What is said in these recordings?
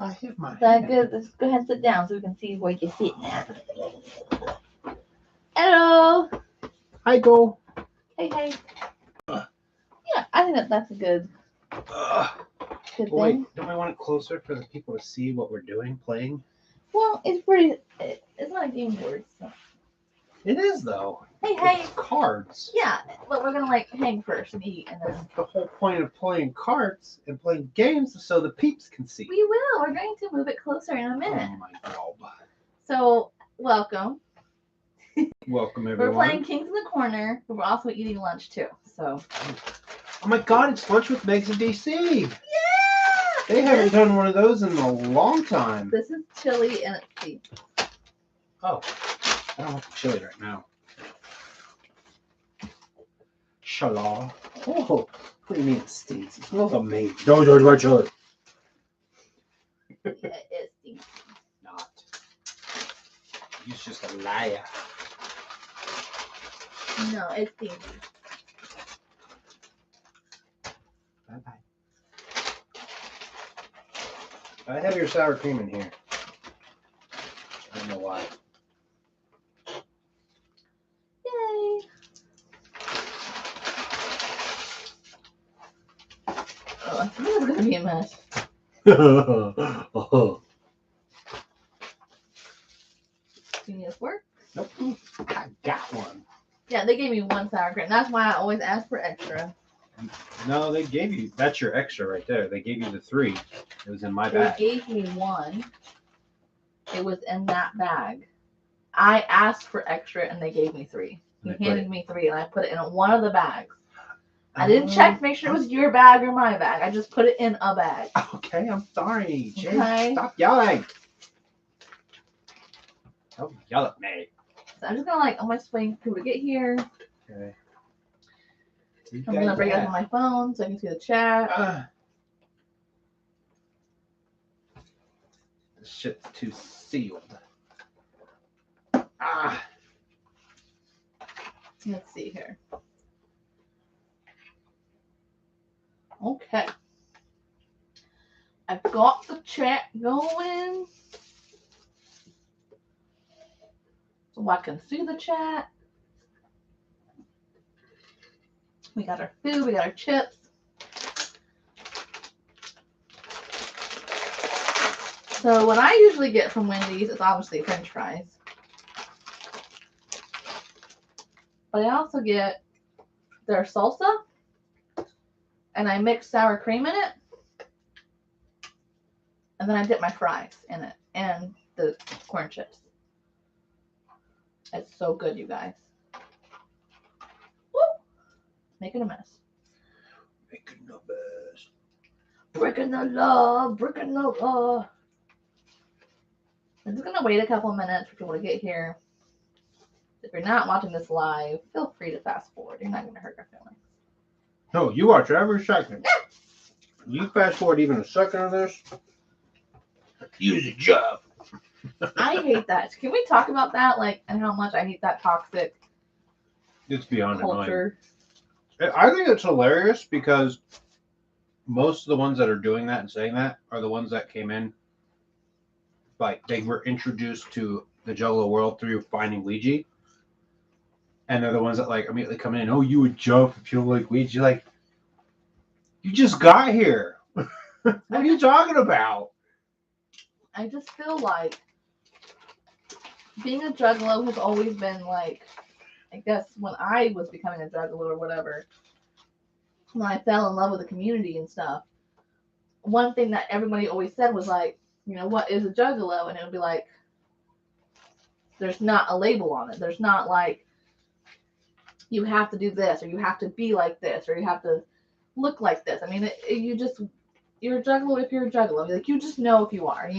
I hit my That's hand. good. Let's go ahead and sit down so we can see where you're sitting at. Hello. Hi, go. Hey. Yeah, I think that's a good thing. Wait, don't we want it closer for the people to see what we're doing, playing? Well, it's not a game board. So. It is, though. Hey. It's cards. Yeah, but we're gonna hang first and eat, and then The whole point of playing cards and playing games is so the peeps can see. we will. We're going to move it closer in a minute. Oh my god. So welcome. Welcome, everyone. We're playing Kings in the Corner, but we're also eating lunch too. So. Oh my god, it's lunch with Megz and DC. Yeah. They haven't done one of those in a long time. This is chili and it's beef. Oh, I don't want chili right now. Shala. Oh, what do you mean it stinks? It smells amazing. Don't judge my chili. Yeah, it stinks. Not. He's just a liar. No, it stinks. Bye-bye. I have your sour cream in here. I don't know why. Yay. Oh, I think it's gonna be a mess. Oh. Do you need a fork? Nope. I got one. Yeah, they gave me one sour cream. That's why I always ask for extra. No, they gave you. That's your extra right there. They gave you the 3. It was in my They bag. gave me one. It was in that bag. I asked for extra and they gave me 3. He handed me 3 and I put it in one of the bags. I didn't check to make sure it was your bag or my bag. I just put it in a bag. Okay, I'm sorry. Jay, Okay. stop yelling. Don't yell at me. So I'm just gonna I'm just waiting for people to get here. Okay. I'm gonna bring it up on my phone so I can see the chat. This shit's too sealed. Let's see here. Okay. I've got the chat going. So I can see the chat. We got our food, we got our chips. So what I usually get from Wendy's is obviously French fries. But I also get their salsa. And I mix sour cream in it. And then I dip my fries in it. And the corn chips. It's so good, you guys. Woo! Making a mess. Making a mess. Breaking the law. Breaking the law. I'm just going to wait a couple minutes for people to get here. If you're not watching this live, feel free to fast forward. You're not going to hurt your feelings. No, you watch every second. You fast forward even a second of this, use a job. I hate that. Can we talk about that? And how much I hate that toxic It's beyond culture. Annoying. I think it's hilarious because most of the ones that are doing that and saying that are the ones that came in, they were introduced to the Juggalo world through Finding Ouija. And they're the ones that immediately come in, oh, you would jump if you don't like Ouija. Like, you just got here. What are you talking about? I just feel like being a juggalo has always been I guess when I was becoming a juggalo or whatever, when I fell in love with the community and stuff, one thing that everybody always said was what is a juggalo? And it would be there's not a label on it. There's not you have to do this or you have to be like this or you have to look like this. I mean, you're a juggalo if you're a juggalo. You just know if you are,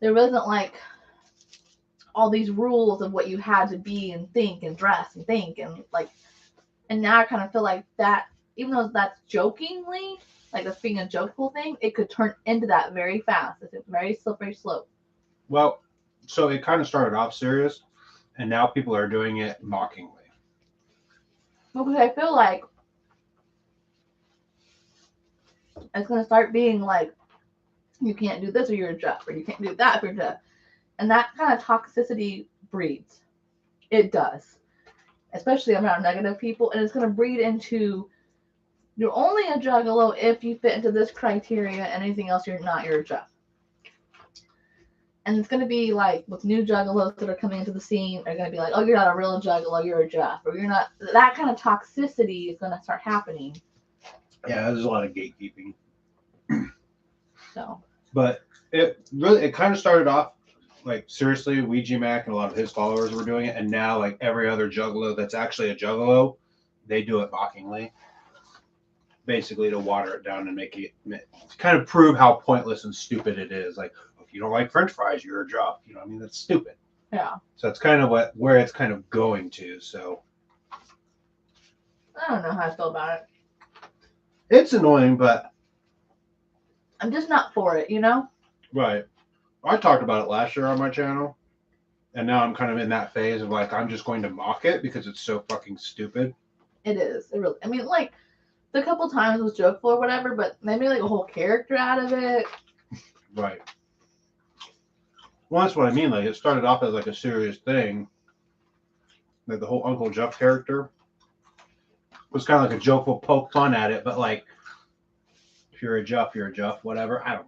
There wasn't all these rules of what you had to be and think and dress and think and now I kind of feel like that, even though that's jokingly, that's being a jokeful thing, it could turn into that very fast. It's a very slippery slope. Well, so it kind of started off serious, and now people are doing it mockingly. Because I feel like It's going to start being like, you can't do this or you're a Jeff, or you can't do that if you're a Jeff. And that kind of toxicity breeds. It does. Especially around negative people. And it's going to breed into, you're only a juggalo if you fit into this criteria. Anything else you're not, you're a Jeff. And it's going to be like with new juggalos that are coming into the scene, are going to be like, oh, you're not a real juggalo, you're a Jeff. Or you're not, that kind of toxicity is going to start happening. Yeah, there's a lot of gatekeeping. So. But it kind of started off like seriously, Ouija Mac and a lot of his followers were doing it, and now like every other juggalo that's actually a juggalo, they do it mockingly, basically to water it down and make it to kind of prove how pointless and stupid it is. Like, if you don't like French fries, you're a Jeff. You know what I mean? That's stupid. Yeah. So that's kind of where it's kind of going to. So I don't know how I feel about it. It's annoying, but I'm just not for it, you know? Right. I talked about it last year on my channel, and now I'm kind of in that phase of like, I'm just going to mock it because it's so fucking stupid. It is. It really, I mean, like, the couple times it was jokeful or whatever, but they made like a whole character out of it. Right. Well, that's what I mean. Like, it started off as like a serious thing. Like the whole Uncle Jeff character was kind of like a jokeful poke fun at it, but like, if you're a Jeff, you're a Jeff, whatever. I don't.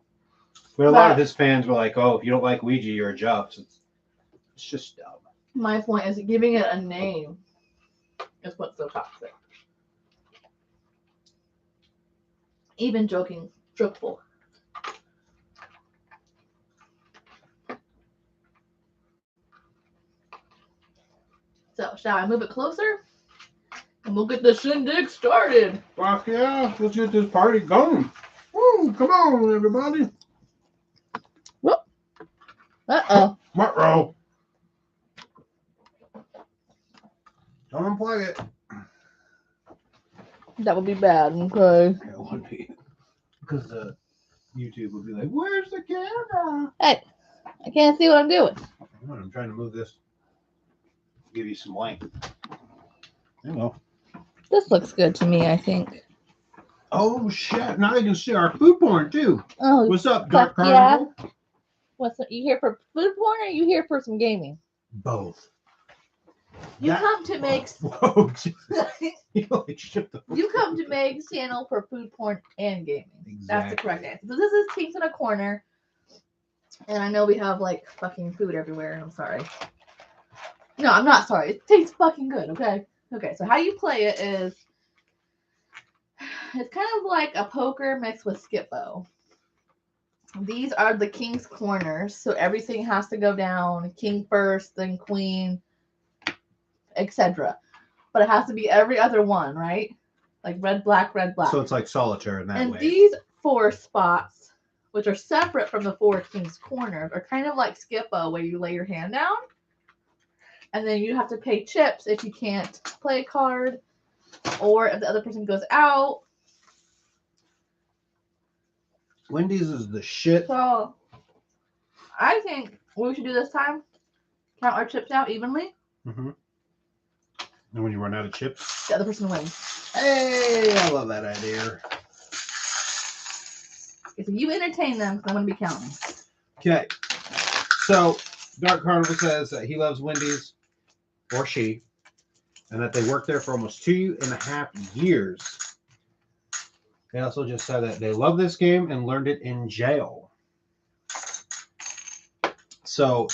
But a lot of his fans were like, oh, if you don't like Ouija, you're a Jeff. So it's just dumb. My point is giving it a name is what's so toxic. Even jokeful. So, shall I move it closer? And we'll get the shindig started. Fuck yeah, let's get this party going. Woo, come on, everybody. Whoop. Uh-oh. Ruh-roh. Don't unplug it. That would be bad, okay. Yeah, it would be. Because YouTube would be like, where's the camera? Hey, I can't see what I'm doing. I'm trying to move this. Give you some light. There you go. This looks good to me, I think. Oh, shit. Now you can see our food porn, too. Oh, what's up, Dark yeah. Carnival? What's up? You here for food porn or you here for some gaming? Both. You come to Megz. Whoa, you come to Megz channel for food porn and gaming. Exactly. That's the correct answer. So this is Tinks in a Corner. And I know we have like fucking food everywhere. I'm sorry. No, I'm not sorry. It tastes fucking good, okay? Okay, so how you play it is it's kind of like a poker mixed with Skip-Bo. These are the king's corners, so everything has to go down. King first, then queen, etc. But it has to be every other one, right? Like red, black, red, black. So it's like solitaire in that way. And these 4 spots, which are separate from the 4 king's corners, are kind of like Skip-Bo, where you lay your hand down. And then you have to pay chips if you can't play a card, or if the other person goes out. Wendy's is the shit. So, I think what we should do this time, count our chips out evenly. Mm-hmm. And when you run out of chips, the other person wins. Hey, I love that idea. Okay, so you entertain them, because I'm going to be counting. Okay. So, Dark Carnival says that he loves Wendy's, or she, and that they worked there for almost 2.5 years. They also just said that they love this game and learned it in jail. So,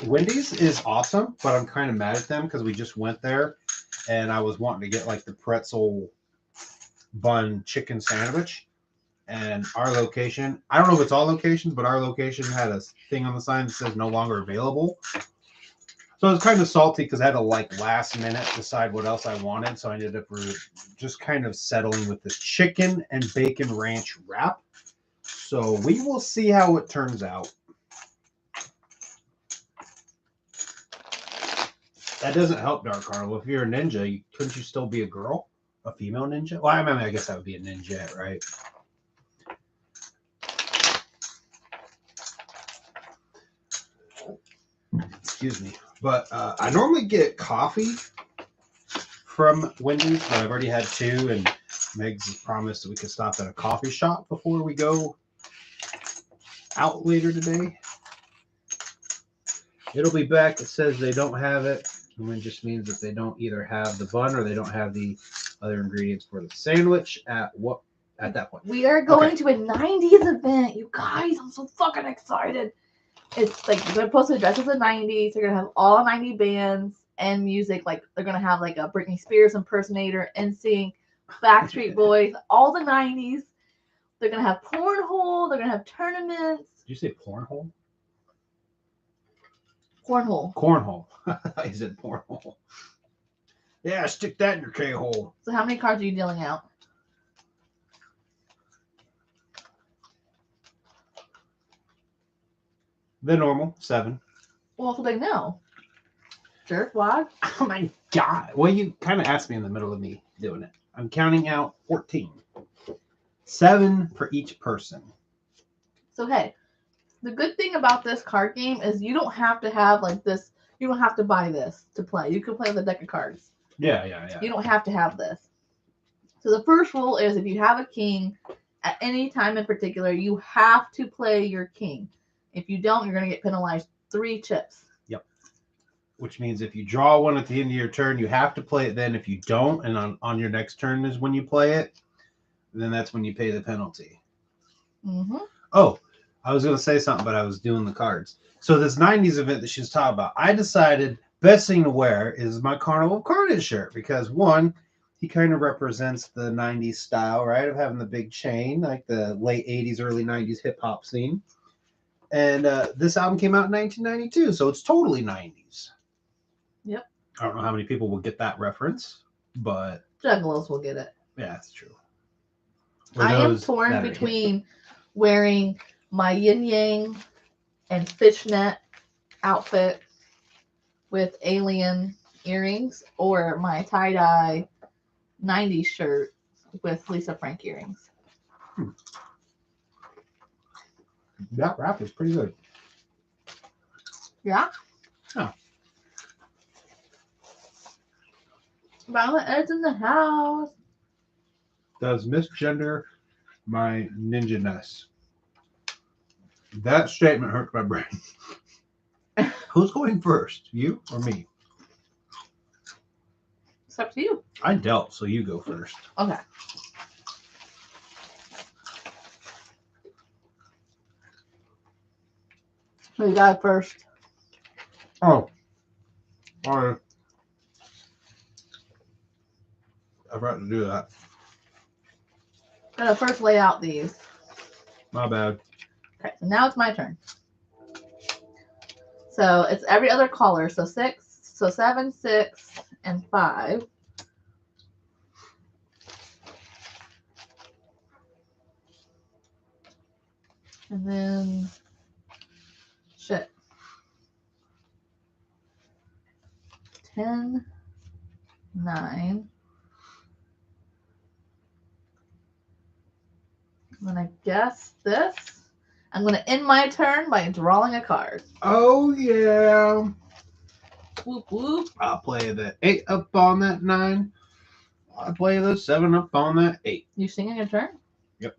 Wendy's is awesome, but I'm kind of mad at them because we just went there and I was wanting to get like the pretzel bun chicken sandwich. And our location, I don't know if it's all locations, but our location had a thing on the sign that says no longer available. So I was kind of salty because I had to like last minute decide what else I wanted. So I ended up just kind of settling with this chicken and bacon ranch wrap. So we will see how it turns out. That doesn't help, Dark Carnival. If you're a ninja, couldn't you still be a girl? A female ninja? Well, I mean, I guess that would be a ninja, right? Excuse me. But I normally get coffee from Wendy's, but I've already had 2, and Megz has promised that we could stop at a coffee shop before we go out later today. It'll be back. It says they don't have it. And it just means that they don't either have the bun or they don't have the other ingredients for the sandwich at that point. We are going to a 90s event, you guys. I'm so fucking excited. It's like they're supposed to dress as the 90s. They're gonna have all 90 bands and music. Like they're gonna have like a Britney Spears impersonator, NSYNC, Backstreet Boys, all the 90s. They're gonna have cornhole. They're gonna have tournaments. Did you say cornhole? Cornhole. Cornhole. I said cornhole. Yeah, stick that in your K-hole. So how many cards are you dealing out? The normal 7. Well, so they know. Jerk, why? Oh my god. Well, you kind of asked me in the middle of me doing it. I'm counting out 14. 7 for each person. So hey, the good thing about this card game is you don't have to have like this. You don't have to buy this to play. You can play with a deck of cards. Yeah. You don't have to have this. So the first rule is if you have a king at any time in particular, you have to play your king. If you don't, you're going to get penalized 3 chips. Yep. Which means if you draw one at the end of your turn, you have to play it then. If you don't, and on your next turn is when you play it, then that's when you pay the penalty. Mm-hmm. Oh, I was going to say something, but I was doing the cards. So this 90s event that she's talking about, I decided best thing to wear is my Carnival of Carnage shirt because, one, he kind of represents the 90s style, right, of having the big chain, like the late 80s, early 90s hip-hop scene. And this album came out in 1992, so it's totally 90s. Yep. I don't know how many people will get that reference, but... Juggalos will get it. Yeah, that's true. I am torn between wearing my yin-yang and fishnet outfit with alien earrings or my tie-dye 90s shirt with Lisa Frank earrings. That wrap is pretty good. Yeah? Oh. Violet Ed's in the house. Does misgender my ninja-ness. That statement hurt my brain. Who's going first? You or me? It's up to you. I dealt, so you go first. Okay. So you got it first. Oh. Sorry. I forgot to do that. Gotta first lay out these. My bad. Okay, so now it's my turn. So it's every other color. So 7, 6, and 5. And then shit. 10, 9. I'm gonna guess this. I'm gonna end my turn by drawing a card. Oh, yeah. Whoop whoop. I'll play the 8 up on that 9. I'll play the 7 up on that 8. You singing a turn? Yep.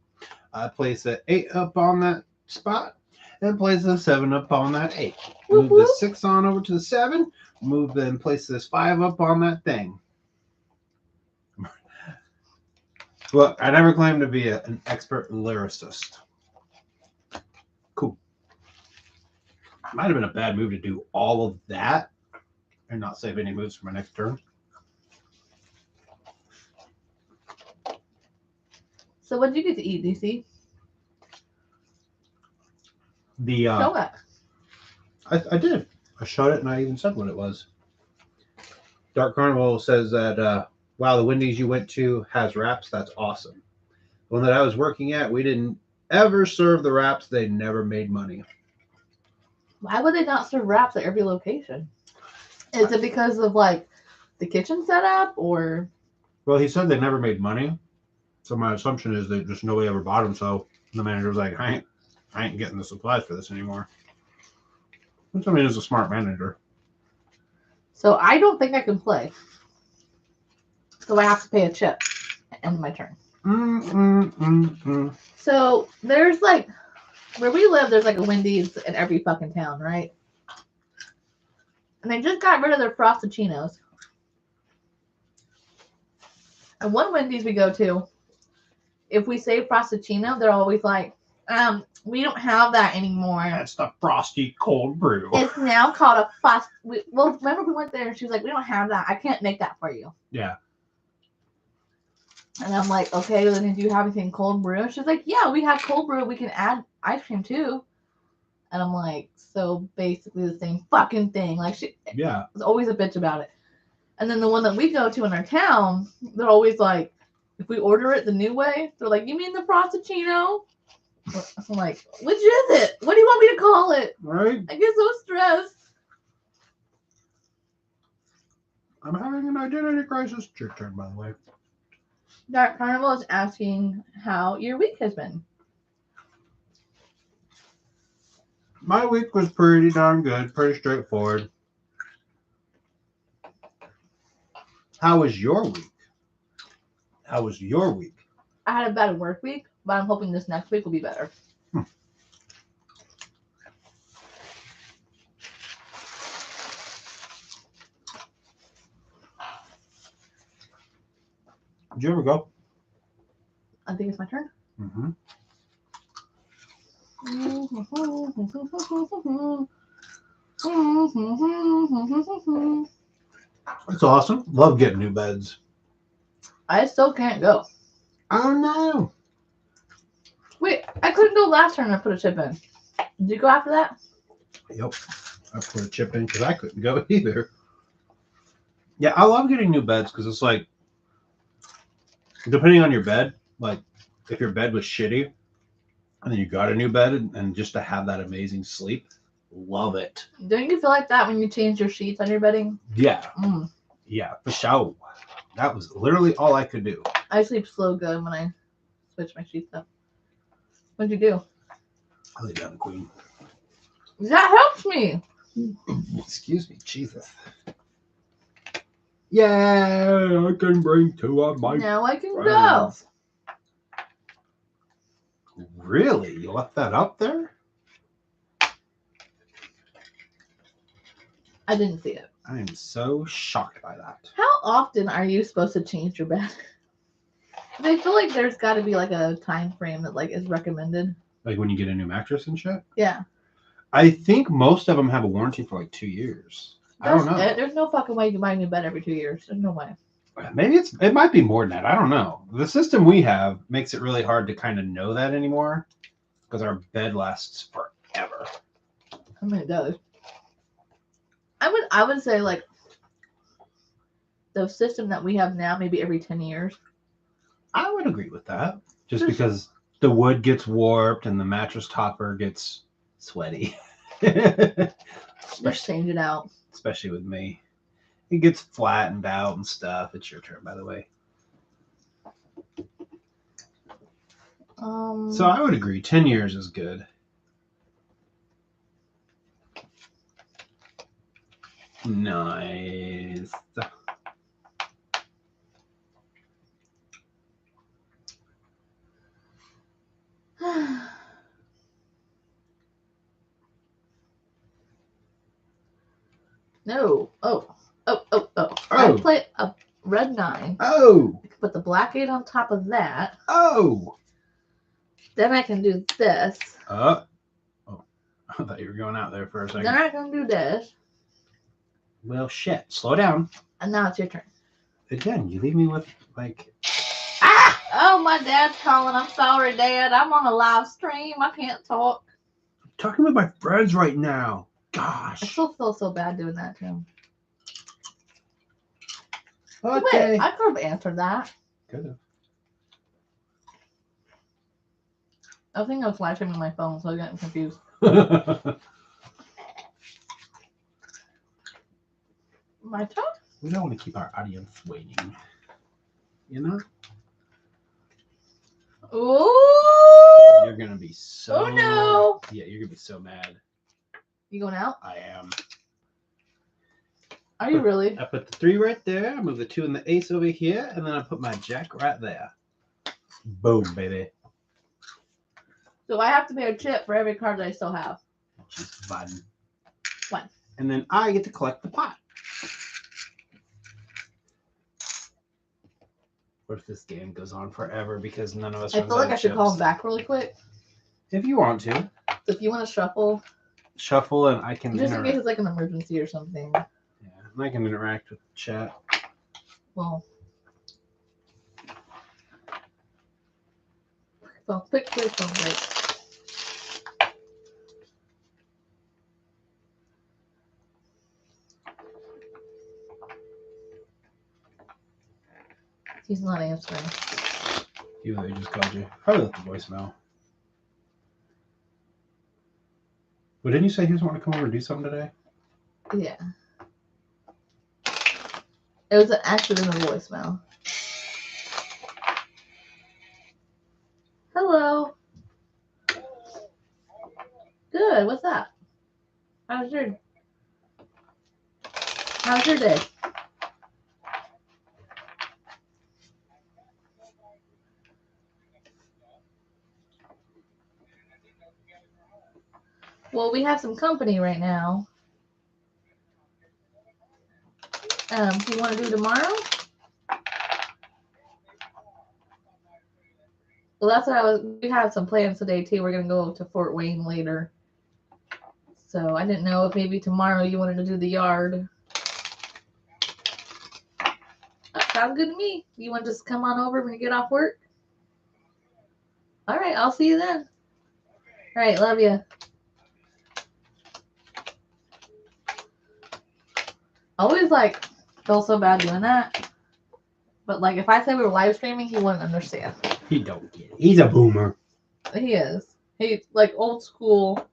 I place the 8 up on that spot and place the 7 up on that 8. Whoop, Move whoop. the 6 on over to the 7. Move then place this 5 up on that thing. Look, I never claimed to be an expert lyricist. Cool. Might have been a bad move to do all of that and not save any moves for my next turn. So what did you get to eat, DC? Show it. I did. I showed it and I even said what it was. Dark Carnival says that, wow, the Wendy's you went to has wraps. That's awesome. The one that I was working at, we didn't ever serve the wraps. They never made money. Why would they not serve wraps at every location? Is it because of like the kitchen setup or? Well, he said they never made money. So my assumption is that just nobody ever bought them. So the manager was like, I ain't getting the supplies for this anymore. Which I mean is a smart manager. So I don't think I can play. So I have to pay a chip. end my turn. So there's like, where we live, there's like a Wendy's in every fucking town, right? And they just got rid of their Frosted-Chinos. And one Wendy's we go to, if we say Frosted-Chino, they're always like, we don't have that anymore. That's the frosty cold brew. It's now called a frost. Well, remember we went there and she was like, we don't have that. I can't make that for you. Yeah. And I'm like, okay, then do you have anything cold brew? And she's like, yeah, we have cold brew. We can add ice cream too. And I'm like, so basically the same fucking thing. Like she was always a bitch about it. And then the one that we go to in our town, they're always like, if we order it the new way, they're like, you mean the Frosted-Chino? I'm like, which is it? What do you want me to call it? Right? I get so stressed. I'm having an identity crisis. It's your turn, by the way. Dark Carnival is asking how your week has been. My week was pretty darn good, pretty straightforward. How was your week? How was your week? I had a bad work week, but I'm hoping this next week will be better. Did you ever go? I think it's my turn. Mm-hmm. It's awesome. Love getting new beds. I still can't go. Oh no. Wait, I couldn't go last turn. I put a chip in. Did you go after that? Yep. I put a chip in because I couldn't go either. Yeah, I love getting new beds because it's like, depending on your bed, like if your bed was shitty and then you got a new bed and just to have that amazing sleep, love it. Don't you feel like that when you change your sheets on your bedding? Yeah. Yeah, for sure. That was literally all I could do. I sleep so good when I switch my sheets up. What'd you do? I lay down the queen. That helps me. Excuse me, Jesus. Yeah, I can bring two of my Now I can friends. Really? You left that up there? I didn't see it. I am so shocked by that. How often are you supposed to change your bed? I feel like there's got to be like a time frame that like is recommended. Like when you get a new mattress and shit? Yeah. I think most of them have a warranty for like 2 years. I don't know. There's no fucking way you can buy a new bed every 2 years. There's no way. Maybe it might be more than that. I don't know. The system we have makes it really hard to kind of know that anymore because our bed lasts forever. I mean, it does. I would say like the system that we have now, maybe every 10 years. I would agree with that. Just because the wood gets warped and the mattress topper gets sweaty. Just change it out. Especially with me. It gets flattened out and stuff. It's your turn, by the way. So I would agree. 10 years is good. Nice. No. Oh. I play a red 9. Oh. I can put the black 8 on top of that. Oh. Then I can do this. Oh. I thought you were going out there for a second. Then I can do this. Well, shit. Slow down. And now it's your turn. Again, you leave me with like. Ah! Oh, my dad's calling. I'm sorry, Dad. I'm on a live stream. I can't talk. I'm talking with my friends right now. Gosh. I still feel so bad doing that to him. Okay. Wait, I could have answered that. Could have. I think I was live streaming my phone, so I got confused. My turn? We don't want to keep our audience waiting. You know? Ooh! You're going to be so... Oh, no! Yeah, you're going to be so mad. You going out? I am. Are you really? I put the 3 right there. I move the 2 and the ace over here. And then I put my jack right there. Boom, baby. So I have to pay a chip for every card that I still have. Just fun. One. And then I get to collect the pot. What if this game goes on forever because none of us I feel like I should call him back really quick. If you want to. So if you want to shuffle And I can just in case it's like an emergency or something. Yeah, and I can interact with the chat. Well, quick phone break. He's not answering. He just called you. Probably left the voicemail. But didn't you say he was wanting to come over and do something today? Yeah. It was an accidental voicemail. Hello. Good. What's up? How's your day? Well, we have some company right now. Do you want to do tomorrow? Well, that's what we have some plans today too. We're gonna go to Fort Wayne later. So I didn't know if maybe tomorrow you wanted to do the yard. That sounds good to me. You want to just come on over when you get off work? All right, I'll see you then. All right, love you. Always like feel so bad doing that. But like if I said we were live streaming, he wouldn't understand. He don't get it. He's a boomer. He is. He's like old school.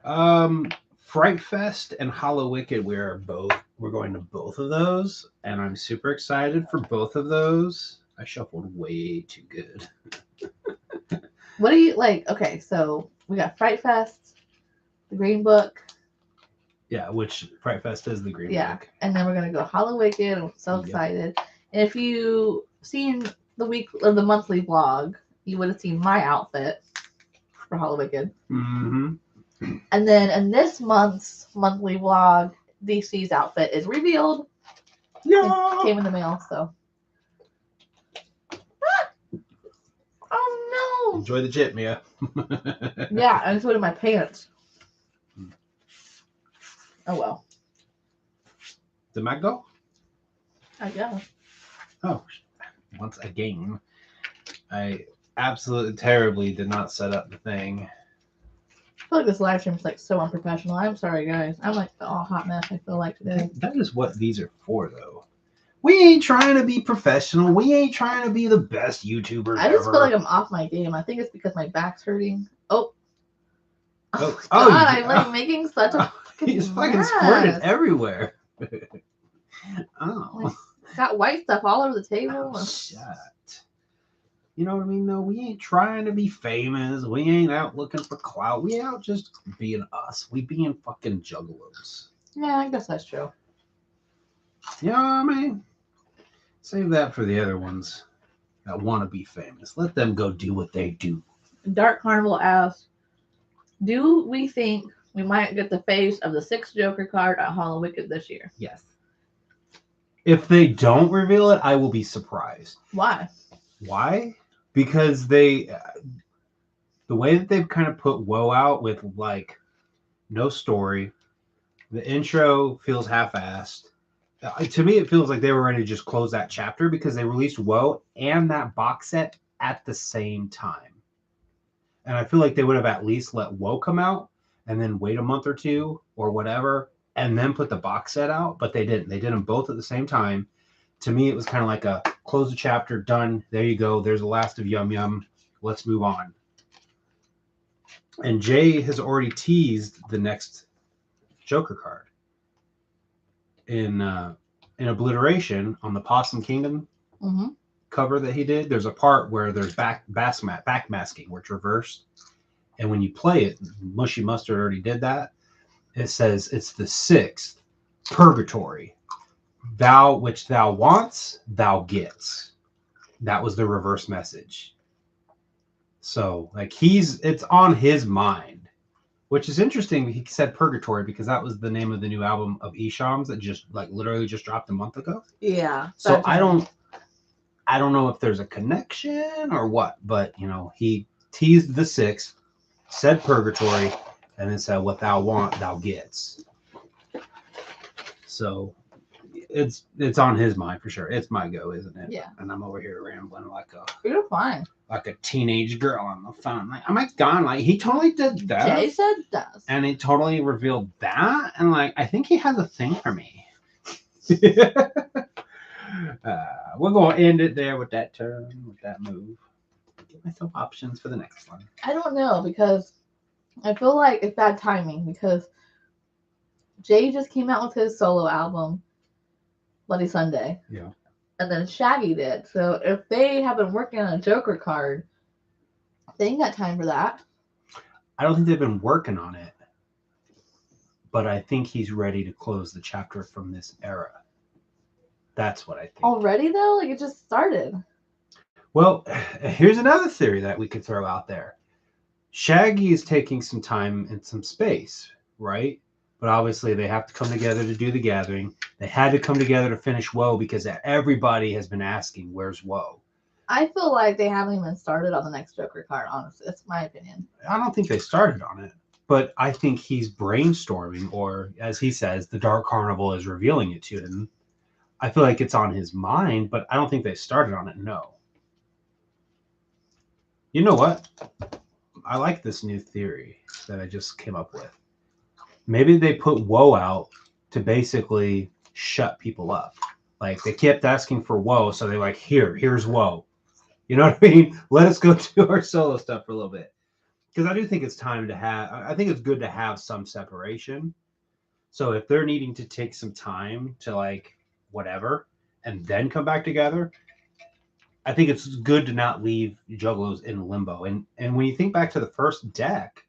Fright Fest and Hollow Wicked, we're going to both of those, and I'm super excited for both of those. I shuffled way too good. What do you like? Okay, so we got Fright Fest, the Green Book. Yeah, which Fright Fest is the Green Book. And then we're gonna go Hollow Wicked. I'm so excited. And if you seen the week or the monthly vlog, you would have seen my outfit for Hollow Wicked. Mm-hmm. And then in this month's monthly vlog, DC's outfit is revealed. Yeah. It came in the mail, so. Oh no! Enjoy the jit, Mia. Yeah, and so did my pants. Oh well. Did Mac go? I guess. Oh, once again, I absolutely terribly did not set up the thing. I feel like this live stream is like so unprofessional. I'm sorry, guys. I'm like the all hot mess. I feel like today. That is what these are for, though. We ain't trying to be professional. We ain't trying to be the best YouTubers I just ever. feel like I'm off my game. I think it's because my back's hurting. Oh God! I'm like making such a He's fucking mess. squirted everywhere. Oh. Like, got white stuff all over the table. Oh, shit. You know what I mean? No, we ain't trying to be famous. We ain't out looking for clout. We out just being us. We being fucking juggalos. Yeah, I guess that's true. You know what I mean? Save that for the other ones that want to be famous. Let them go do what they do. Dark Carnival asks, do we think we might get the face of the 6th Joker card at Hollow Wicked this year? Yes. If they don't reveal it, I will be surprised. Why? Why? Because the way that they've kind of put WoW out with like no story, the intro feels half-assed. To me, it feels like they were ready to just close that chapter because they released WoW and that box set at the same time. And I feel like they would have at least let WoW come out and then wait a month or two or whatever and then put the box set out, but they didn't. They did them both at the same time. To me, it was kind of like a close the chapter, done. There you go. There's the last of Yum Yum. Let's move on. And Jay has already teased the next Joker card. In Obliteration on the Possum Kingdom cover that he did, there's a part where there's backmasking where it's reversed. And when you play it, Mushy Mustard already did that. It says it's the 6th Purgatory. thou which thou wants, thou gets. That was the reverse message. So like it's on his mind, which is interesting. He said purgatory because that was the name of the new album of Esham's that just like literally just dropped a month ago. Yeah. So I don't know if there's a connection or what, but you know, he teased the 6, said purgatory, and then said what thou want, thou gets. So it's on his mind for sure. It's my go, isn't it? Yeah. And I'm over here rambling like a You're fine. Like a teenage girl on the phone. Like, oh my god, like he totally did that. Jay said does. And he totally revealed that. And like, I think he has a thing for me. We're going to end it there with that turn, with that move. Give myself options for the next one. I don't know because I feel like it's bad timing because Jay just came out with his solo album, Bloody Sunday. Yeah. And then Shaggy did. So if they have been working on a Joker card, they ain't got time for that. I don't think they've been working on it, but I think he's ready to close the chapter from this era. That's what I think. Already though? Like it just started. Well, here's another theory that we could throw out there. Shaggy is taking some time and some space, right? But obviously they have to come together to do the gathering. They had to come together to finish Woe because everybody has been asking, where's Woe? I feel like they haven't even started on the next Joker card, honestly. That's my opinion. I don't think they started on it, but I think he's brainstorming, or as he says, the Dark Carnival is revealing it to him. I feel like it's on his mind, but I don't think they started on it, no. You know what? I like this new theory that I just came up with. Maybe they put Woe out to basically shut people up. Like they kept asking for Woe, so they're like, here's Woe. You know what I mean? Let us go do our solo stuff for a little bit. Because I do think it's time to I think it's good to have some separation. So if they're needing to take some time to like whatever and then come back together, I think it's good to not leave Juggalos in limbo. And when you think back to the first deck,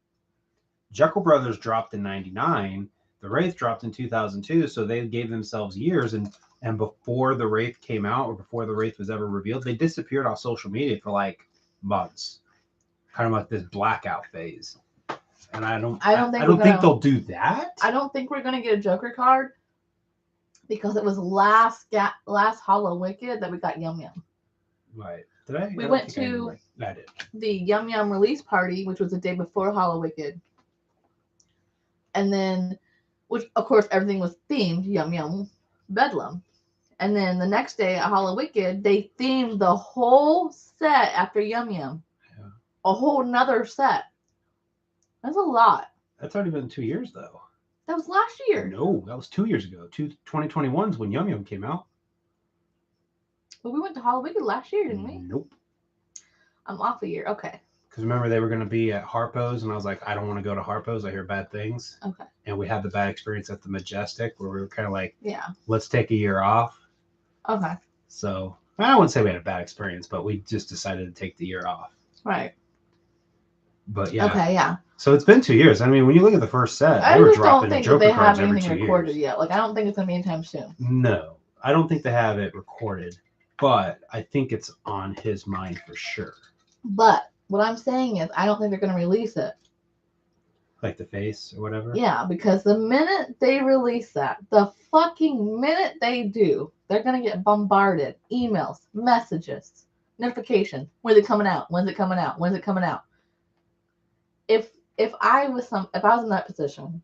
Jekyll Brothers dropped in 99, the Wraith dropped in 2002, so they gave themselves years, and before the Wraith came out or before the Wraith was ever revealed, they disappeared off social media for like months. Kind of like this blackout phase. And I don't think they'll do that. I don't think we're gonna get a Joker card because it was last Hollow Wicked that we got Yum Yum. Right. Did I? We went to the Yum Yum release party, which was the day before Hollow Wicked. And then, which of course everything was themed Yum Yum Bedlam. And then the next day at Hollow Wicked, they themed the whole set after Yum Yum. Yeah. A whole nother set. That's a lot. That's already been 2 years though. That was last year. No, that was 2 years ago. 2021 is when Yum Yum came out. But we went to Hollow Wicked last year, didn't we? Nope. I'm off a year. Okay. Because remember, they were going to be at Harpo's, and I was like, I don't want to go to Harpo's. I hear bad things. Okay. And we had the bad experience at the Majestic, where we were kind of like, yeah, let's take a year off. Okay. So I wouldn't say we had a bad experience, but we just decided to take the year off. Right. But yeah. Okay, yeah. So it's been 2 years. I mean, when you look at the first set, I they were just dropping don't think Joker they have cards every anything 2 recorded years. yet. Like, I don't think it's going to be anytime soon. No, I don't think they have it recorded, but I think it's on his mind for sure. But what I'm saying is, I don't think they're going to release it. Like the face or whatever? Yeah, because the minute they release that, the fucking minute they do, they're going to get bombarded. Emails, messages, notifications. When's it coming out? When's it coming out? When's it coming out? If I was in that position,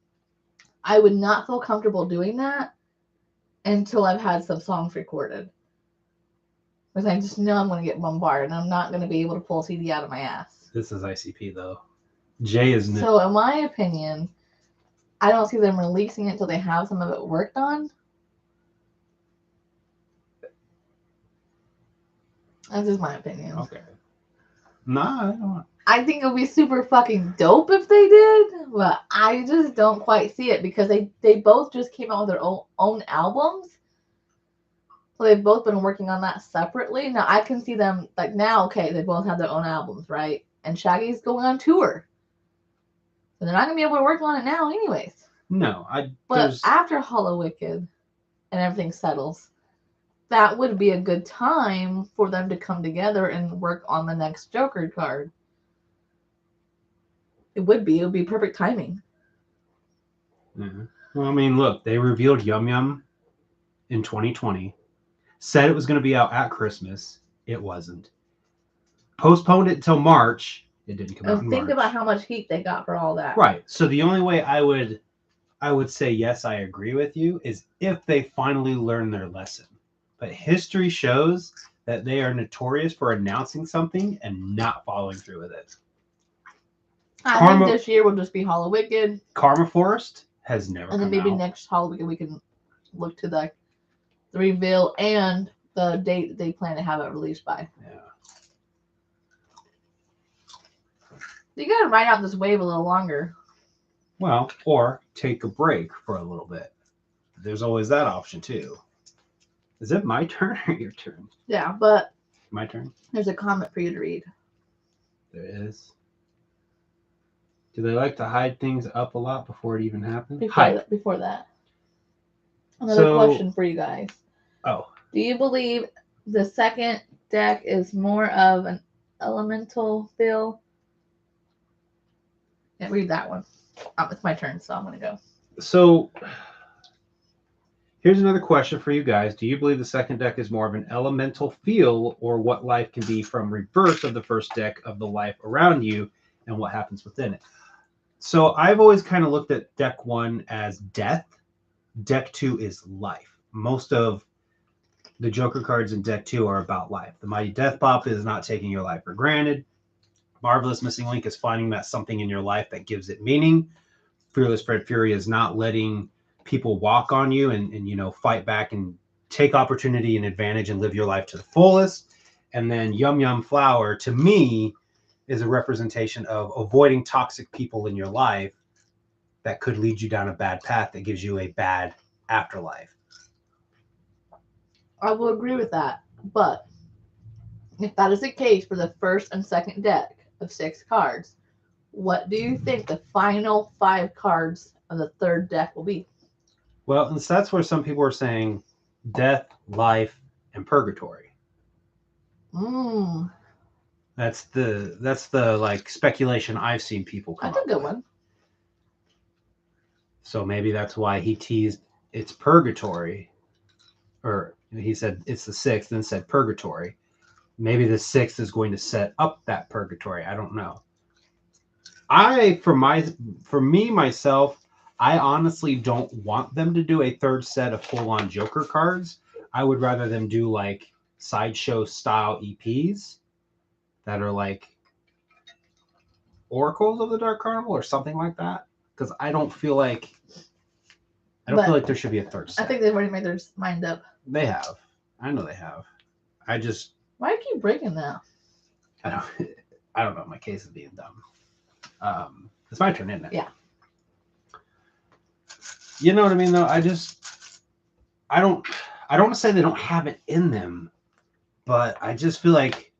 I would not feel comfortable doing that until I've had some songs recorded. Because I just know I'm going to get bombarded and I'm not going to be able to pull a CD out of my ass. This is i.c.p. though. Jay is new. So in my opinion, I don't see them releasing it until they have some of it worked on. That's just my opinion. Okay. Nah, I don't. I think it would be super fucking dope if they did, but I just don't quite see it because they both just came out with their own albums. So they've both been working on that separately. Now I can see them like now, okay, they both have their own albums, right? And Shaggy's going on tour. So they're not gonna be able to work on it now anyways. No, But after Hollow Wicked and everything settles, that would be a good time for them to come together and work on the next Joker card. It would be perfect timing. Yeah. Well, I mean, look, they revealed Yum Yum in 2020, said it was going to be out at Christmas. It wasn't. Postponed it until March. It didn't come out in And think March. about how much heat they got for all that. Right. So the only way I would say yes, I agree with you, is if they finally learn their lesson. But history shows that they are notorious for announcing something and not following through with it. I Karma- think this year will just be Hollow Wicked, Karma Forest has never and then come maybe out. next Hollow Wicked we can look to the reveal and the date that they plan to have it released by. Yeah. You gotta ride out this wave a little longer. Well, or take a break for a little bit. There's always that option too. Is it my turn or your turn? Yeah, but My turn? there's a comment for you to read. There is. Do they like to hide things up a lot before it even happens? Before that. Another question for you guys. Oh. Do you believe the second deck is more of an elemental feel? Can't read that one. It's my turn, so I'm going to go. So here's another question for you guys. Do you believe the second deck is more of an elemental feel, or what life can be from reverse of the first deck of the life around you and what happens within it? So I've always kind of looked at deck 1 as death. Deck 2 is life. Most of the Joker cards in deck 2 are about life. The Mighty Death Pop is not taking your life for granted. Marvelous Missing Link is finding that something in your life that gives it meaning. Fearless Fred Fury is not letting people walk on you and fight back and take opportunity and advantage and live your life to the fullest. And then Yum Yum Flower, to me, is a representation of avoiding toxic people in your life that could lead you down a bad path that gives you a bad afterlife. I will agree with that. But if that is the case for the first and second deck of 6 cards, what do you think the final 5 cards of the third deck will be? Well, and so that's where some people are saying death, life, and purgatory. That's the like speculation I've seen people come That's up a good with. one. So maybe that's why he teased it's purgatory, or he said it's the 6th, then said purgatory. Maybe the 6th is going to set up that purgatory. I don't know. For me myself, I honestly don't want them to do a third set of full-on Joker cards. I would rather them do like sideshow style EPs that are like Oracles of the Dark Carnival or something like that. Because I don't feel like there should be a third set. I think they've already made their mind up. They have. I know they have. Why do you keep breaking that? I don't know. My case is being dumb. It's my turn, isn't it? Yeah. You know what I mean, though? I don't want to say they don't have it in them, but I just feel like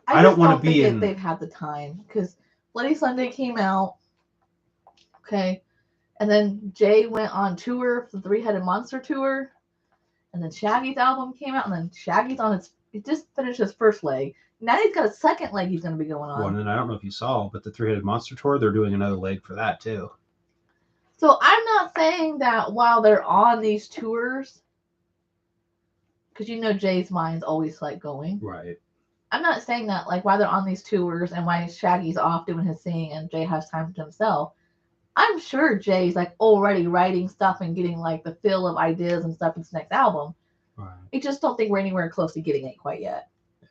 I don't want to be in. They've had the time, because Bloody Sunday came out, okay, and then Jay went on tour for the 3-Headed Monster tour, and then Shaggy's album came out, and then Shaggy's he just finished his first leg. Now he's got a second leg he's going to be going on. Well, and I don't know if you saw, but the 3-Headed Monster tour, they're doing another leg for that too. So I'm not saying that while they're on these tours, because Jay's mind's always like going. Right. I'm not saying that like while they're on these tours and while Shaggy's off doing his thing and Jay has time to himself, I'm sure Jay's like already writing stuff and getting like the feel of ideas and stuff in his next album. Right. I just don't think we're anywhere close to getting it quite yet. Yeah.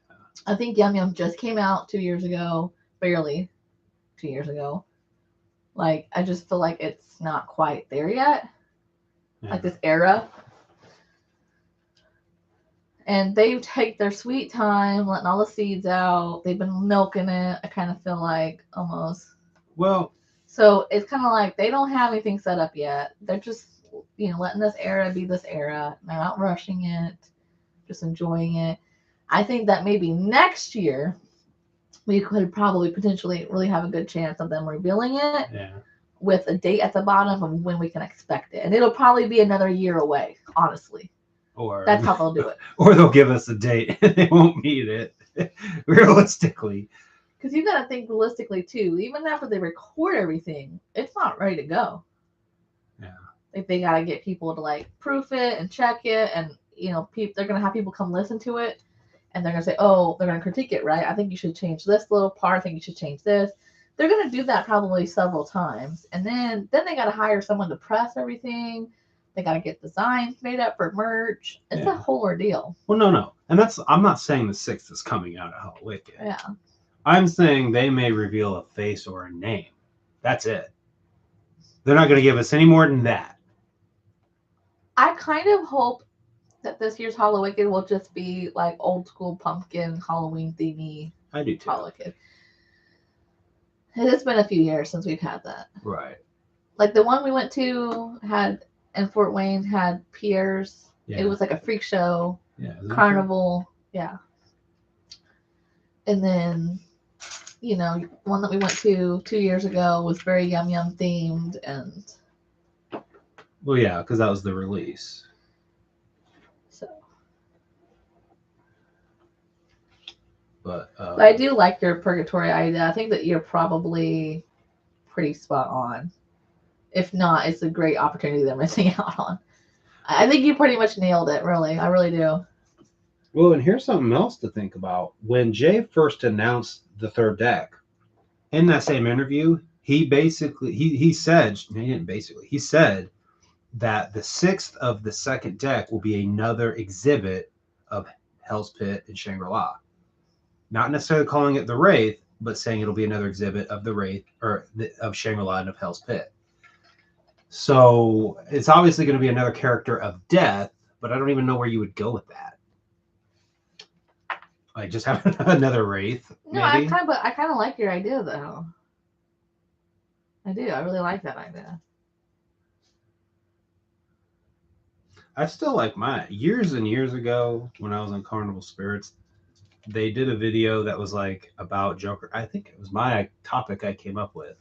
I think Yum Yum just came out 2 years ago, barely 2 years ago. Like, I just feel like it's not quite there yet. Yeah. Like this era. And they take their sweet time, letting all the seeds out. They've been milking it, I kind of feel like, almost. Well. So it's kind of like they don't have anything set up yet. They're just, letting this era be this era. They're not rushing it, just enjoying it. I think that maybe next year, we could probably potentially really have a good chance of them revealing it. Yeah. With a date at the bottom of when we can expect it. And it'll probably be another year away, honestly. or That's how they'll do it. or they'll give us a date and they won't meet it realistically. Because you got to think realistically too. Even after they record everything, it's not ready to go. Yeah. Like they got to get people to like proof it and check it, and they're gonna have people come listen to it, and they're gonna say, oh, they're gonna critique it, right? I think you should change this little part. I think you should change this. They're gonna do that probably several times, and then they got to hire someone to press everything. They got to get designs made up for merch. It's a whole ordeal. Well, no, and I'm not saying the 6th is coming out of Hell Wicked. Yeah. I'm saying they may reveal a face or a name. That's it. They're not going to give us any more than that. I kind of hope that this year's Halloween Wicked will just be like old school pumpkin Halloween themey. I do too. Halloween Wicked. It's been a few years since we've had that. Right. Like the one we went to in Fort Wayne had Pierre's. Yeah. It was like a freak show. Yeah. Carnival. Yeah. And then, one that we went to 2 years ago was very Yum Yum themed, and well, yeah, because that was the release. so. But I do like your purgatory idea. I think that you're probably pretty spot on. If not, it's a great opportunity they're missing out on. I think you pretty much nailed it, really. I really do. well, and here's something else to think about. When Jay first announced the 3rd deck, in that same interview, he said that the 6th of the 2nd deck will be another exhibit of Hell's Pit and Shangri-La. Not necessarily calling it the Wraith, but saying it'll be another exhibit of the Wraith of Shangri-La and of Hell's Pit. So it's obviously going to be another character of death, but I don't even know where you would go with that. Like just have another Wraith. No, maybe? I kind of like your idea though. I do. I really like that idea. I still like mine. Years and years ago, when I was on Carnival Spirits, they did a video that was like about Joker. I think it was my topic I came up with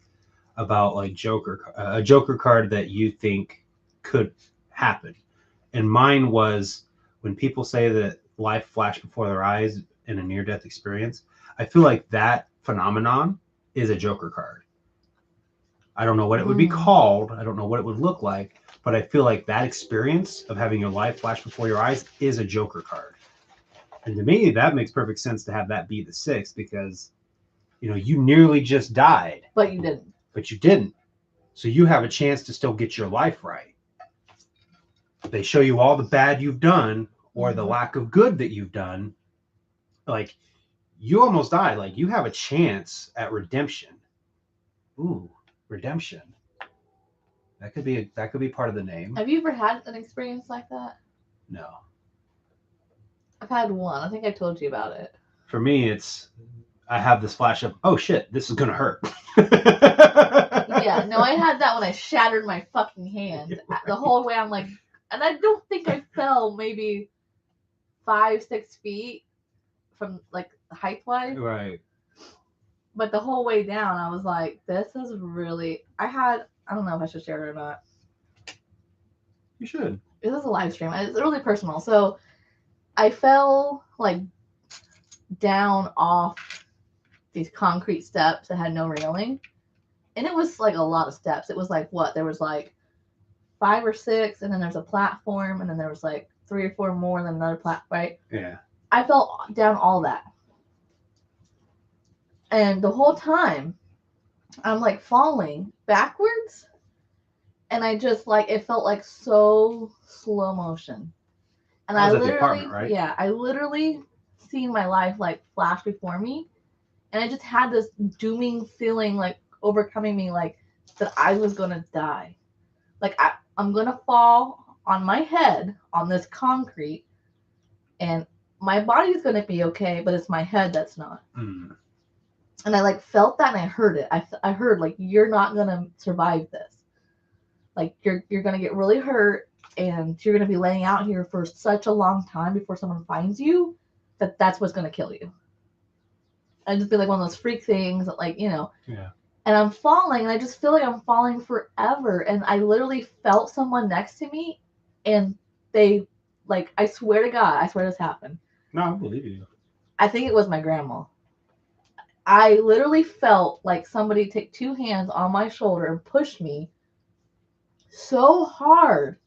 about like a Joker card that you think could happen. And mine was when people say that life flashed before their eyes in a near-death experience. I feel like that phenomenon is a Joker card. I don't know what it would be called. I don't know what it would look like, but I feel like that experience of having your life flash before your eyes is a Joker card. And to me, that makes perfect sense to have that be the 6th because, you nearly just died. But you didn't. But you didn't. So you have a chance to still get your life right. They show you all the bad you've done or the lack of good that you've done. Like, you almost died. Like, you have a chance at redemption. Ooh, redemption. That could be part of the name. Have you ever had an experience like that? No. I've had one. I think I told you about it. For me, I have this flash of, oh shit, this is gonna hurt. Yeah, no, I had that when I shattered my fucking hand. The whole way I'm like, and I don't think I fell maybe 5-6 feet from like height wise. Right. But the whole way down, I was like, this is really. I don't know if I should share it or not. You should. This is a live stream. It's really personal. So I fell like down off these concrete steps that had no railing. And it was like a lot of steps. It was like what? There was like 5 or 6, and then there's a platform, and then there was like 3 or 4 more, and then another platform, right? Yeah. I fell down all that. And the whole time, I'm like falling backwards. And I just like, it felt like so slow motion. And That was I at the literally, apartment, right? yeah, I literally seen my life like flash before me. And I just had this dooming feeling like overcoming me, like that I was going to die. Like I'm going to fall on my head on this concrete and my body's going to be okay, but it's my head that's not. Mm. And I like felt that and I heard it. I heard like, you're not going to survive this. Like you're going to get really hurt and you're going to be laying out here for such a long time before someone finds you that's what's going to kill you. And just be like one of those freak things that like, Yeah. And I'm falling and I just feel like I'm falling forever. And I literally felt someone next to me and they like, I swear to God, I swear this happened. No, I believe you. I think it was my grandma. I literally felt like somebody take 2 hands on my shoulder and push me so hard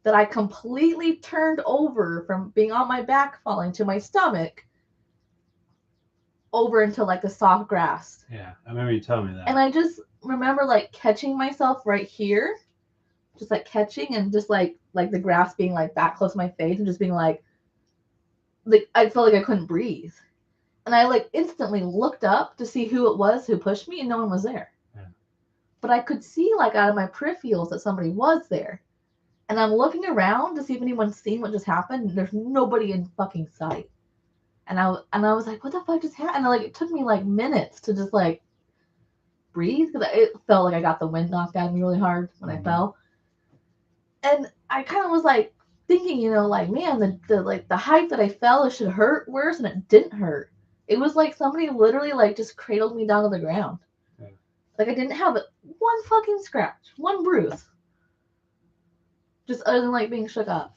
that I completely turned over from being on my back falling to my stomach over into like the soft grass. Yeah, I remember you telling me that. And I just remember like catching myself right here, just like catching and just like the grass being like that close to my face and just being like I felt like I couldn't breathe. And I like instantly looked up to see who it was who pushed me and no one was there. Yeah. But I could see like out of my peripherals that somebody was there. And I'm looking around to see if anyone's seen what just happened. And there's nobody in fucking sight. And I was like, what the fuck just happened? And like it took me like minutes to just like breathe because it felt like I got the wind knocked out of me really hard when I fell. And I kind of was like thinking, you know, like, man, the height that I fell, it should hurt worse, and it didn't hurt. It was like somebody literally like just cradled me down to the ground. Yeah. Like I didn't have one fucking scratch, one bruise. Just other than like being shook up.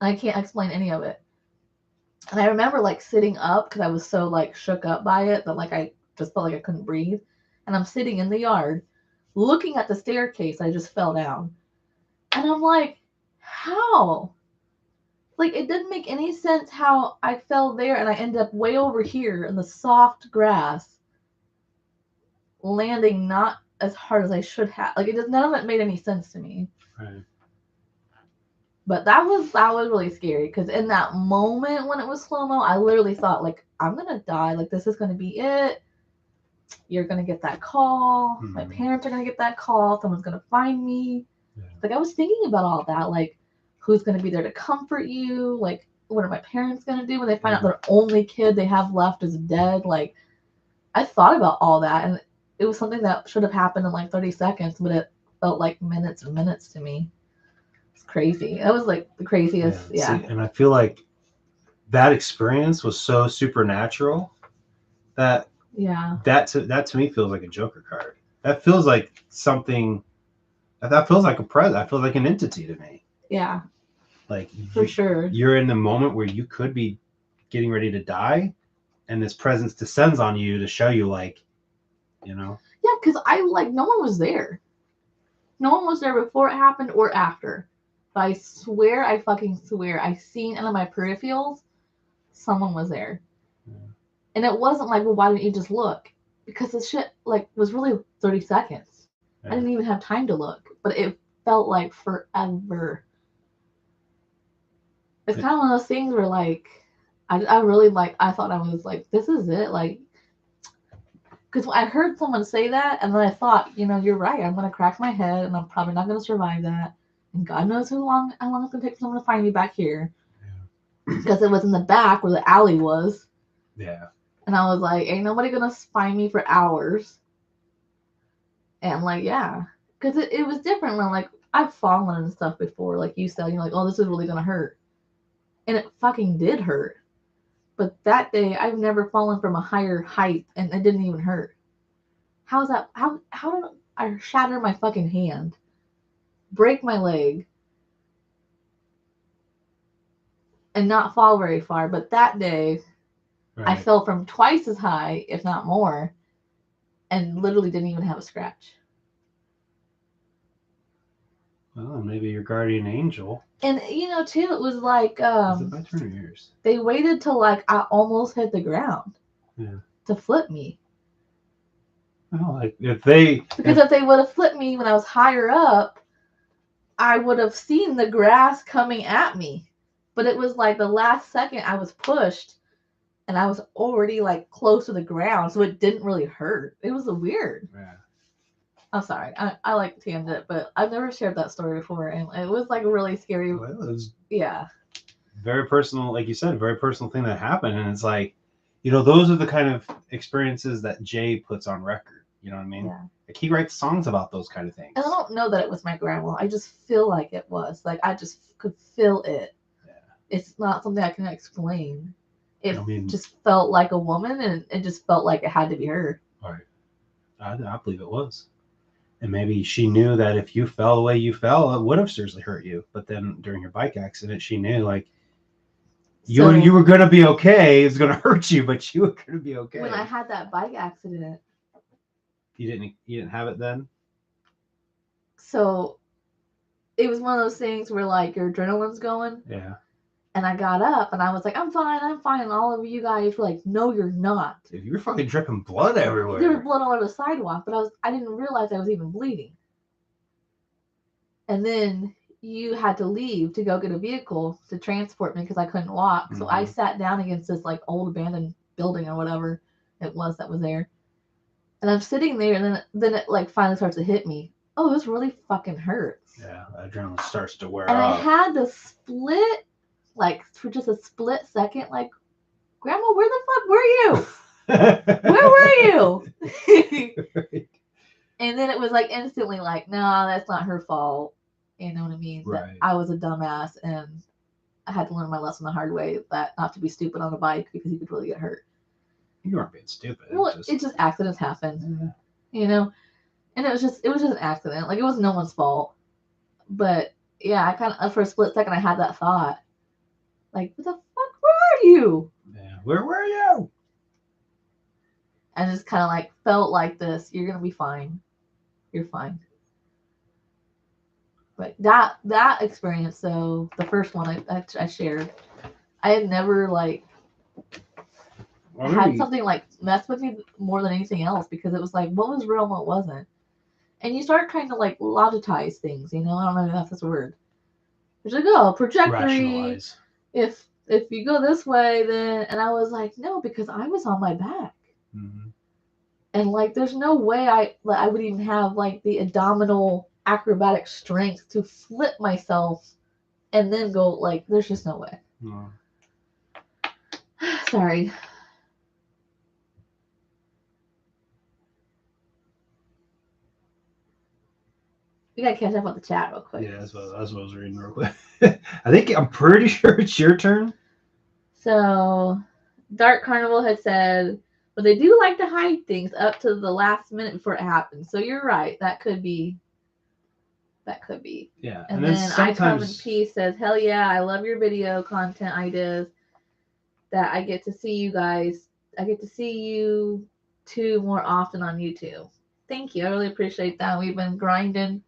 And I can't explain any of it. And I remember like sitting up because I was so like shook up by it that like I just felt like I couldn't breathe. And I'm sitting in the yard looking at the staircase I just fell down. And I'm like, how? Like, it didn't make any sense how I fell there and I ended up way over here in the soft grass, landing not as hard as I should have. Like, none of it made any sense to me. Right. But that was really scary because in that moment when it was slow-mo, I literally thought, like, I'm going to die. Like, this is going to be it. You're going to get that call. My parents are going to get that call. Someone's going to find me. Yeah. Like, I was thinking about all that. Like, who's going to be there to comfort you? Like, what are my parents going to do when they find out their only kid they have left is dead? Like, I thought about all that. And it was something that should have happened in like 30 seconds, but it felt like minutes and minutes to me. It's crazy. That was like the craziest. Yeah. See, and I feel like that experience was so supernatural that that to me feels like a Joker card. That feels like something. That feels like a presence. That feels like an entity to me. Yeah. Like for sure. You're in the moment where you could be getting ready to die, and this presence descends on you to show you, like, you know. Yeah, because no one was there. No one was there before it happened or after. But I swear, I fucking swear, I seen out of my peripherals, someone was there. Yeah. And it wasn't like, well, why didn't you just look? Because the shit like was really 30 seconds. Yeah. I didn't even have time to look, but it felt like forever. It's kind of one of those things where like, I really like, I thought I was like, this is it. Like, because I heard someone say that, and then I thought, you know, you're right. I'm going to crack my head, and I'm probably not going to survive that. And God knows how long it's going to take for someone to find me back here. Yeah. Because it was in the back where the alley was. Yeah. And I was like, ain't nobody going to find me for hours. And like, yeah. Because it was different when, like, I've fallen and stuff before. Like you said, you're like, oh, this is really going to hurt. And it fucking did hurt. But that day, I've never fallen from a higher height, and it didn't even hurt. How's that? How did I shatter my fucking hand, break my leg, and not fall very far? But that day, right. I fell from twice as high, if not more, and literally didn't even have a scratch. Well, maybe your guardian angel. And, you know, too, it was like, is it my turn or yours? They waited till, like, I almost hit the ground to flip me. Well, like, if they would have flipped me when I was higher up, I would have seen the grass coming at me. But it was like the last second I was pushed, and I was already, like, close to the ground, so it didn't really hurt. It was weird. Yeah. I'm sorry. I like tangent, but I've never shared that story before, and it was like a really scary. Well, it was very personal, like you said, a very personal thing that happened, and it's like, you know, those are the kind of experiences that Jay puts on record. You know what I mean? Yeah. Like he writes songs about those kind of things. And I don't know that it was my grandma. I just feel like it was. Like I just could feel it. Yeah. It's not something I can explain. It just felt like a woman, and it just felt like it had to be her. All right. I believe it was. And maybe she knew that if you fell the way you fell, it would have seriously hurt you. But then during your bike accident, she knew like you were gonna be okay. It's gonna hurt you, but you were gonna be okay. When I had that bike accident, you didn't have it then. So it was one of those things where like your adrenaline's going. Yeah. And I got up and I was like, I'm fine. And all of you guys were like, no, you're not. Dude, you were fucking dripping blood everywhere. There was blood all over the sidewalk, but I didn't realize I was even bleeding. And then you had to leave to go get a vehicle to transport me because I couldn't walk. So I sat down against this like old abandoned building or whatever it was that was there. And I'm sitting there, and then it like finally starts to hit me. Oh, this really fucking hurts. Yeah, adrenaline starts to wear and off. I had the split, like for just a split second, like, Grandma, where the fuck were you? Where were you? Right. And then it was like instantly like, no, that's not her fault. You know what I mean? Right. That I was a dumbass and I had to learn my lesson the hard way, that not to be stupid on a bike because you could really get hurt. You weren't being stupid. Well, it just accidents happen, you know? And it was just an accident. Like, it was no one's fault. But yeah, I kind of, for a split second, I had that thought. Like, what the fuck, where are you? Yeah, where were you? And just kind of like felt like this, you're going to be fine. You're fine. But that experience, though, the first one I shared, I had never like had something like mess with me more than anything else, because it was like, what was real and what wasn't. And you start trying to like logistize things, you know? I don't know if that's this word. It's like, oh, trajectory. Rationalize. If you go this way, then, and I was like, no, because I was on my back. Mm-hmm. And like, there's no way I would even have like the abdominal acrobatic strength to flip myself and then go, like, there's just no way. No. Sorry. We gotta catch up on the chat real quick. Yeah, that's what I was reading real quick. I'm pretty sure it's your turn. So, Dark Carnival had said, but they do like to hide things up to the last minute before it happens. So you're right. That could be. Yeah. And then I Come in Peace says, hell yeah, I love your video content ideas. That I get to see you guys. I get to see you too more often on YouTube. Thank you. I really appreciate that. We've been grinding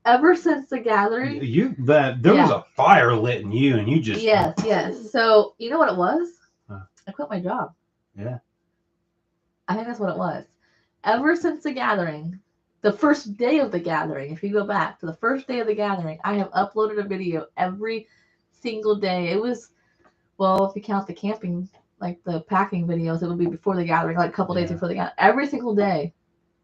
ever since the gathering. There was a fire lit in you, and you just yes. So you know what it was? Huh. I quit my job. Yeah. I think that's what it was. Ever since the gathering, the first day of the gathering, if you go back to the first day of the gathering, I have uploaded a video every single day. It was, well, if you count the camping, like the packing videos, it would be before the gathering, like a couple days before the gathering. Every single day,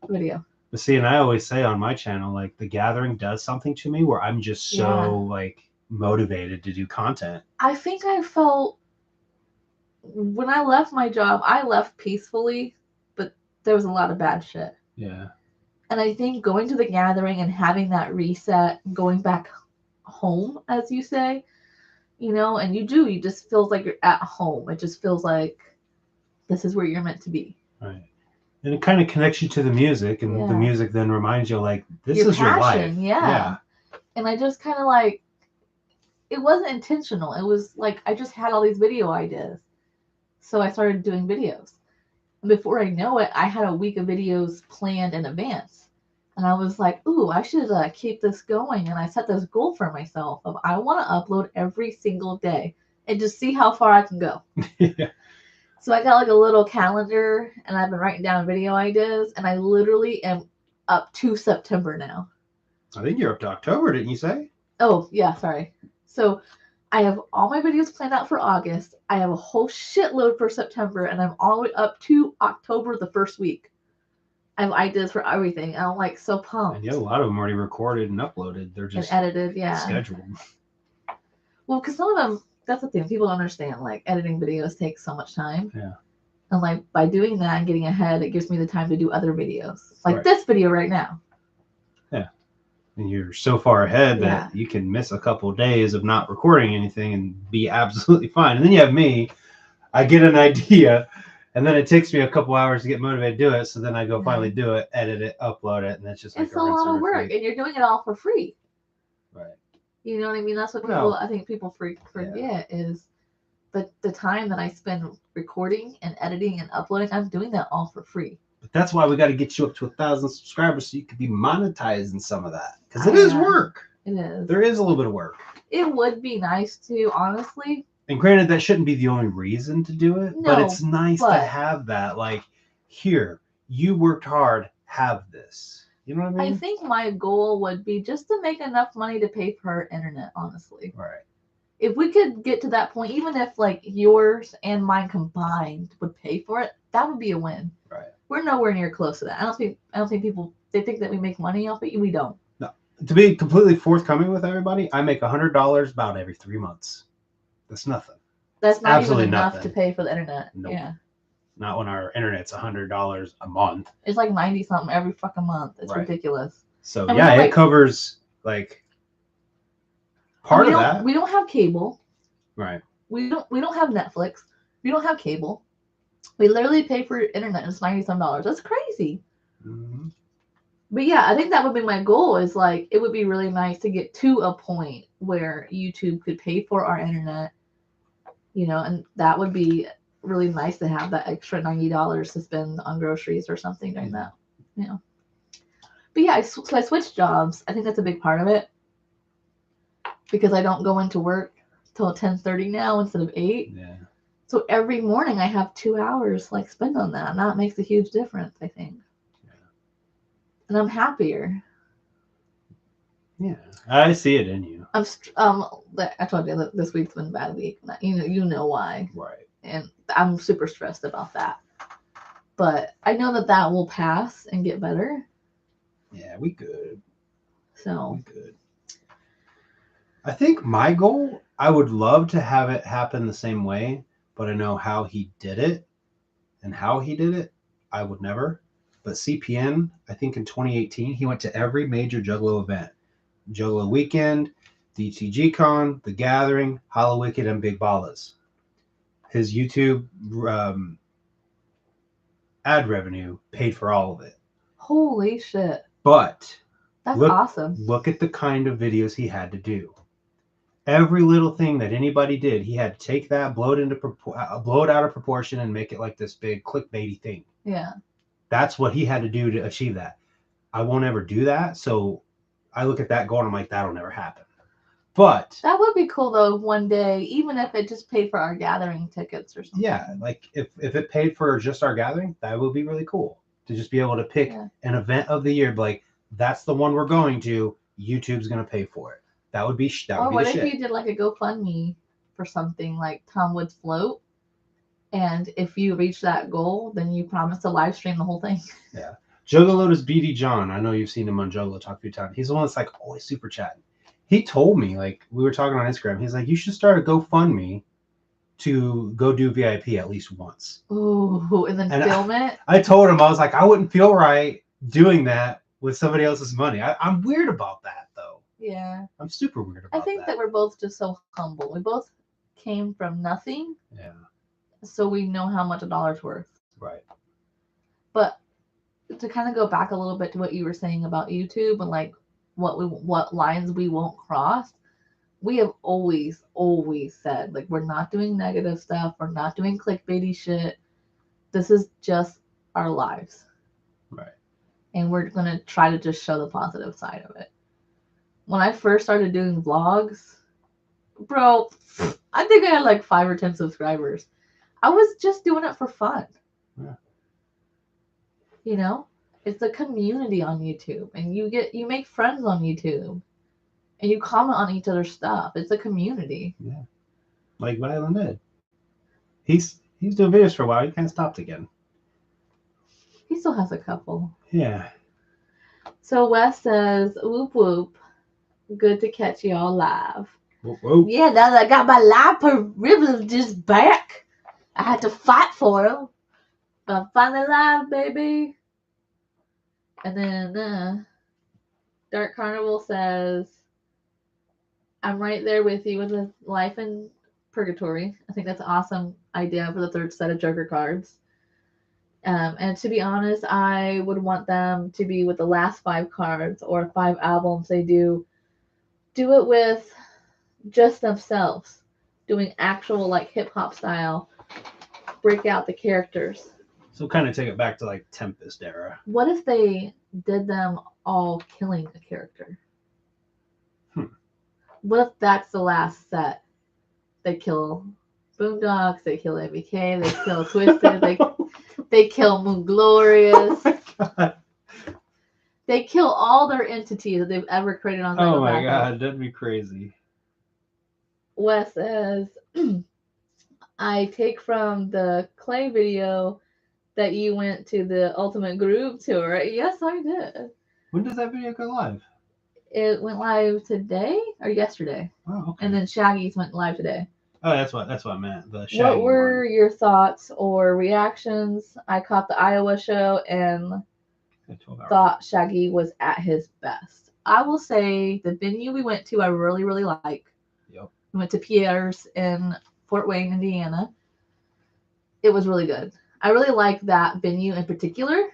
video. But see, and I always say on my channel, like, the gathering does something to me where I'm just so like motivated to do content. I think I felt, when I left my job, I left peacefully, but there was a lot of bad shit. Yeah. And I think going to the gathering and having that reset, going back home, as you say, you know, and you just feels like you're at home. It just feels like this is where you're meant to be. Right. And it kind of connects you to the music, and the music then reminds you, like, this is your life. Yeah. And I just kind of like, it wasn't intentional. It was like, I just had all these video ideas. So I started doing videos. And before I know it, I had a week of videos planned in advance. And I was like, ooh, I should keep this going. And I set this goal for myself of, I want to upload every single day and just see how far I can go. Yeah. So I got like a little calendar, and I've been writing down video ideas, and I literally am up to September now. I think you're up to October, didn't you say? Oh, yeah, sorry. So I have all my videos planned out for August. I have a whole shitload for September, and I'm all the way up to October, the first week. I have ideas for everything, and I'm like so pumped. And a lot of them already recorded and uploaded. They're just edited, scheduled. Well, because some of them, that's the thing, people don't understand, like, editing videos takes so much time. Yeah. And like, by doing that and getting ahead, it gives me the time to do other videos, like this video right now. Yeah. And you're so far ahead that you can miss a couple of days of not recording anything and be absolutely fine. And then you have me. I get an idea, And then it takes me a couple hours to get motivated to do it. So then I go Yeah. finally do it, edit it, upload it, and it's just like It's a a rinse lot and of work, repeat. and you're doing it all for free. Right. You know what I mean? That's what people. Well, I think people forget is the time that I spend recording and editing and uploading. I'm doing that all for free. But that's why we got to get you up to 1,000 subscribers so you could be monetizing some of that, because it is work. It is. There is a little bit of work. It would be nice to, honestly. And granted, that shouldn't be the only reason to do it, but it's nice to have that. Like, here, you worked hard, have this. You know what I mean? I think my goal would be just to make enough money to pay for our internet, honestly. Right. If we could get to that point, even if like yours and mine combined would pay for it, that would be a win. Right. We're nowhere near close to that. I don't think people, they think that we make money off it. We don't. No. To be completely forthcoming with everybody, I make $100 about every 3 months. That's nothing. That's not absolutely even enough nothing. to pay for the internet. Nope. Yeah. Not when our internet's $100 a month. It's like 90 something every fucking month. It's Right. ridiculous. So And yeah, we don't it covers like part of that. We don't have cable. Right. We don't have Netflix. We don't have cable. We literally pay for internet and it's $90 some. That's crazy. Mm-hmm. But yeah, I think that would be my goal. Is like it would be really nice to get to a point where YouTube could pay for our internet. You know, and that would be really nice to have that extra $90 to spend on groceries or something during that. You know. But yeah, so I switched jobs. I think that's a big part of it because I don't go into work till 10:30 now instead of 8. Yeah. So every morning I have 2 hours like spend on that, and that makes a huge difference, I think. Yeah. And I'm happier. Yeah, I see it in you. I told you that this week's been a bad week. You know why. Right. And I'm super stressed about that. But I know that will pass and get better. Yeah, we good. So We good. I think my goal, I would love to have it happen the same way, but I know how he did it, and how he did it, I would never. But CPN, I think in 2018, he went to every major Juggalo event. Juggalo Weekend, DTG Con, The Gathering, Hollow Wicked, and Big Ballas. His YouTube ad revenue paid for all of it. holy shit. But That's look, awesome. Look at the kind of videos he had to do. Every little thing that anybody did, he had to take that, blow it out of proportion, and make it like this big clickbaity thing. Yeah. That's what he had to do to achieve that. I won't ever do that. So I look at that goal and I'm like, that'll never happen. But that would be cool though one day, even if it just paid for our gathering tickets or something. Yeah, like if it paid for just our gathering, that would be really cool to just be able to pick an event of the year. Like that's the one we're going to. YouTube's gonna pay for it. That would be Or what if shit. you did like a GoFundMe for something like Tom Wood's float, and if you reach that goal, then you promise to live stream the whole thing. Yeah. Juggalo's BD John. I know you've seen him on Juggalo Talk a few times. He's the one that's like always super chatting. He told me, like, we were talking on Instagram. He's like, you should start a GoFundMe to go do VIP at least once. Ooh, and then film it. I told him, I was like, I wouldn't feel right doing that with somebody else's money. I'm weird about that, though. Yeah. I'm super weird about that. I think that we're both just so humble. We both came from nothing. Yeah. So we know how much a dollar's worth. Right. But to kind of go back a little bit to what you were saying about YouTube and like what lines we won't cross, we have always said like we're not doing negative stuff, we're not doing clickbaity shit. This is just our lives. Right. And we're gonna try to just show the positive side of it. When I first started doing vlogs, bro, I think I had like 5 or 10 subscribers. I was just doing it for fun. Yeah. You know? It's a community on YouTube, and you make friends on YouTube, and you comment on each other's stuff. It's a community. Yeah, like Violin did. He's doing videos for a while. He can't stop again. He still has a couple. Yeah. So Wes says, "Whoop whoop, good to catch y'all live." Whoop, whoop. Yeah, now that I got my live privileges back, I had to fight for them, but I'm finally live, baby. And then Dark Carnival says, I'm right there with you with Life in Purgatory. I think that's an awesome idea for the 3rd set of Joker cards. And to be honest, I would want them to be with the last 5 cards or 5 albums they do. Do it with just themselves, doing actual like hip hop style. Break out the characters. So kind of take it back to like Tempest era. What if they did them all killing a character? What if that's the last set? They kill Boondocks, they kill MBK, they kill Twisted, they kill Moon Glorious. Oh my god. They kill all their entities that they've ever created on their Oh my god, that'd be crazy. Wes says, I take from the Clay video that you went to the Ultimate Groove Tour. Yes, I did. When does that video go live? It went live today or yesterday. Oh, okay. And then Shaggy's went live today. Oh, that's what I meant. The Shaggy What were one. your thoughts or reactions? I caught the Iowa show and thought Shaggy was at his best. I will say the venue we went to, I really, really like. Yep. We went to Pierre's in Fort Wayne, Indiana. It was really good. I really like that venue in particular.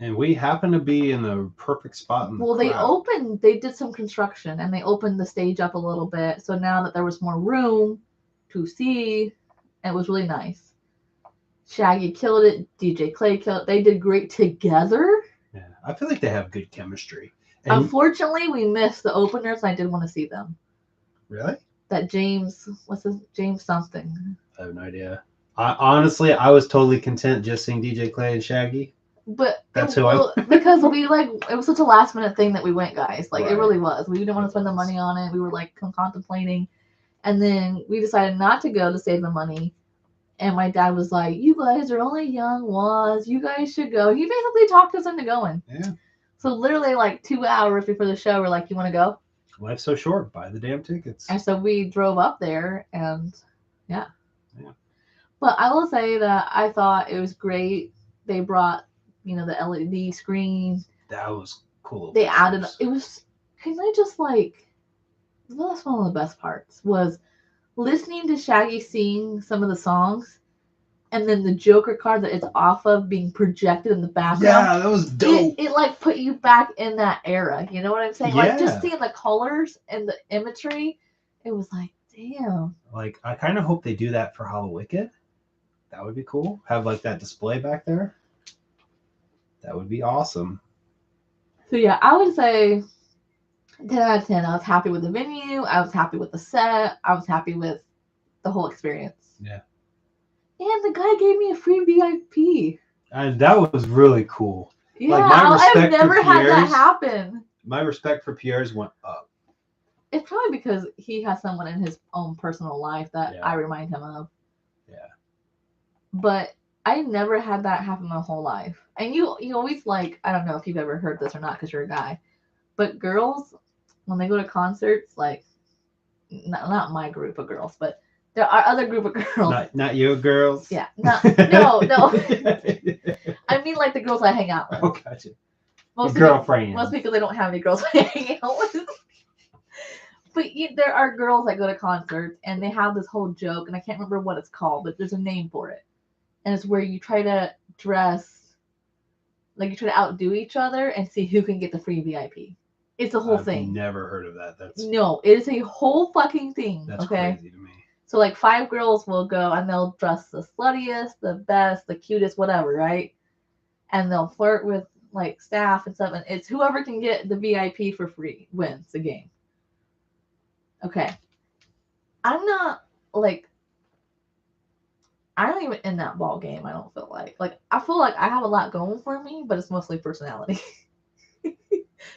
And we happened to be in the perfect spot in the crowd. They did some construction and they opened the stage up a little bit. So now that there was more room to see, it was really nice. Shaggy killed it. DJ Clay killed it. They did great together. Yeah, I feel like they have good chemistry. And unfortunately, we missed the openers. And I did want to see them. Really? That James something. I have no idea. Honestly, I was totally content just seeing DJ Clay and Shaggy. But that's because we it was such a last minute thing that we went, guys. Like right. It really was. We didn't want to spend the money on it. We were like contemplating, and then we decided not to go to save the money. And my dad was like, "You guys are only young ones. You guys should go." He basically talked us into going. Yeah. So literally like 2 hours before the show, we're like, "You want to go?" Life's so short. Buy the damn tickets. And so we drove up there, and yeah. Yeah. But I will say that I thought it was great. They brought, the LED screen. That was cool. They added, it was, can I just like, that's one of the best parts, was listening to Shaggy sing some of the songs, and then the Joker card that it's off of being projected in the background. Yeah, that was dope. It like put you back in that era. You know what I'm saying? Yeah. Like just seeing the colors and the imagery, it was like, damn. Like, I kind of hope they do that for Hallowicked. That would be cool. Have like that display back there. That would be awesome. So yeah, I would say 10 out of 10. I was happy with the venue. I was happy with the set. I was happy with the whole experience. Yeah. And the guy gave me a free VIP. And that was really cool. Yeah, like, my respect I've never for had that Pierre's, happen. My respect for Pierre's went up. It's probably because he has someone in his own personal life that I remind him of. Yeah. But I never had that happen my whole life. And you always like, I don't know if you've ever heard this or not because you're a guy, but girls, when they go to concerts, like, not my group of girls, but there are other group of girls. Not your girls? Yeah. No. I mean like the girls I hang out with. Oh, gotcha. Most girlfriends. Most because they don't have any girls I hang out with. But there are girls that go to concerts and they have this whole joke, and I can't remember what it's called, but there's a name for it. And it's where you try to dress, like you try to outdo each other and see who can get the free VIP. It's a whole thing. I've never heard of that. No, it is a whole fucking thing. That's okay? crazy to me. So like 5 girls will go and they'll dress the sluttiest, the best, the cutest, whatever, right? And they'll flirt with like staff and stuff. And it's whoever can get the VIP for free wins the game. Okay. I'm not like, I'm even in that ball game. I don't feel like I feel like I have a lot going for me, but it's mostly personality.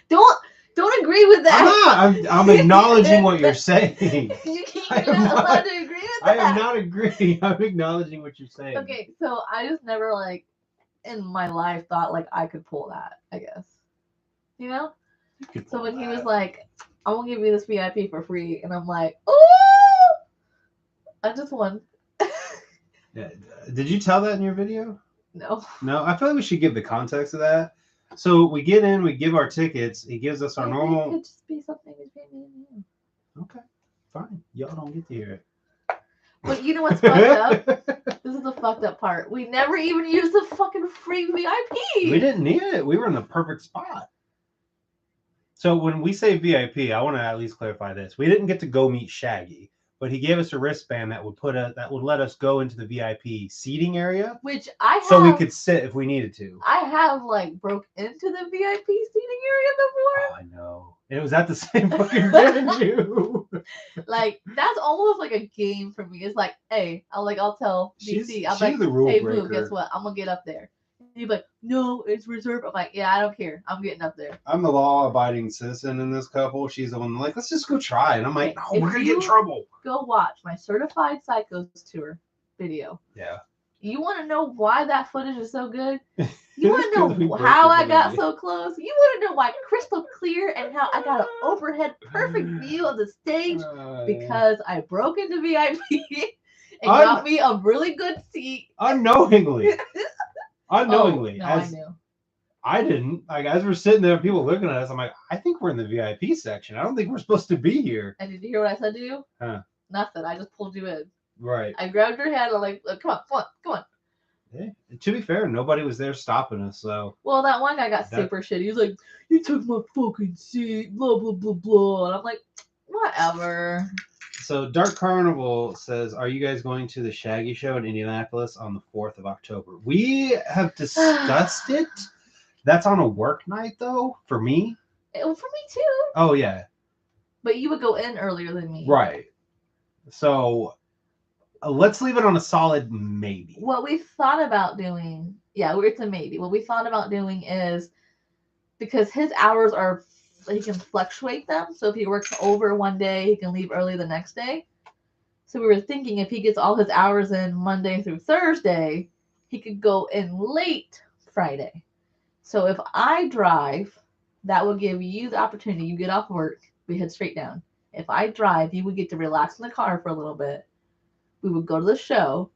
Don't agree with that. I'm acknowledging what you're saying. You're not allowed to agree with that. I am not agreeing. I'm acknowledging what you're saying. Okay, so I just never like in my life thought like I could pull that, I guess. You know? So when he was like, I won't give you this VIP for free, and I'm like, oh, I just won. Yeah. Did you tell that in your video? No. No, I feel like we should give the context of that. So we get in, we give our tickets. He gives us our normal. It could just be something between me and you. Okay, fine. Y'all don't get to hear it. But you know what's fucked up? This is the fucked fucked up part. We never even used the fucking free VIP. We didn't need it. We were in the perfect spot. So when we say VIP, I want to at least clarify this. We didn't get to go meet Shaggy, but he gave us a wristband that would let us go into the VIP seating area, which I have, so we could sit if we needed to. I have like broke into the VIP seating area before. Oh, I know. And it was at the same fucking venue. Like that's almost like a game for me. It's like, hey, I'll tell DC. I'm she's like, the rule hey, breaker. boo, guess what? I'm gonna get up there. He's like, no, it's reserved. I'm like, yeah, I don't care. I'm getting up there. I'm the law-abiding citizen in this couple. She's the one like, let's just go try. And I'm like, no, If we're gonna get in you trouble. Go watch my Certified Psychos tour video. Yeah. You want to know why that footage is so good? You It's want 'cause to we know broke how the I got video. so close? You want to know why crystal clear and how I got an overhead perfect view of the stage? Because I broke into VIP and got me a really good seat. Unknowingly. Oh, no, I knew. I didn't. Like, as we're sitting there, people looking at us, I'm like, I think we're in the VIP section. I don't think we're supposed to be here. And did you hear what I said to you? Huh. Nothing. I just pulled you in. Right. I grabbed your hand. I'm like, come on. Yeah. To be fair, nobody was there stopping us, so. Well, that one guy got super shitty. He was like, you took my fucking seat, blah, blah, blah, blah. And I'm like, whatever. So Dark Carnival says, are you guys going to the Shaggy show in Indianapolis on the 4th of October? We have discussed it. That's on a work night, though, for me. For me, too. Oh, yeah. But you would go in earlier than me. Right. So let's leave it on a solid maybe. What we thought about doing, it's a maybe. What we thought about doing is, because his hours are, he can fluctuate them. So if he works over one day, he can leave early the next day. So we were thinking if he gets all his hours in Monday through Thursday, he could go in late Friday. So if I drive, that will give you the opportunity. You get off work, we head straight down. If I drive, you would get to relax in the car for a little bit. We would go to the show,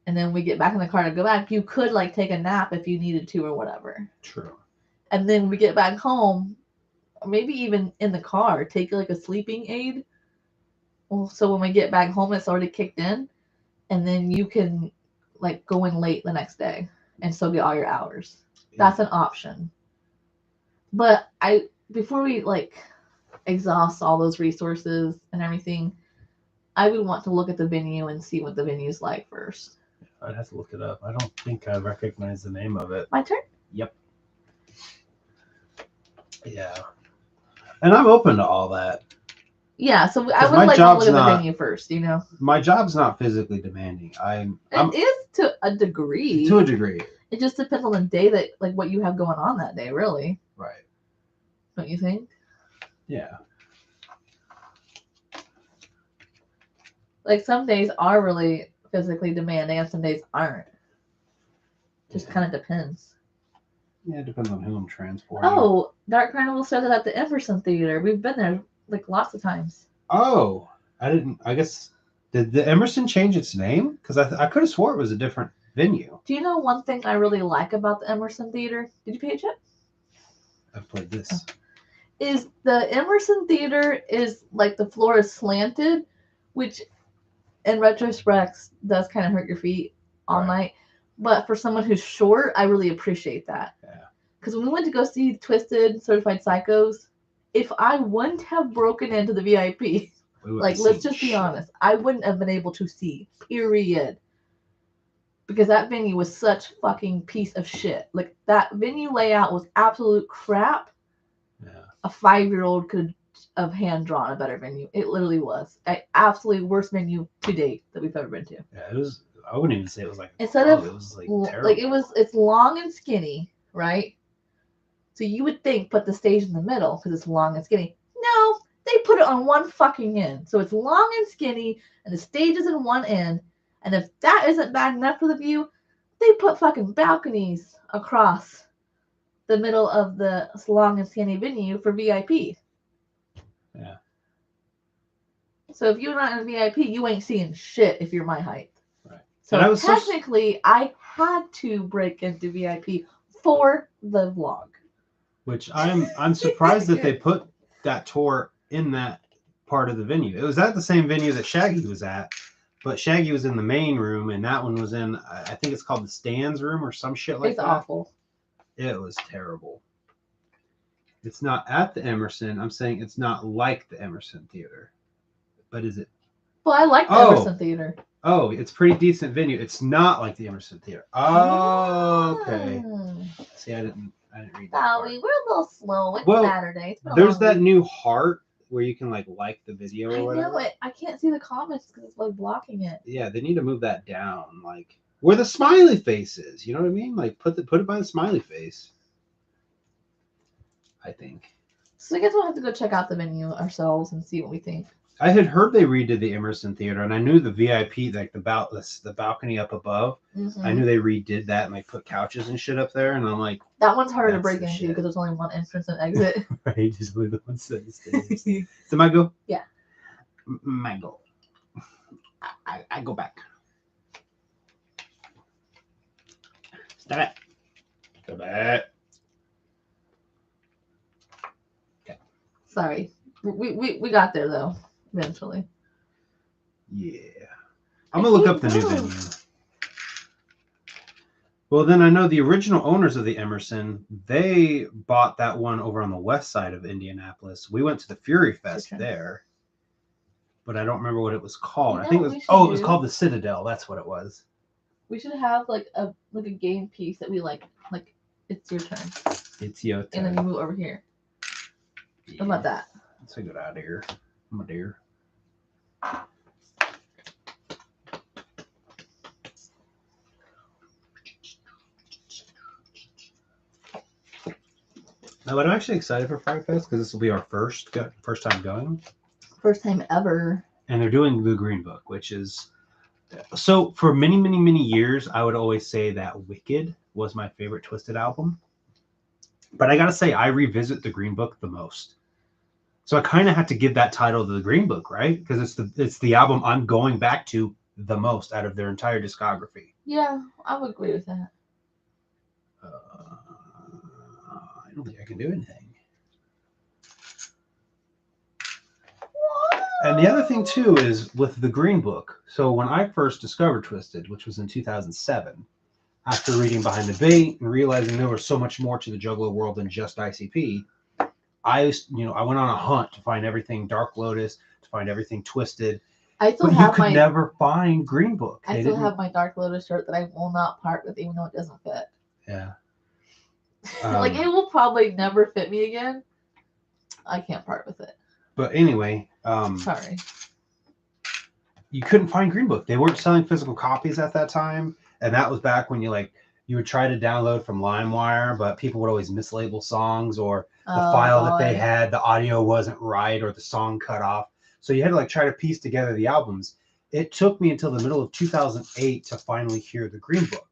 and then we get back in the car to go back. You could like take a nap if you needed to or whatever. True. And then we get back home, or maybe even in the car, take like a sleeping aid. Well, so when we get back home, it's already kicked in, and then you can like go in late the next day and still get all your hours. That's an option. But before we like exhaust all those resources and everything, I would want to look at the venue and see what the venue's like first. I'd have to look it up. I don't think I recognize the name of it. My turn? Yep. Yeah. And I'm open to all that. Yeah, so I would like to look at the venue first, you know? My job's not physically demanding. It is to a degree. To a degree. It just depends on the day that, like, what you have going on that day, really. Right. Don't you think? Yeah. Like, some days are really physically demanding and some days aren't. Just kind of depends. Yeah, it depends on who I'm transporting. Oh, Dark Carnival started at the Emerson Theater. We've been there, like, lots of times. Oh, I guess, did the Emerson change its name? Because I could have swore it was a different venue. Do you know one thing I really like about the Emerson Theater? Did you pay it yet? I've played this. Is the Emerson Theater is, like, the floor is slanted, which in retrospect does kind of hurt your feet all night. But for someone who's short, I really appreciate that. Yeah. Because when we went to go see Twisted Certified Psychos, if I wouldn't have broken into the VIP, like, let's just be honest, I wouldn't have been able to see, period. Because that venue was such fucking piece of shit. Like, that venue layout was absolute crap. Yeah. A 5-year-old could have hand drawn a better venue. It literally was. An absolutely worst venue to date that we've ever been to. Yeah, it was. I wouldn't even say it was like. Instead of, it was like terrible. It's long and skinny, right? So you would think put the stage in the middle because it's long and skinny. No, they put it on one fucking end. So it's long and skinny, and the stage is in one end. And if that isn't bad enough for the view, they put fucking balconies across the middle of the long and skinny venue for VIP. Yeah. So if you're not in a VIP, you ain't seeing shit if you're my height. Right. So technically, I had to break into VIP for the vlog. Which I'm surprised that they put that tour in that part of the venue. It was at the same venue that Shaggy was at, But Shaggy was in the main room, and that one was in, I think it's called the Stands room or some shit like It's that. awful. It was terrible. It's not at the Emerson. I'm saying it's not like the Emerson Theater. But is it? Well, I like the Emerson Theater. Oh, it's pretty decent venue. It's not like the Emerson Theater. Oh, okay. See, I didn't read that part. Sorry, we're a little slow. It's Well, Saturday. It's been a There's long that week. new heart where you can like the video or I whatever. know it. I can't see the comments because it's like blocking it. Yeah, they need to move that down, like where the smiley face is. You know what I mean? Like put it by the smiley face. I think. So I guess we'll have to go check out the venue ourselves and see what we think. I had heard they redid the Emerson Theater, and I knew the VIP, like the balcony up above. Mm-hmm. I knew they redid that, and they put couches and shit up there. And I'm like, that one's harder to That's break the into shit. because there's only one entrance and exit. right, just leave the one set. So my go? Yeah. My go. I go back. Stop it. Go back. Sorry, we got there though eventually. Yeah. I'm gonna look up the new venue. Well, then I know the original owners of the Emerson, they bought that one over on the west side of Indianapolis. We went to the Fury Fest there, but I don't remember what it was called. I think it was it was called the Citadel. That's what it was. We should have like a game piece that we like it's your turn. It's your turn. And then you move over here. Yeah. How about that? Let's get out of here. I'm a deer. Now, but I'm actually excited for Fire Fest because this will be our first time going. First time ever. And they're doing the Green Book, which is so for many, many, many years, I would always say that Wicked was my favorite Twisted album. But I gotta say, I revisit the Green Book the most. So I kind of have to give that title to the Green Book, right? Because it's the album I'm going back to the most out of their entire discography. Yeah, I would agree with that. I don't think I can do anything. And the other thing too is with the Green Book. So when I first discovered Twisted, which was in 2007, after reading Behind the Bait and realizing there was so much more to the Juggalo world than just ICP, I went on a hunt to find everything Dark Lotus, to find everything Twisted. I still but have you could never find Green Book. I still have my Dark Lotus shirt that I will not part with, even though it doesn't fit. Yeah. Like it will probably never fit me again. I can't part with it. But anyway, sorry. You couldn't find Green Book. They weren't selling physical copies at that time, and that was back when you would try to download from LimeWire, but people would always mislabel songs, or the file that they had, the audio wasn't right, or the song cut off. So you had to try to piece together the albums. It took me until the middle of 2008 to finally hear the Green Book,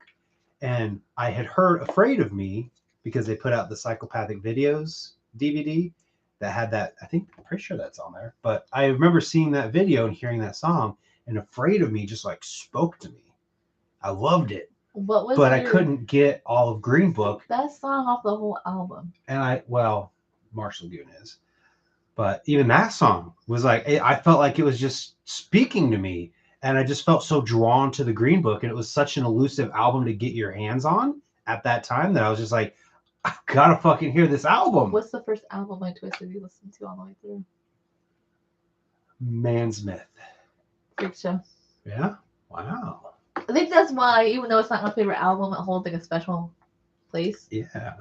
and I had heard Afraid of Me because they put out the Psychopathic Videos DVD that had that. I'm pretty sure that's on there. But I remember seeing that video and hearing that song, and Afraid of Me just spoke to me. I loved it. But I couldn't get all of Green Book. Best song off the whole album. And Marshall Goon is. But even that song was I felt like it was just speaking to me. And I just felt so drawn to the Green Book. And it was such an elusive album to get your hands on at that time that I was just like, I've got to fucking hear this album. What's the first album by Twisted you listened to all the way through? Mansmith. Freak Show. Yeah? Wow. I think that's why, even though it's not my favorite album, it holds a special place. Yeah.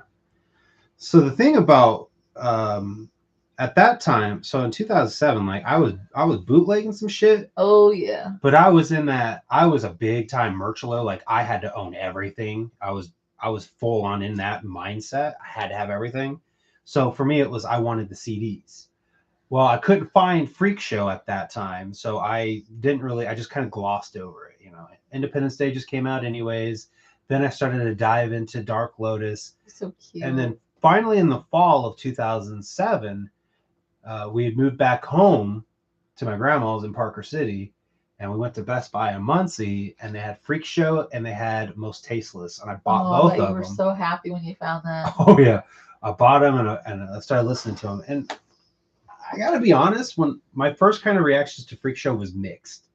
So the thing about at that time, so in 2007, I was bootlegging some shit. Oh yeah. But I was a big time merchalo. I had to own everything. I was full on in that mindset. I had to have everything. So for me, it was I wanted the CDs. Well, I couldn't find Freak Show at that time, so I just kind of glossed over it. Independence Day just came out anyways. Then I started to dive into Dark Lotus. So cute. And then finally in the fall of 2007, we had moved back home to my grandma's in Parker City, and we went to Best Buy in Muncie, and they had Freak Show and they had Most Tasteless, and I bought both of them. You were so happy when you found that. Oh yeah, I bought them and I started listening to them, and I gotta be honest, when my first kind of reactions to Freak Show was mixed.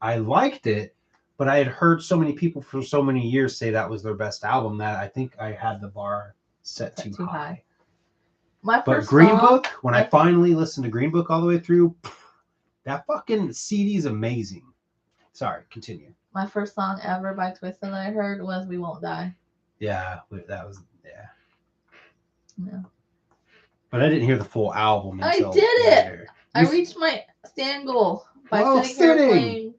I liked it, but I had heard so many people for so many years say that was their best album that I think I had the bar set too high. My But first Green song, Book, when I finally listened to Green Book all the way through, that fucking CD is amazing. Sorry, continue. my first song ever by Twisted that I heard was "We Won't Die." Yeah, that was Yeah. But I didn't hear the full album I until did it! later. I reached my stand goal by Oh, sitting here sitting! playing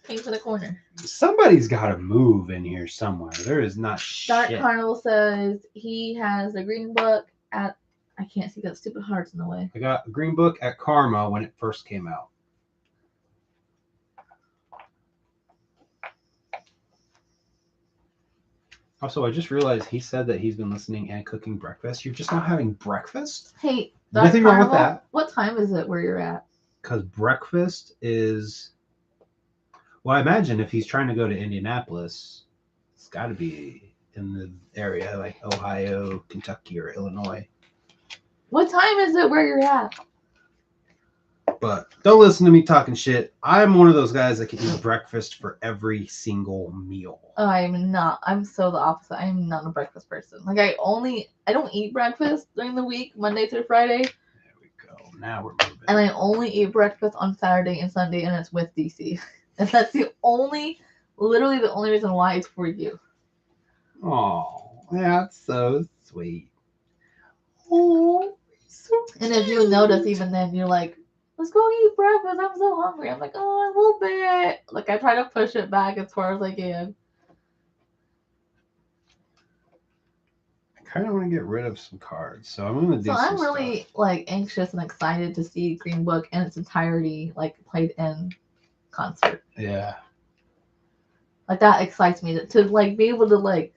King for the Corner. Somebody's got to move in here somewhere. There is not Dark shit. Carnival says he has the Green Book at. I can't see that stupid heart's in the way. I got Green Book at Karma when it first came out. Also, I just realized he said that he's been listening and cooking breakfast. You're just not having breakfast? Hey, Dark Nothing wrong with Carnival, that. what time is it where you're at? Because breakfast is... Well, I imagine if he's trying to go to Indianapolis, it's got to be in the area like Ohio, Kentucky, or Illinois. What time is it where you're at? But don't listen to me talking shit. I'm one of those guys that can eat breakfast for every single meal. I'm not. I'm so the opposite. I'm not a breakfast person. Like I don't eat breakfast during the week, Monday through Friday. There we go. Now we're moving. And I only eat breakfast on Saturday and Sunday, and it's with DC. And that's literally the only reason why it's for you. Oh, that's so sweet. Oh, so And if you notice, even then, you're like, let's go eat breakfast. I'm so hungry. I'm like, oh, a little bit. Like, I try to push it back as far as I can. I kind of want to get rid of some cards, so I'm going to do So some I'm really, stuff. like, anxious and excited to see Green Book in its entirety, like, played in concert. Yeah. Like, that excites me to like, be able to, like,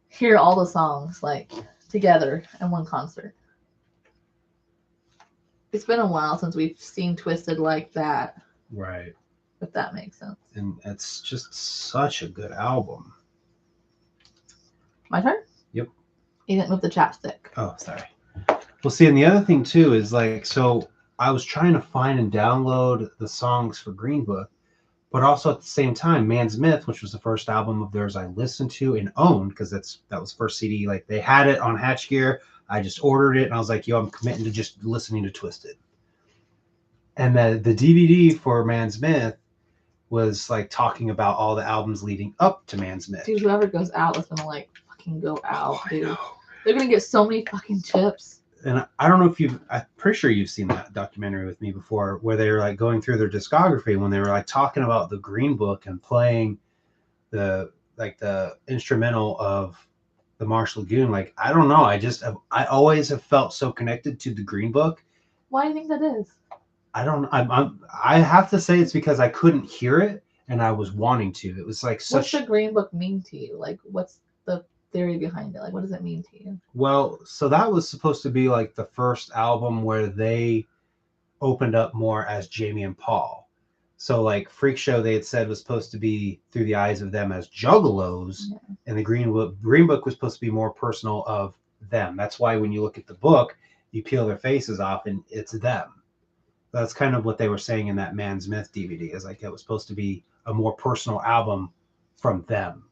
hear all the songs, like, together in one concert. It's been a while since we've seen Twisted like that. Right. If that makes sense. And it's just such a good album. My turn? Yep. You didn't move the chapstick. Oh, sorry. Well, see, and the other thing, too, is, like, so I was trying to find and download the songs for Green Book, but also at the same time, Man's Myth, which was the first album of theirs I listened to and owned, because that was first CD. Like, they had it on Hatch Gear. I just ordered it, and I was like, yo, I'm committing to just listening to Twisted. And the DVD for Man's Myth was, like, talking about all the albums leading up to Man's Myth. Dude, whoever goes out is going to, like, fucking go out, I dude. know. They're going to get so many fucking chips. And I don't know if I'm pretty sure you've seen that documentary with me before, where they were like going through their discography when they were like talking about the Green Book and playing the instrumental of the Marsh Lagoon. Like, I don't know. I always have felt so connected to the Green Book. Why do you think that is? I don't, I have to say it's because I couldn't hear it and I was wanting to. It was like What's such. the Green Book mean to you? Like, what's the theory behind it? Like, what does it mean to you? Well, so that was supposed to be like the first album where they opened up more as Jamie and Paul. So like Freak Show, they had said was supposed to be through the eyes of them as juggalos, and the Green Book was supposed to be more personal of them. That's why when you look at the book, you peel their faces off and it's them. That's kind of what they were saying in that Man's Myth DVD, is like it was supposed to be a more personal album from them.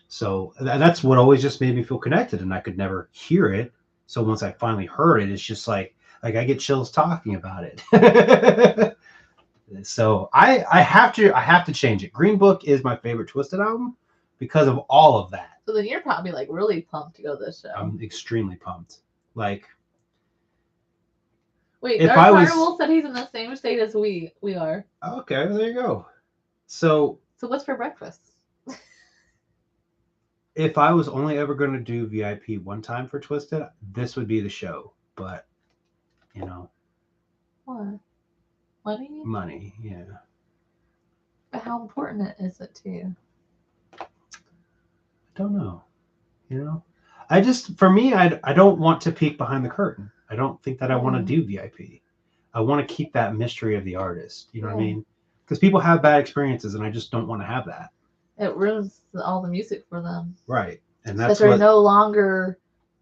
So that's what always just made me feel connected, and I could never hear it. So once I finally heard it, it's just like I get chills talking about it. So I have to change it. Green Book is my favorite Twisted album because of all of that. So then you're probably like really pumped to go to this show. I'm extremely pumped. Like, wait, if Dark I was- Carnival said he's in the same state as we are. okay, there you go. So what's for breakfast? if I was only ever going to do VIP one time for Twisted, this would be the show. But, you know. What? Money? Money, yeah. But how important is it to you? I don't know. You know? For me, I don't want to peek behind the curtain. I don't think that I want to do VIP. I want to keep that mystery of the artist. You know what I mean? Because people have bad experiences, and I just don't want to have that. It ruins all the music for them. Right. And that's they're no longer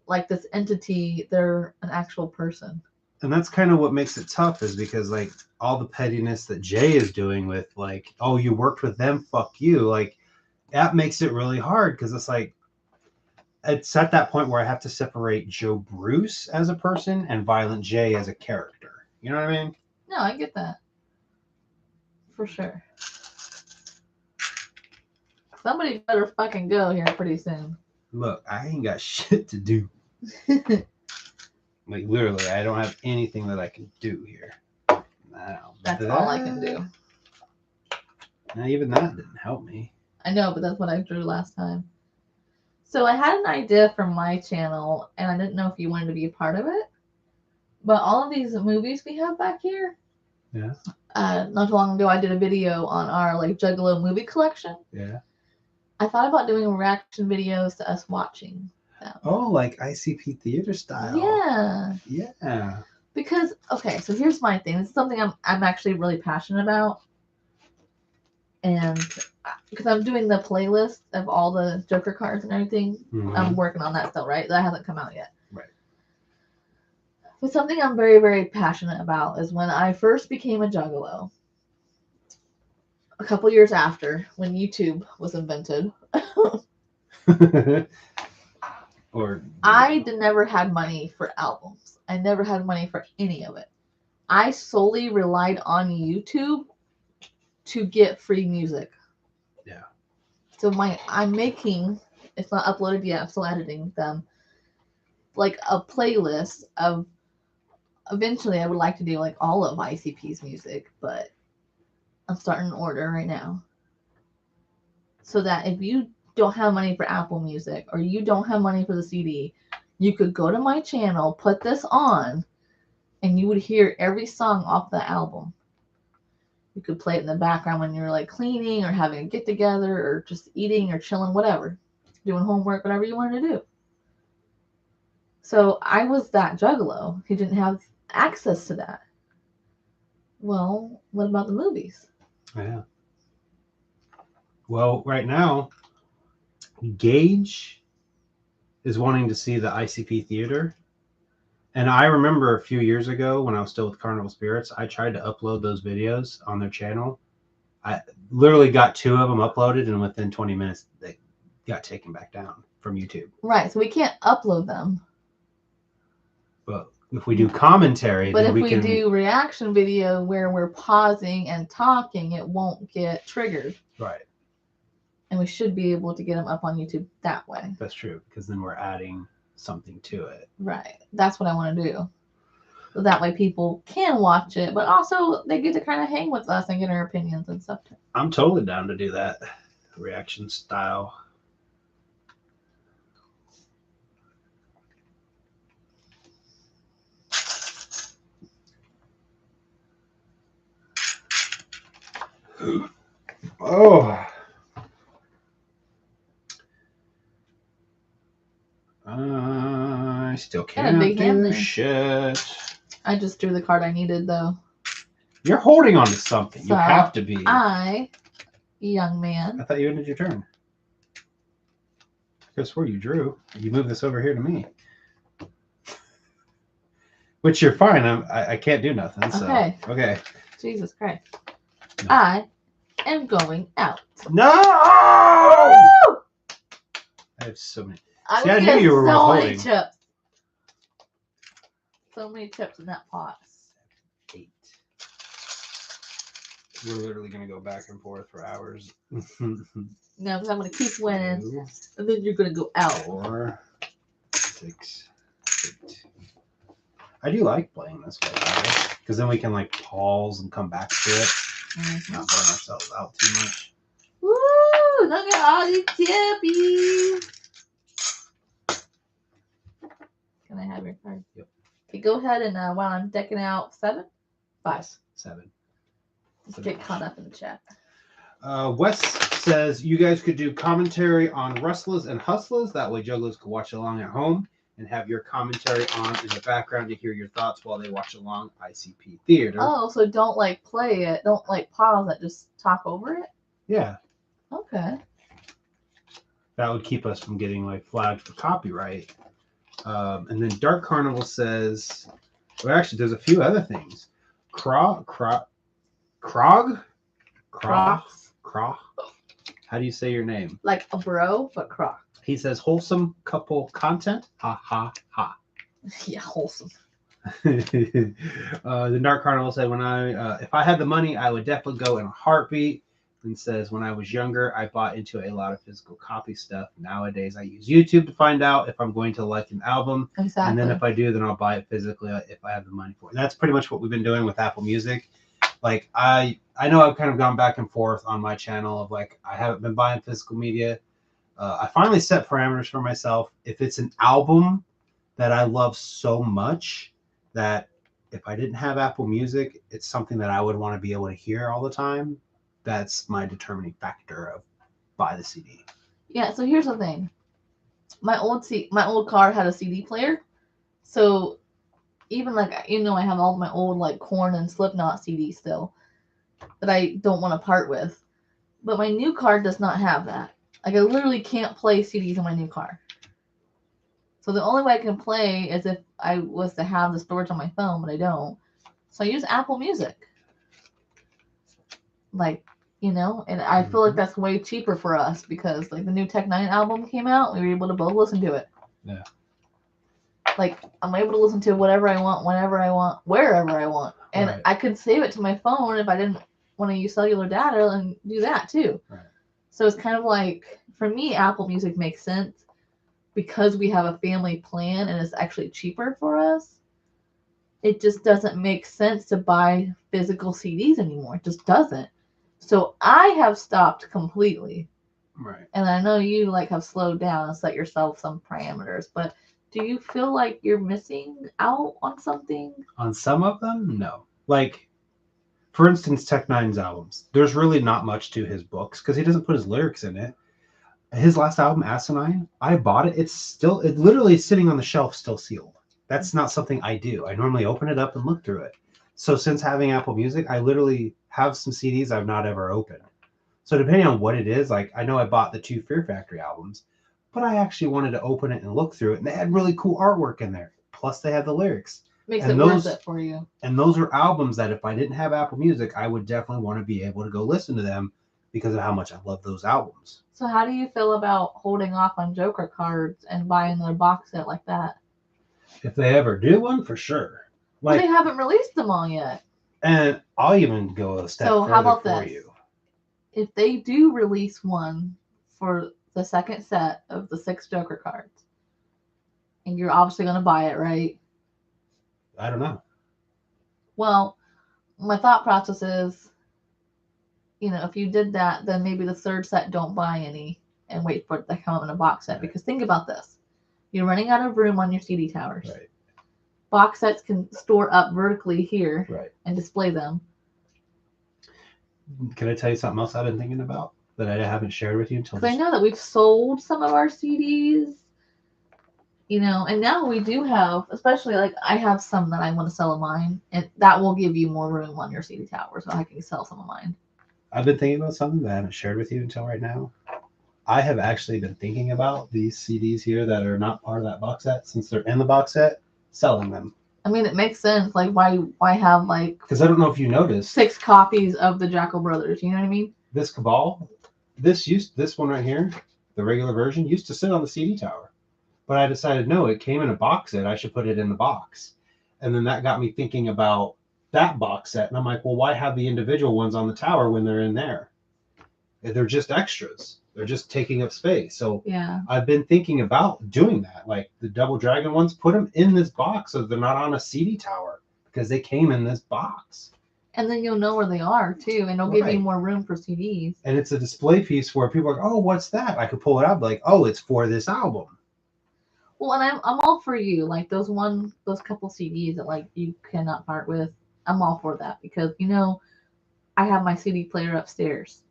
like this entity. They're an actual person. and that's kind of what makes it tough, is because like all the pettiness that Jay is doing with like, oh, you worked with them, fuck you, like that makes it really hard, because it's like it's at that point where I have to separate Joe Bruce as a person and Violent J as a character. You know what I mean? No, I get that. For sure. Somebody better fucking go here pretty soon. Look, I ain't got shit to do. Like literally, I don't have anything that I can do here. Now, That's all I can do. Now, even that didn't help me. I know, but that's what I drew last time. So I had an idea for my channel, and I didn't know if you wanted to be a part of it. But all of these movies we have back here. Yeah. Not too long ago, I did a video on our like Juggalo movie collection. Yeah. I thought about doing reaction videos to us watching them. Oh, like i.c.p. theater style. Yeah. Yeah. Because okay, so here's my thing. This is something I'm actually really passionate about, and because I'm doing the playlist of all the Joker cards and everything, I'm working on that still. Right, that hasn't come out yet. Right. But something I'm very, very passionate about is when I first became a Juggalo. A couple years after, when YouTube was invented. Or I never had money for albums. I never had money for any of it. I solely relied on YouTube to get free music. Yeah. So I'm making, it's not uploaded yet, I'm still editing them, like a playlist of, eventually I would like to do like all of i.c.p's music, but I'm starting an order right now. So that if you don't have money for Apple Music or you don't have money for the CD, you could go to my channel, put this on, and you would hear every song off the album. You could play it in the background when you're like cleaning or having a get together or just eating or chilling, whatever, doing homework, whatever you wanted to do. So I was that Juggalo who didn't have access to that. Well, what about the movies? Yeah. Well, right now, Gage is wanting to see the i.c.p. theater. And I remember a few years ago when I was still with Carnival Spirits, I tried to upload those videos on their channel. I literally got 2 of them uploaded, and within 20 minutes, they got taken back down from YouTube. Right, so we can't upload them. But if we do commentary, but then if we can do reaction video where we're pausing and talking, it won't get triggered. Right. And we should be able to get them up on YouTube that way. That's true, because then we're adding something to it. Right. That's what I want to do. So that way people can watch it, but also they get to kind of hang with us and get our opinions and stuff too. I'm totally down to do that reaction style. Oh. I still can't do shit. I just drew the card I needed, though. You're holding on to something. So you have to be. Young man. I thought you ended your turn. I could have swore you drew. You moved this over here to me. Which you're fine. I can't do nothing. So. Okay. Jesus Christ. No. I am going out. No! I have so many. See, I knew you were holding. Chips. So many chips in that pot. 8. We're literally going to go back and forth for hours. No, because I'm going to keep winning. 2, and then you're going to go out. 4, 6, 8. I do like playing this way, because then we can like pause and come back to it. Not burn ourselves out too much. Woo! Look at all these chippies. Can I have your card? Yep. Okay, go ahead and while I'm decking out 7, 5, 7. Let's get caught up in the chat. Wes says you guys could do commentary on Rustlers and Hustlers. That way, jugglers could watch along at home and have your commentary on in the background to hear your thoughts while they watch along i.c.p. theater. Oh, so don't like play it, don't like pause it, just talk over it? Yeah. Okay. That would keep us from getting like flagged for copyright. And then Dark Carnival says Well, actually, there's a few other things. Krog. Crocs. How do you say your name? Like a bro, but Croc. He says wholesome couple content. Ha ha ha. Yeah, wholesome. The Dark Carnival said, if I had the money, I would definitely go in a heartbeat. And says, when I was younger, I bought into a lot of physical copy stuff. Nowadays, I use YouTube to find out if I'm going to like an album. Exactly. And then if I do, then I'll buy it physically if I have the money for it. And that's pretty much what we've been doing with Apple Music. Like, I know I've kind of gone back and forth on my channel of like, I haven't been buying physical media. I finally set parameters for myself. If it's an album that I love so much that if I didn't have Apple Music, it's something that I would want to be able to hear all the time. That's my determining factor of buy the CD. Yeah, so here's the thing. My old car had a CD player. So even like, I have all my old like Korn and Slipknot CDs still that I don't want to part with. But my new car does not have that. Like, I literally can't play CDs in my new car. So the only way I can play is if I was to have the storage on my phone, but I don't. So I use Apple Music. Like, and I feel like that's way cheaper for us because like the new Tech 9 album came out, we were able to both listen to it. Yeah. Like, I'm able to listen to whatever I want, whenever I want, wherever I want. And Right. I could save it to my phone if I didn't want to use cellular data and do that too. Right. So it's kind of like, for me, Apple Music makes sense because we have a family plan and it's actually cheaper for us. It just doesn't make sense to buy physical CDs anymore. It just doesn't. So I have stopped completely. Right. And I know you like have slowed down and set yourself some parameters, but do you feel like you're missing out on something? On some of them, no. Like, for instance, Tech Nine's albums. There's really not much to his books because he doesn't put his lyrics in it. His last album, Asinine, I bought it. It literally is sitting on the shelf, still sealed. That's not something I do. I normally open it up and look through it. So since having Apple Music, I literally have some CDs I've not ever opened. So depending on what it is, like I know I bought the 2 Fear Factory albums, but I actually wanted to open it and look through it, and they had really cool artwork in there. Plus, they had the lyrics. Makes And it worth it for you. And those are albums that if I didn't have Apple Music, I would definitely want to be able to go listen to them because of how much I love those albums. So how do you feel about holding off on Joker cards and buying another box set like that? If they ever do one, for sure. Well, they haven't released them all yet. And I'll even go a step further how about for this? you. If they do release one for the second set of the 6 Joker cards, and you're obviously going to buy it, right? I don't know. Well, my thought process is, if you did that, then maybe the 3rd set don't buy any and wait for it to come up in a box set. Right. Because think about this. You're running out of room on your CD towers. Right. Box sets can store up vertically here and display them. Can I tell you something else I've been thinking about that I haven't shared with you until Because I know that we've sold some of our CDs, and now we do have, especially like I have some that I want to sell of mine, and that will give you more room on your CD tower, so I can sell some of mine. I've been thinking about something that I haven't shared with you until right now. I have actually been thinking about these CDs here that are not part of that box set, since they're in the box set, selling them. I mean, it makes sense. Like, why have like? Because I don't know if you noticed 6 copies of the Jackal Brothers. You know what I mean? This Cabal, this one right here, the regular version, used to sit on the CD tower, but I decided no, it came in a box set. I should put it in the box, and then that got me thinking about that box set, and I'm like, well, why have the individual ones on the tower when they're in there? They're just extras. They're just taking up space. So yeah, I've been thinking about doing that. Like the Double Dragon ones, put them in this box so they're not on a CD tower because they came in this box. And then you'll know where they are too, and it'll give you more room for CDs. And it's a display piece where people are like, oh, what's that? I could pull it out, like, oh, it's for this album. Well, and I'm all for you. Like those couple CDs that like you cannot part with. I'm all for that because I have my CD player upstairs.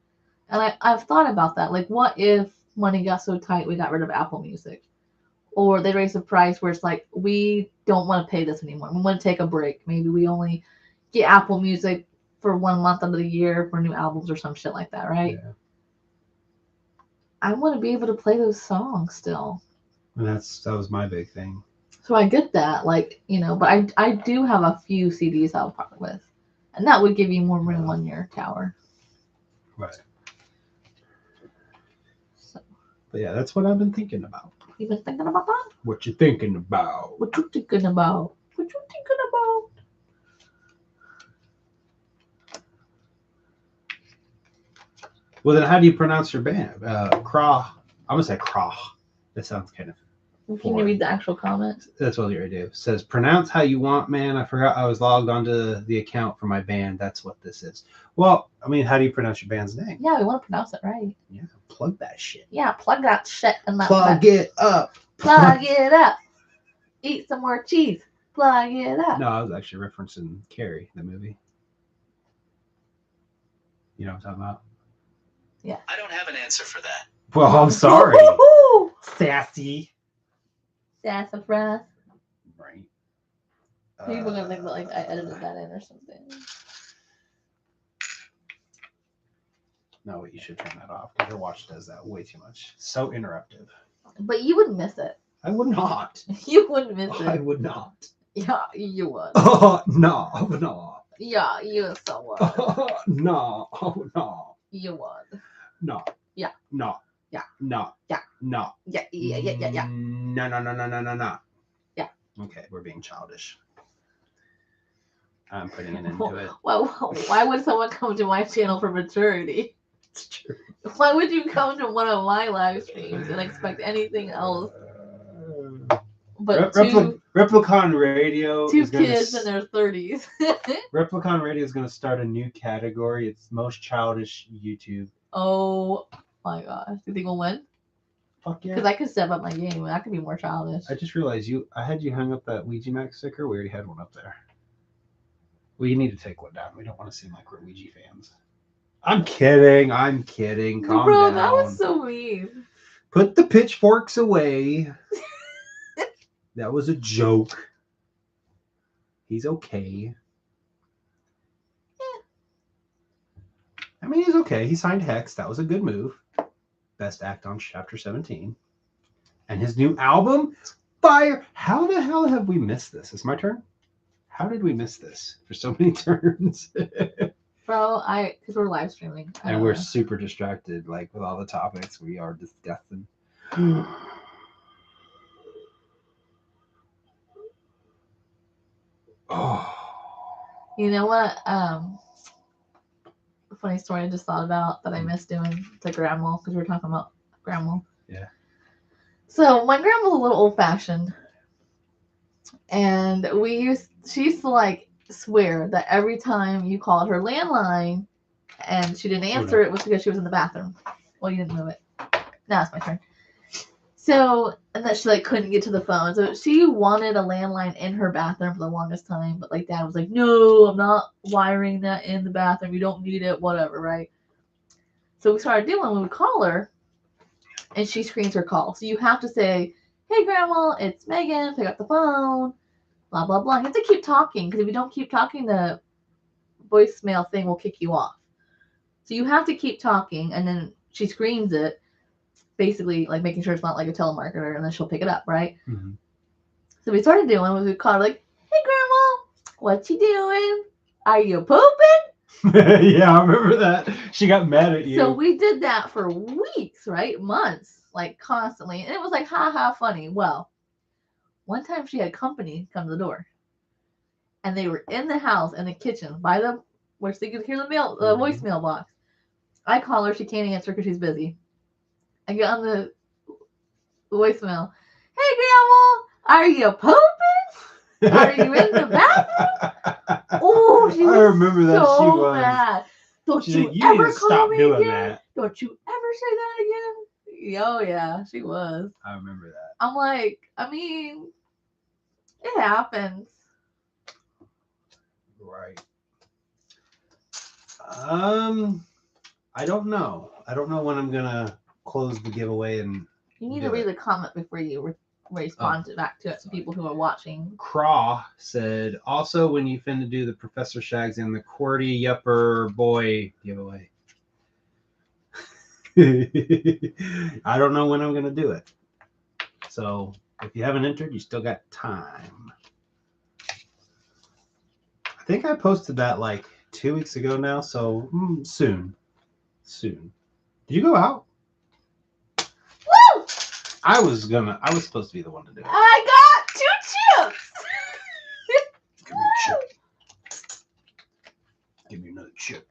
And I've thought about that. Like, what if money got so tight we got rid of Apple Music? Or they raise the price where it's like, we don't want to pay this anymore. We want to take a break. Maybe we only get Apple Music for 1 month of the year for new albums or some shit like that, right? Yeah. I want to be able to play those songs still. And that was my big thing. So I get that, like, but I do have a few CDs I'll part with. And that would give you more room on your tower. Right. So, But yeah, that's what I've been thinking about. you been thinking about that? What you thinking about? What you thinking about? What you thinking about? Well, then how do you pronounce your band? Craw. I'm going to say Craw. That sounds kind of... Can you read the actual comment? That's what I do. Says, pronounce how you want, man. I forgot I was logged onto the account for my band. That's what this is. Well, I mean, how do you pronounce your band's name? Yeah, we want to pronounce it right. Yeah, plug that shit. Yeah, plug that shit in that. Plug it up. Plug it up. Eat some more cheese. Plug it up. No, I was actually referencing Carrie, the movie. You know what I'm talking about? Yeah. I don't have an answer for that. Well, I'm sorry. Woo-hoo-hoo! Sassy. Sassafras. Right. People are gonna think that like I edited that in or something. No, you should turn that off because your watch does that way too much. So interruptive. But you would miss it. I would not. You wouldn't miss I it. would not. Yeah, you would. Oh, no, I would not. Yeah, you so would. No, oh, no. You would. No. Yeah. No. Yeah. No. Yeah. No. Yeah. No. Yeah. Okay, we're being childish. I'm putting it into it. Well, why would someone come to my channel for maturity? It's true. Why would you come to one of my live streams and expect anything else but Replicon Radio two is gonna kids in their 30s? Replicon Radio is going to start a new category. It's most childish YouTube. Oh my gosh. Do you think we'll win? Fuck yeah. Because I could step up my game and I could be more childish. I just realized I had you hung up that Ouija Max sticker. We already had one up there. Well, you need to take one down. We don't want to seem like we're Ouija fans. I'm kidding. Calm Bro, down. that was so mean. Put the pitchforks away. That was a joke. He's okay. Yeah. I mean, he's okay. He signed Hex. That was a good move. Best act on Chapter 17. And his new album, Fire. How the hell have we missed this? It's my turn? How did we miss this for so many turns? Bro, because we're live streaming. And we're super distracted, like with all the topics we are discussing. Oh. You know what? Funny story I just thought about that I missed doing to grandma because we were talking about grandma. Yeah. So my grandma's a little old fashioned, and she used to like swear that every time you called her landline and she didn't answer, it was because she was in the bathroom. Well, you didn't move it. Now it's my turn. So, and that she like couldn't get to the phone. So she wanted a landline in her bathroom for the longest time. But like Dad was like, no, I'm not wiring that in the bathroom. You don't need it, whatever, right? So we started doing, we would call her and she screens her call. So you have to say, hey, Grandma, it's Megan. Pick up the phone. Blah, blah, blah. You have to keep talking because if you don't keep talking, the voicemail thing will kick you off. So you have to keep talking and then she screens it. Basically, like making sure it's not like a telemarketer, and then she'll pick it up, right? Mm-hmm. So we started doing was we called her like, "Hey, Grandma, what you doing? Are you pooping?" Yeah, I remember that. She got mad at you. So we did that for weeks, right? Months, like constantly, and it was like ha ha funny. Well, one time she had company come to the door, and they were in the house in the kitchen by the where they could hear the voicemail box. I call her, she can't answer because she's busy. I get on the voicemail. Hey, Grandma, are you pooping? Are you in the bathroom? Oh, she was remember that so she was mad. Don't She's you like, you ever need to call stop me doing again? that. Don't you ever say that again? Oh, yeah, she was. I remember that. I'm like, I mean, it happens. Right. I don't know. I don't know when I'm gonna close the giveaway and You need to read the comment before you respond back to it to people who are watching. Craw said, also when you finna do the Professor Shags and the QWERTY Yupper Boy giveaway. I don't know when I'm gonna do it. So If you haven't entered, you still got time. I think I posted that like 2 weeks ago now, so soon. Did you go out? Woo! I was supposed to be the one to do it. I got 2 chips. Give me a chip. Give me another chip.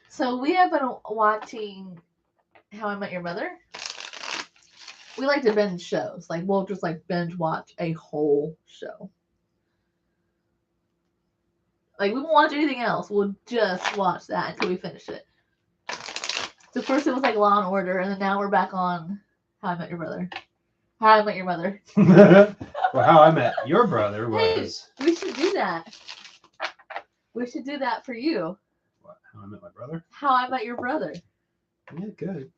So we have been watching How I Met Your Mother. We like to binge shows. Like we'll just like binge watch a whole show. Like we won't watch anything else. We'll just watch that until we finish it. So first it was like Law and Order, and then now we're back on How I Met Your Brother. How I Met Your Mother. Well, How I Met Your Brother was. Hey, we should do that. We should do that for you. What, How I Met My Brother? How I Met Your Brother. Yeah, good.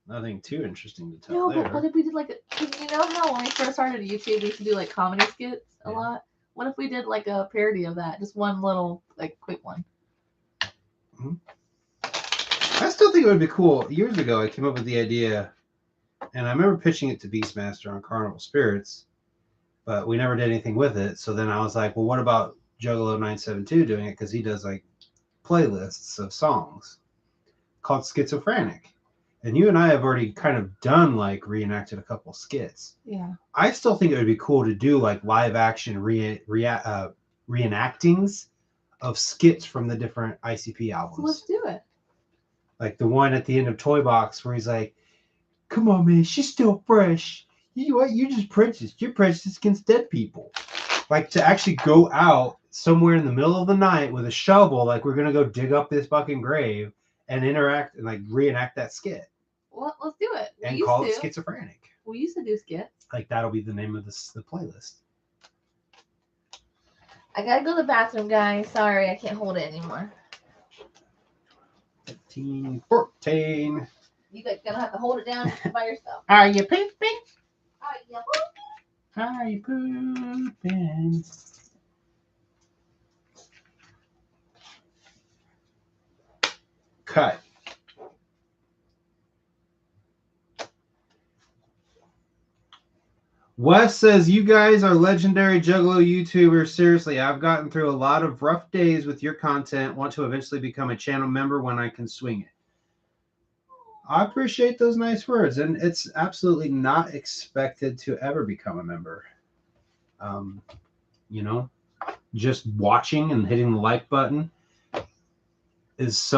Nothing too interesting to tell No, there. but what if we did like you know how when we first started YouTube we used to do like comedy skits a lot? What if we did like a parody of that? Just one little like quick one. Mm-hmm. I still think it would be cool. Years ago I came up with the idea, and I remember pitching it to Beastmaster on Carnival Spirits, but we never did anything with it. So then I was like, well, what about Juggalo 972 doing it? Because he does like playlists of songs called Schizophrenic. And you and I have already kind of done like reenacted a couple skits. Yeah. I still think it would be cool to do like live action reenactings of skits from the different i.c.p albums. So let's do it. Like the one at the end of Toy Box where he's like, "Come on, man, she's still fresh. You what? You just prejudiced. You're prejudiced against dead people." Like to actually go out somewhere in the middle of the night with a shovel, like we're gonna go dig up this fucking grave and interact and like reenact that skit. Well, let's do it. And call it Schizophrenic. We used to do skits. Like that'll be the name of the playlist. I gotta go to the bathroom, guys. Sorry, I can't hold it anymore. 15, 14. You guys gonna have to hold it down by yourself. Are you pooping? Are you Are you pooping? Cut. Wes says, you guys are legendary Juggalo YouTubers. Seriously, I've gotten through a lot of rough days with your content. Want to eventually become a channel member when I can swing it. I appreciate those nice words, and it's absolutely not expected to ever become a member. You know, just watching and hitting the like button is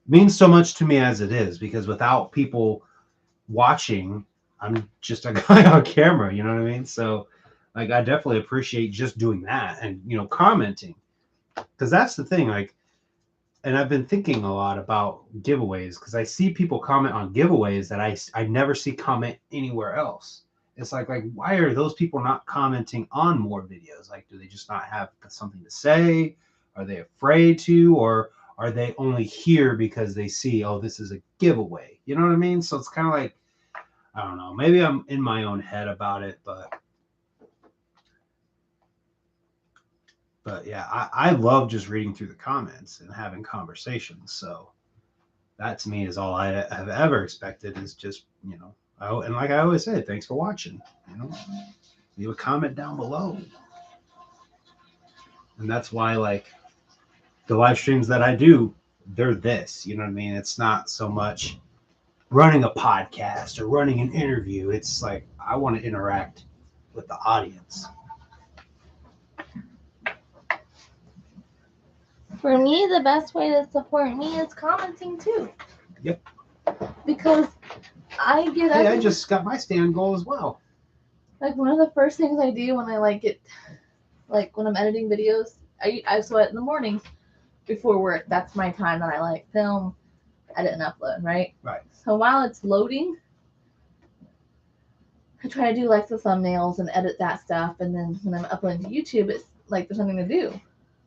means so much to me as it is, because without people watching, I'm just a guy on camera, you know what I mean? So like I definitely appreciate just doing that and, you know, commenting, because that's the thing. Like, and I've been thinking a lot about giveaways, because I see people comment on giveaways that I never see comment anywhere else. It's like why are those people not commenting on more videos? Like, do they just not have something to say? Are they afraid to? Or are they only here because they see, oh, this is a giveaway? You know what I mean? So it's kind of like, I don't know. Maybe I'm in my own head about it, but yeah, I love just reading through the comments and having conversations. So that to me is all I have ever expected, is just, you know, and like I always say, thanks for watching. You know, leave a comment down below. And that's why, like, the live streams that I do, they're this, you know what I mean? It's not so much running a podcast or running an interview. It's like I want to interact with the audience. For me, the best way to support me is commenting too. Yep. Because I get up. Hey, I just got my stand goal as well. Like one of the first things I do when I when I'm editing videos, I sweat in the mornings before work. That's my time that I like film, edit, and upload, right? Right. So while it's loading, I try to do like the thumbnails and edit that stuff, and then when I'm uploading to YouTube, it's like there's something to do.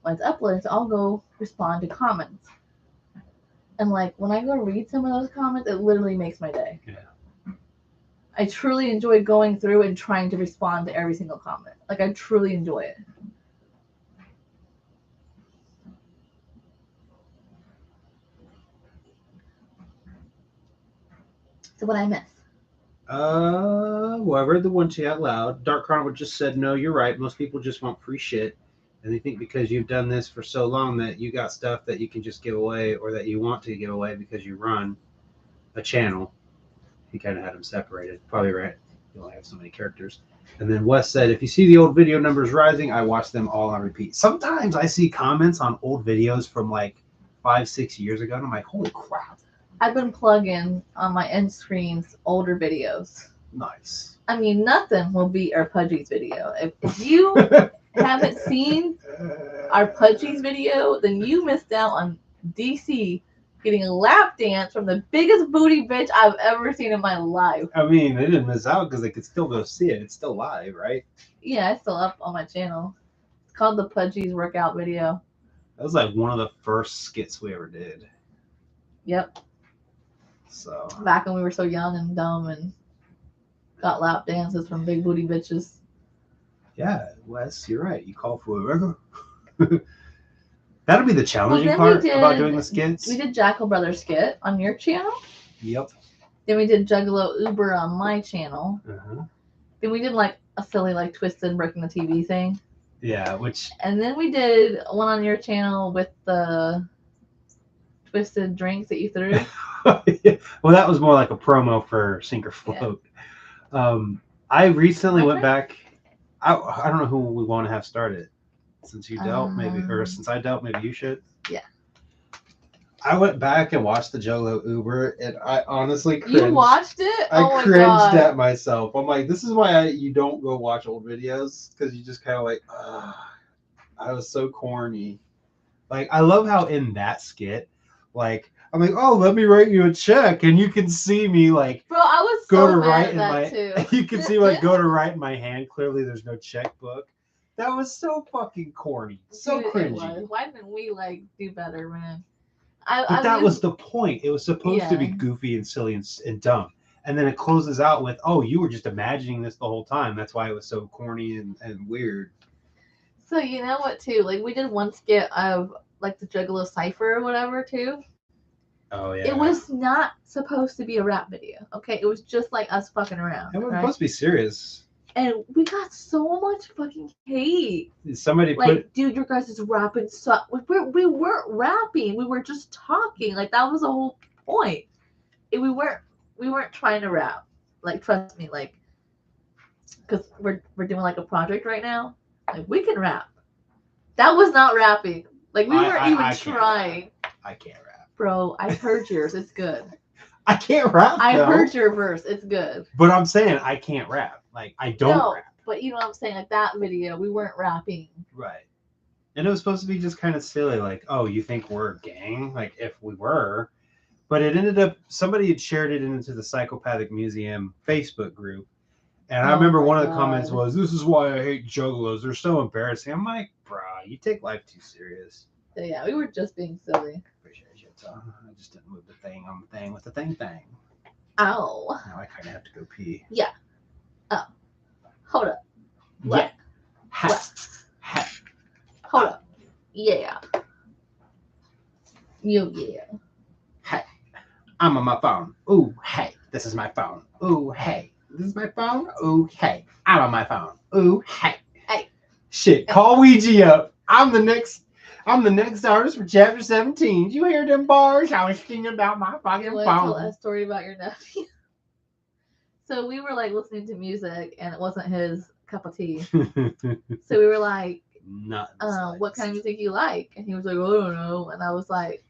When it's uploaded, so I'll go respond to comments. And like when I go read some of those comments, it literally makes my day. Yeah. I truly enjoy going through and trying to respond to every single comment. Like I truly enjoy it. So what I miss? Well, I read the one to you out loud. Dark Chronicle just said, no, you're right. Most people just want free shit. And they think because you've done this for so long that you got stuff that you can just give away or that you want to give away because you run a channel. He kind of had them separated. Probably right. You only have so many characters. And then Wes said, if you see the old video numbers rising, I watch them all on repeat. Sometimes I see comments on old videos from like 5-6 years ago, and I'm like, holy crap. I've been plugging on my end screens older videos. Nice. I mean, nothing will beat our Pudgy's video. If you haven't seen our Pudgy's video, then you missed out on DC getting a lap dance from the biggest booty bitch I've ever seen in my life. I mean, they didn't miss out because they could still go see it. It's still live, right? Yeah, it's still up on my channel. It's called the Pudgy's workout video. That was like one of the first skits we ever did. Yep. So Back when we were so young and dumb and got lap dances from big booty bitches. yeah, Wes, you're right. You call for whatever. That'll be the challenging then part about doing the skits. We did Jackal Brothers skit on your channel. Yep. Then we did Juggalo Uber on my channel. Uh-huh. Then we did like a silly like Twisted Breaking the TV thing. Yeah, which And then we did one on your channel with the twisted drinks that you threw. well, that was more like a promo for Sink or Float. I recently went back. I don't know who we want to have started. Since you dealt, maybe, or since I dealt, maybe you should. Yeah. I went back and watched the Juggalo Uber, and I honestly cringed. You watched it? I cringed at myself. I'm like, this is why you don't go watch old videos, because you just kind of like, I was so corny. Like, I love how in that skit, like, I'm like, oh, let me write you a check, and you can see me like, bro, I was go so to mad write at in that my, too. you can see like go to write in my hand. Clearly, there's no checkbook. That was so fucking corny, so Dude, cringy. Why didn't we like do better, man? But that was the point. It was supposed to be goofy and silly and dumb. And then it closes out with, oh, you were just imagining this the whole time. That's why it was so corny and weird. So you know what, too? Like, we did one skit of, like, the Juggalo Cypher or whatever, too. Oh, yeah. It was not supposed to be a rap video, okay? It was just, like, us fucking around. It was right? supposed to be serious. And we got so much fucking hate. Somebody like, dude, your guys is rapping. So we weren't rapping. We were just talking. Like, that was the whole point. And we weren't trying to rap. Like, trust me. Like, because we're doing like a project right now. Like, we can rap. That was not rapping. Like, we weren't even trying. I can't rap, bro. I heard yours. It's good. I can't rap. I heard your verse. It's good. But I'm saying I can't rap. Like, I don't rap. But you know what I'm saying? Like, that video, we weren't rapping. Right. And it was supposed to be just kind of silly. Like, oh, you think we're a gang? Like, if we were. But it ended up, somebody had shared it into the Psychopathic Museum Facebook group. And I remember one of the comments was, this is why I hate juggalos. They're so embarrassing. I'm like, bro, you take life too serious. So, yeah, we were just being silly. Appreciate you. So I just didn't move the thing on the thing with the thing. Ow. Now I kind of have to go pee. Yeah. Oh. Hold up. What? Yeah. Hat. Hold up. Yeah. Yeah. Hey. I'm on my phone. Ooh, hey. This is my phone. Ooh, hey. This is my phone. Ooh, hey. I'm on my phone. Ooh, hey. Hey. Shit. Call Ouija up. I'm the next artist for chapter 17. You hear them bars? I was thinking about my fucking phone. Tell a story about your nephew. So we were like listening to music and it wasn't his cup of tea. So we were like, what kind of music you like? And he was like, oh, I don't know. And I was like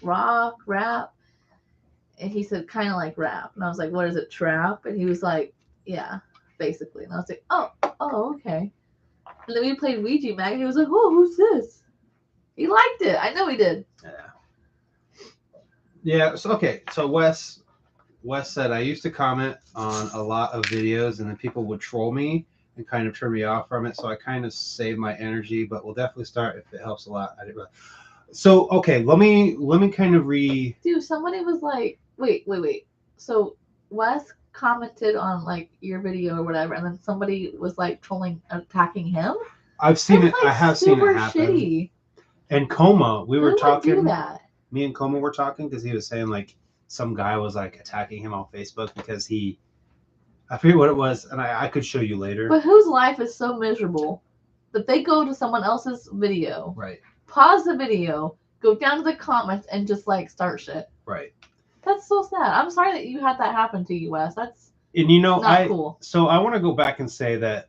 rock, rap. And he said, kind of like rap. And I was like, what is it, trap? And he was like, yeah, basically. And I was like, oh, okay. And then we played Ouija Mag, and he was like, oh, who's this? He liked it. I know he did. Yeah. So, okay. So Wes said, I used to comment on a lot of videos, and then people would troll me and kind of turn me off from it. So I kind of save my energy, but we'll definitely start if it helps a lot. So, okay, let me kind of Dude, somebody was like, wait. So Wes commented on like your video or whatever, and then somebody was like trolling, attacking him. I've seen it. Like, I have seen it happen. Shitty. And Coma, we were talking. Do that? Me and Coma were talking because he was saying like some guy was like attacking him on Facebook because I forget what it was, and I could show you later. But whose life is so miserable that they go to someone else's video, Right. pause the video, go down to the comments, and just like start shit? Right. That's so sad. I'm sorry that you had that happen to you, Wes. That's And you know, not cool. So I want to go back and say that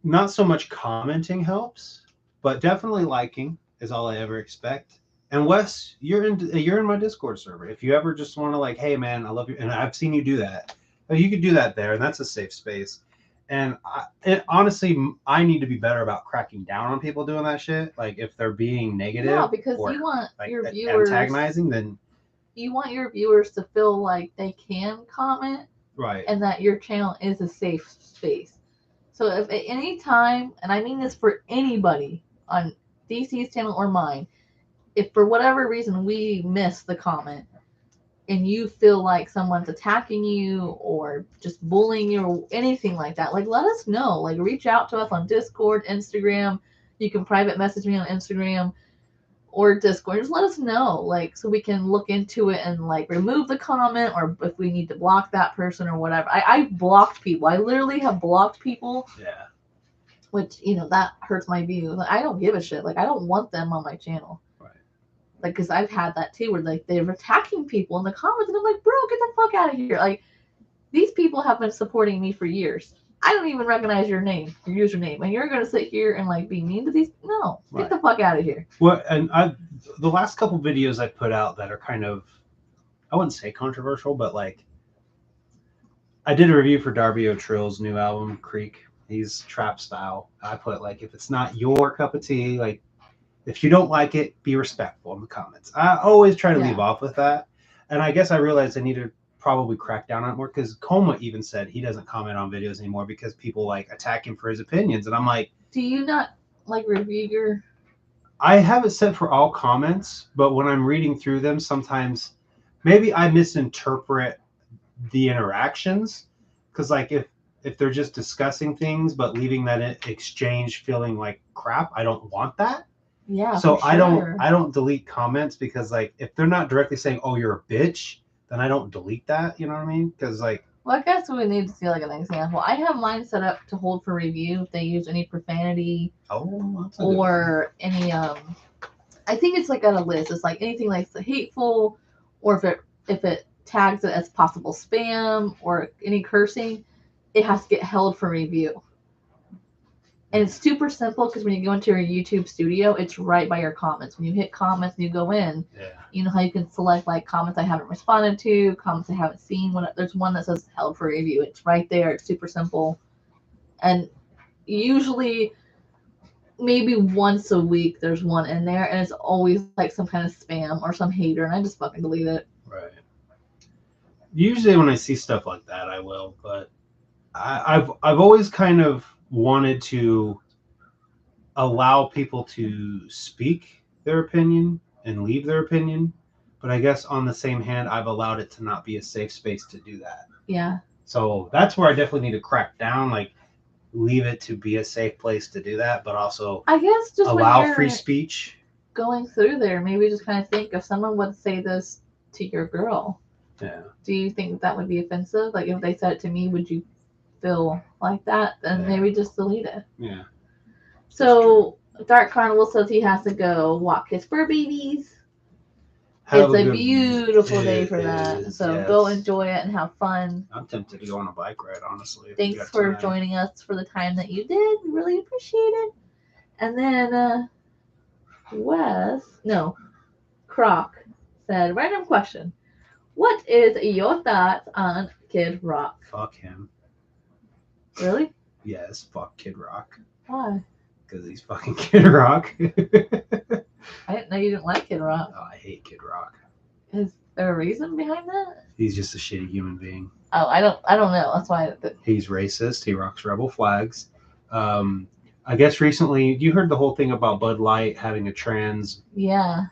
not so much commenting helps, but definitely liking is all I ever expect. And Wes, you're in my Discord server. If you ever just want to like, hey man, I love you, and I've seen you do that. You could do that there, and that's a safe space. And honestly, I need to be better about cracking down on people doing that shit. Like if they're being negative, No, because or, you want like, your viewers antagonizing, then you want your viewers to feel like they can comment, right, and that your channel is a safe space. So if at any time, and I mean this for anybody on DC's channel or mine, if for whatever reason we miss the comment and you feel like someone's attacking you or just bullying you or anything like that, like let us know. Like reach out to us on Discord, Instagram. You can private message me on Instagram or Discord. Just let us know, like, so we can look into it and like remove the comment, or if we need to block that person or whatever. I blocked people. I literally have blocked people. Yeah. Which, you know, that hurts my views. Like, I don't give a shit. Like, I don't want them on my channel. Right. Like, because I've had that too, where like they're attacking people in the comments, and I'm like, bro, get the fuck out of here. Like, these people have been supporting me for years. I don't even recognize your name, your username, and you're gonna sit here and like be mean to these? No, get Right. the fuck out of here. Well, and the last couple videos I put out that are kind of, I wouldn't say controversial, but like, I did a review for Darby O'Trill's new album, Creek. He's trap style. I put like, if it's not your cup of tea, like, if you don't like it, be respectful in the comments. I always try to leave off with that, and I guess I realized I need to probably crack down on it more, because Coma even said he doesn't comment on videos anymore because people like attack him for his opinions, and I'm like, do you not like review your? I have it set for all comments, but when I'm reading through them, sometimes maybe I misinterpret the interactions, because like if they're just discussing things but leaving that exchange feeling like crap, I don't want that. Yeah. So for sure. I don't delete comments, because like if they're not directly saying, oh, you're a bitch, then I don't delete that. You know what I mean? Because like, well, I guess we need to see like an example. I have mine set up to hold for review if they use any profanity or any I think it's like on a list. It's like anything like hateful, or if it tags it as possible spam or any cursing, it has to get held for review. And it's super simple, because when you go into your YouTube studio, it's right by your comments. When you hit comments and you go in, you know how you can select like comments I haven't responded to, comments I haven't seen. There's one that says held for review. It's right there. It's super simple. And usually maybe once a week there's one in there, and it's always like some kind of spam or some hater, and I just fucking delete it. Right. Usually when I see stuff like that, I will, but I've always kind of wanted to allow people to speak their opinion and leave their opinion, but I guess on the same hand, I've allowed it to not be a safe space to do that. Yeah. So that's where I definitely need to crack down, like leave it to be a safe place to do that, but also I guess just allow free speech. Going through there, maybe just kind of think, if someone would say this to your girl, do you think that would be offensive? Like if they said it to me, would you feel like that? Then maybe just delete it. Yeah. So Dark Carnival says he has to go walk his fur babies. It's a beautiful day for that. So go enjoy it and have fun. I'm tempted to go on a bike ride, honestly. Thanks for joining us for the time that you did. We really appreciate it. And then Croc said, random question. What is your thoughts on Kid Rock? Fuck him. Really? Yes, fuck Kid Rock. Why? Because he's fucking Kid Rock. I didn't know you didn't like Kid Rock. Oh, I hate Kid Rock. Is there a reason behind that? He's just a shitty human being. Oh, I don't know. That's why. He's racist. He rocks rebel flags. I guess recently, you heard the whole thing about Bud Light having a trans. Yeah.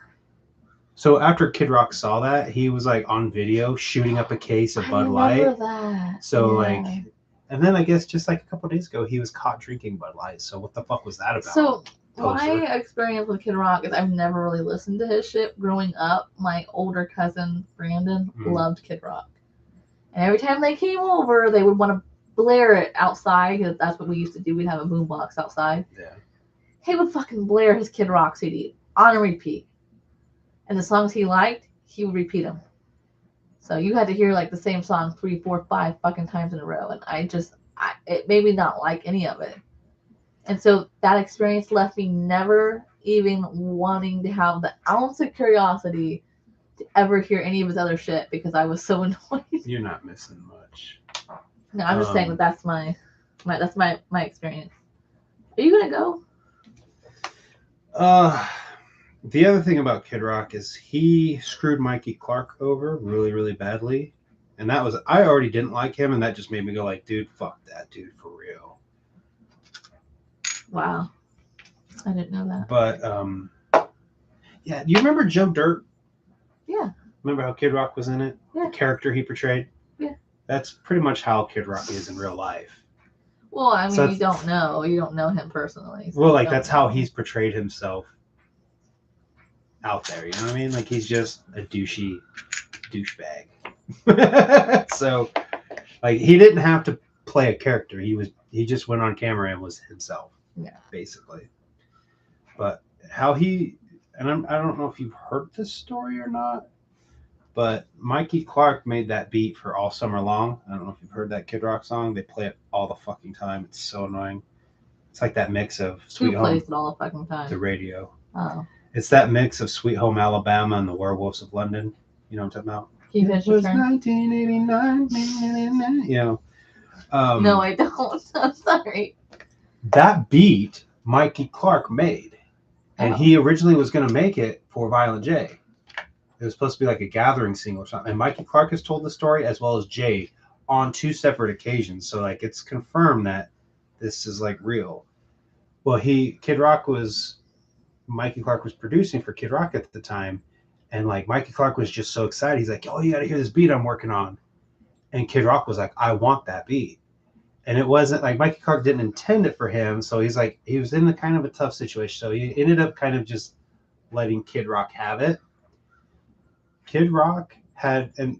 So after Kid Rock saw that, he was like on video shooting up a case of Bud Light. I remember that. So like, and then I guess just like a couple of days ago, he was caught drinking Bud Light. So what the fuck was that about? So poster. My experience with Kid Rock is I've never really listened to his shit. Growing up, my older cousin Brandon loved Kid Rock, and every time they came over, they would want to blare it outside because that's what we used to do. We'd have a boombox outside. Yeah. He would fucking blare his Kid Rock CD on a repeat, and the songs he liked, he would repeat them. So you had to hear like the same song 3, 4, 5 fucking times in a row, and it made me not like any of it. And so that experience left me never even wanting to have the ounce of curiosity to ever hear any of his other shit because I was so annoyed. You're not missing much. No, I'm just saying that's my experience. Are you gonna go? The other thing about Kid Rock is he screwed Mikey Clark over really, really badly. And that was, I already didn't like him, and that just made me go like, dude, fuck that dude for real. Wow. I didn't know that. But, yeah, you remember Joe Dirt? Yeah. Remember how Kid Rock was in it? Yeah. The character he portrayed? Yeah. That's pretty much how Kid Rock is in real life. Well, I mean, So you don't know him personally. So well, like, that's how he's portrayed himself out there, you know what I mean? Like, he's just a douchebag. So, like, he didn't have to play a character. He just went on camera and was himself. Yeah. Basically. But how he, and I don't know if you've heard this story or not, but Mikey Clark made that beat for All Summer Long. I don't know if you've heard that Kid Rock song. They play it all the fucking time. It's so annoying. It's like that mix of Sweet Who Home. plays it all the fucking time? The radio. Oh. It's that mix of Sweet Home Alabama and the Werewolves of London. You know what I'm talking about? Can you finish your turn? 1989. You know. No, I don't. I'm sorry. That beat Mikey Clark made. And he originally was going to make it for Violent J. It was supposed to be like a gathering single or something. And Mikey Clark has told the story as well as Jay on 2 separate occasions. So like it's confirmed that this is like real. Well, Mikey Clark was producing for Kid Rock at the time. And like Mikey Clark was just so excited. He's like, oh, you got to hear this beat I'm working on. And Kid Rock was like, I want that beat. And it wasn't like Mikey Clark didn't intend it for him. So he's like, he was in a kind of a tough situation. So he ended up kind of just letting Kid Rock have it. Kid Rock had, and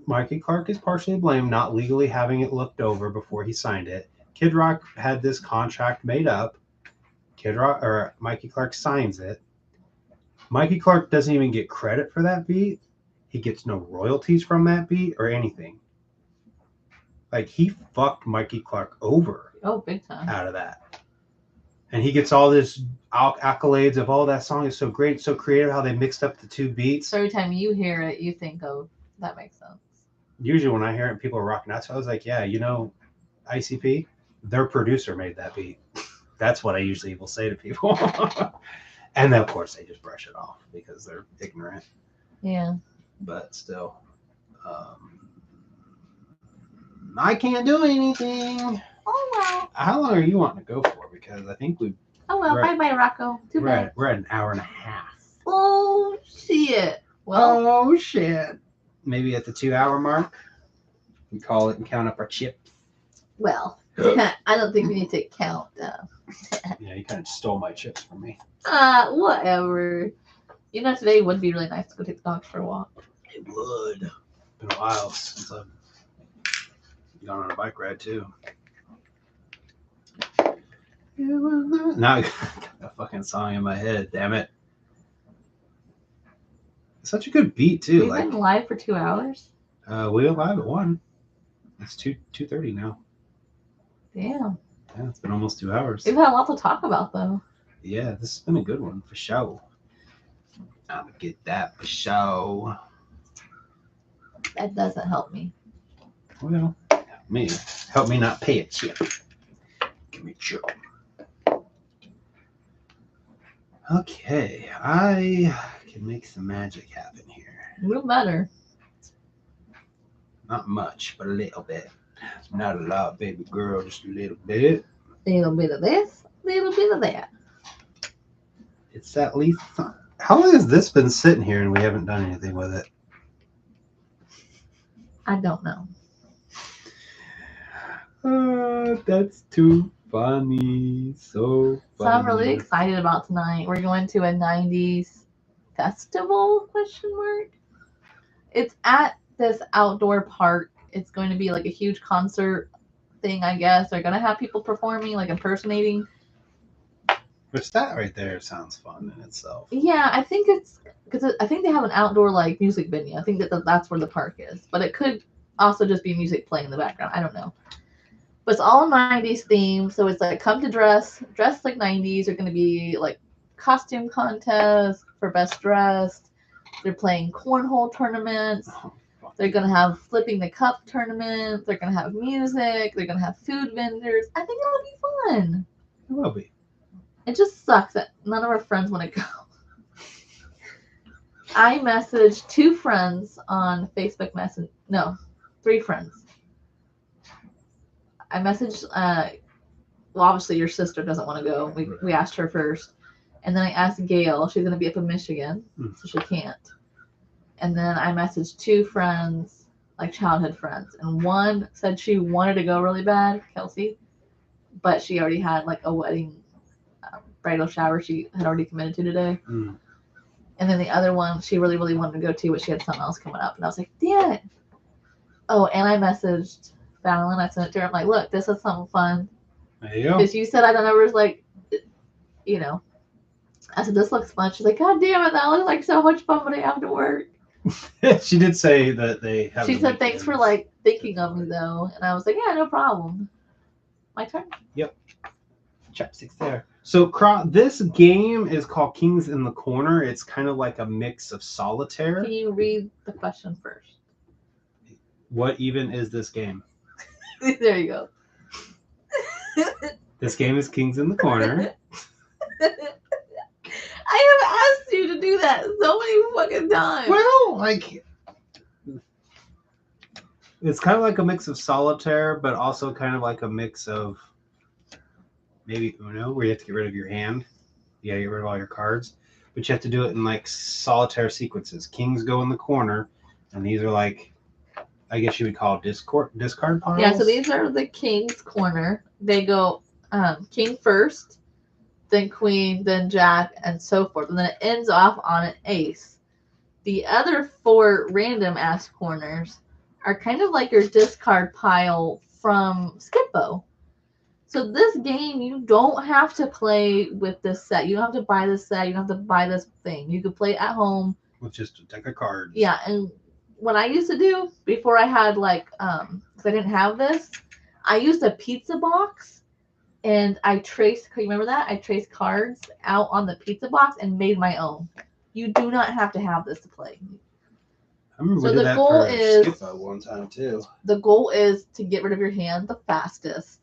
Mikey Clark is partially blamed, not legally having it looked over before he signed it. Kid Rock had this contract made up. Mikey Clark signs it. Mikey Clark doesn't even get credit for that beat. He gets no royalties from that beat or anything. Like, he fucked Mikey Clark over. Oh, big time. Out of that. And he gets all this accolades of, oh, that song is so great, so creative, how they mixed up the 2 beats. So every time you hear it, you think, oh, that makes sense. Usually when I hear it and people are rocking out, so I was like, yeah, you know, i.c.p, their producer made that beat. That's what I usually will say to people. And then, of course, they just brush it off because they're ignorant. Yeah. But still. I can't do anything. Oh, well. How long are you wanting to go for? Because I think we've... Oh, well. Bye-bye, Rocco. Too bad. We're at an hour and a half. Oh, shit. Well. Oh, shit. Maybe at the 2-hour mark. We call it and count up our chips. Well, I don't think we need to count. Yeah, you kind of stole my chips from me. Whatever. You know, today would be really nice to go take the dogs for a walk. It would. Been a while since I've gone on a bike ride, too. Now I got that fucking song in my head, damn it. Such a good beat, too. We've been live for 2 hours? We were live at 1. It's 2:30 now. Damn. Yeah, it's been almost 2 hours. We've had a lot to talk about, though. Yeah, this has been a good one, for sure. I'm gonna get that for sure. That doesn't help me. Well, help me not pay a chip. Give me a chip. Okay, I can make some magic happen here. A little better. Not much, but a little bit. Not a lot, baby girl, just a little bit. A little bit of this, a little bit of that. It's at least... How long has this been sitting here and we haven't done anything with it? I don't know. That's too funny. So So I'm really funny. excited about tonight. We're going to a 90s festival, question mark. It's at this outdoor park. It's going to be like a huge concert thing, I guess. They're going to have people performing, like impersonating. Which that right there sounds fun in itself. Yeah, I think it's because I think they have an outdoor like music venue. I think that's where the park is, but it could also just be music playing in the background. I don't know. But it's all 90s themed, so it's like come to dress like 90s. They're going to be like costume contests for best dressed. They're playing cornhole tournaments. They're going to have flipping the cup tournament. They're going to have music. They're going to have food vendors. I think it'll be fun. It will be. It just sucks that none of our friends want to go. I messaged 2 friends on Facebook Messenger. No, 3 friends. I messaged, well, obviously your sister doesn't want to go. We asked her first. And then I asked Gail. She's going to be up in Michigan, so she can't. And then I messaged 2 friends, like childhood friends. And one said she wanted to go really bad, Kelsey, but she already had like a wedding bridal shower she had already committed to today. And then the other one she really, really wanted to go to, but she had something else coming up. And I was like, damn it. Oh, and I messaged Fallon. I sent it to her. I'm like, look, this is something fun. There you go. Because you said I don't know, was like, you know. I said, this looks fun. She's like, God damn it, that looks like so much fun, but I have to work. She did say that they have. She said, thanks for like thinking of me though. And I was like, yeah, no problem. My turn. Yep. Chapsticks there. So this game is called Kings in the Corner. It's kind of like a mix of solitaire. Can you read the question first? What even is this game? There you go. This game is Kings in the Corner. I have asked you to do that so many fucking times. Well, like, it's kind of like a mix of solitaire, but also kind of like a mix of maybe Uno, where you have to get rid of your hand. You gotta get rid of all your cards, but you have to do it in like solitaire sequences. Kings go in the corner, and these are like, I guess you would call discard piles. Yeah, so these are the king's corner. They go king first, then queen, then jack, and so forth. And then it ends off on an ace. The other 4 random ass corners are kind of like your discard pile from Skippo. So this game, you don't have to play with this set. You don't have to buy this set. You don't have to buy this thing. You could play at home. With just a deck of cards. Yeah, and what I used to do before I had like, because I didn't have this, I used a pizza box. And I traced, you remember that? I traced cards out on the pizza box and made my own. You do not have to have this to play. I remember So we did the that goal for is- Skippo one time too. The goal is to get rid of your hand the fastest.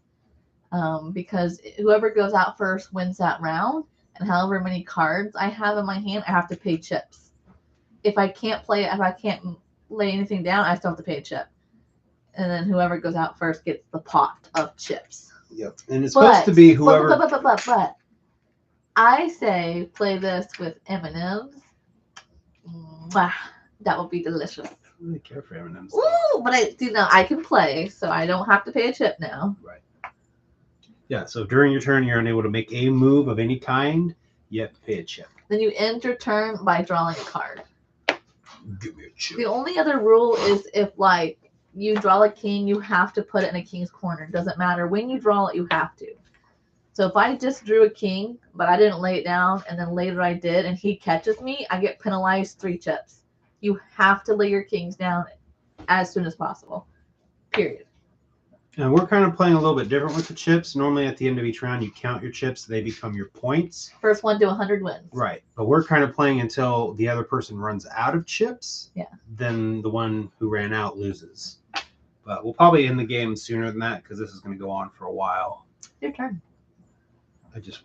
Because whoever goes out first wins that round. And however many cards I have in my hand, I have to pay chips. If I can't play it, if I can't lay anything down, I still have to pay a chip. And then whoever goes out first gets the pot of chips. Yep. And it's supposed to be whoever. But I say play this with M&Ms. Mwah, that would be delicious. I don't really care for M&M's. Ooh, but I do know I can play, so I don't have to pay a chip now. Right. Yeah. So during your turn, you're unable to make a move of any kind. You have to pay a chip. Then you end your turn by drawing a card. Give me a chip. The only other rule is if like you draw a king, you have to put it in a king's corner. It doesn't matter when you draw it, you have to. So if I just drew a king, but I didn't lay it down, and then later I did, and he catches me, I get penalized 3 chips. You have to lay your kings down as soon as possible. Period. And we're kind of playing a little bit different with the chips. Normally at the end of each round, you count your chips. They become your points. First one to 100 wins. Right. But we're kind of playing until the other person runs out of chips. Yeah. Then the one who ran out loses. But we'll probably end the game sooner than that because this is going to go on for a while. Your turn. I just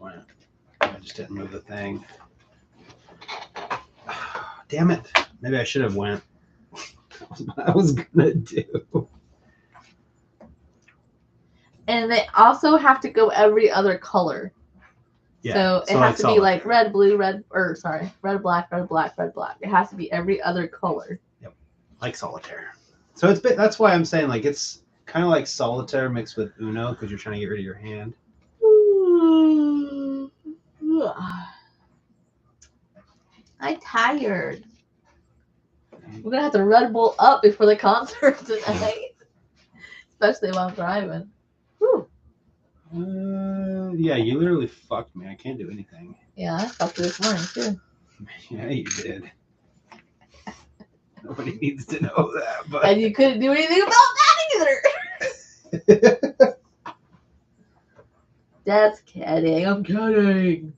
didn't move the thing. Damn it. Maybe I should have went. That's what I was going to do. And they also have to go every other color. Yeah, so it like has to be like solitaire. red, blue, red, red, black, red, black, red, black. It has to be every other color. Like solitaire. So that's why I'm saying like it's kind of like solitaire mixed with Uno because you're trying to get rid of your hand. I'm tired. We're gonna have to Red Bull up before the concert tonight, especially while I'm driving. Whew. Yeah, you literally fucked me. I can't do anything. Yeah, I fucked this morning too. Yeah, you did. Nobody needs to know that, but And you couldn't do anything about that either. That's kidding. I'm kidding.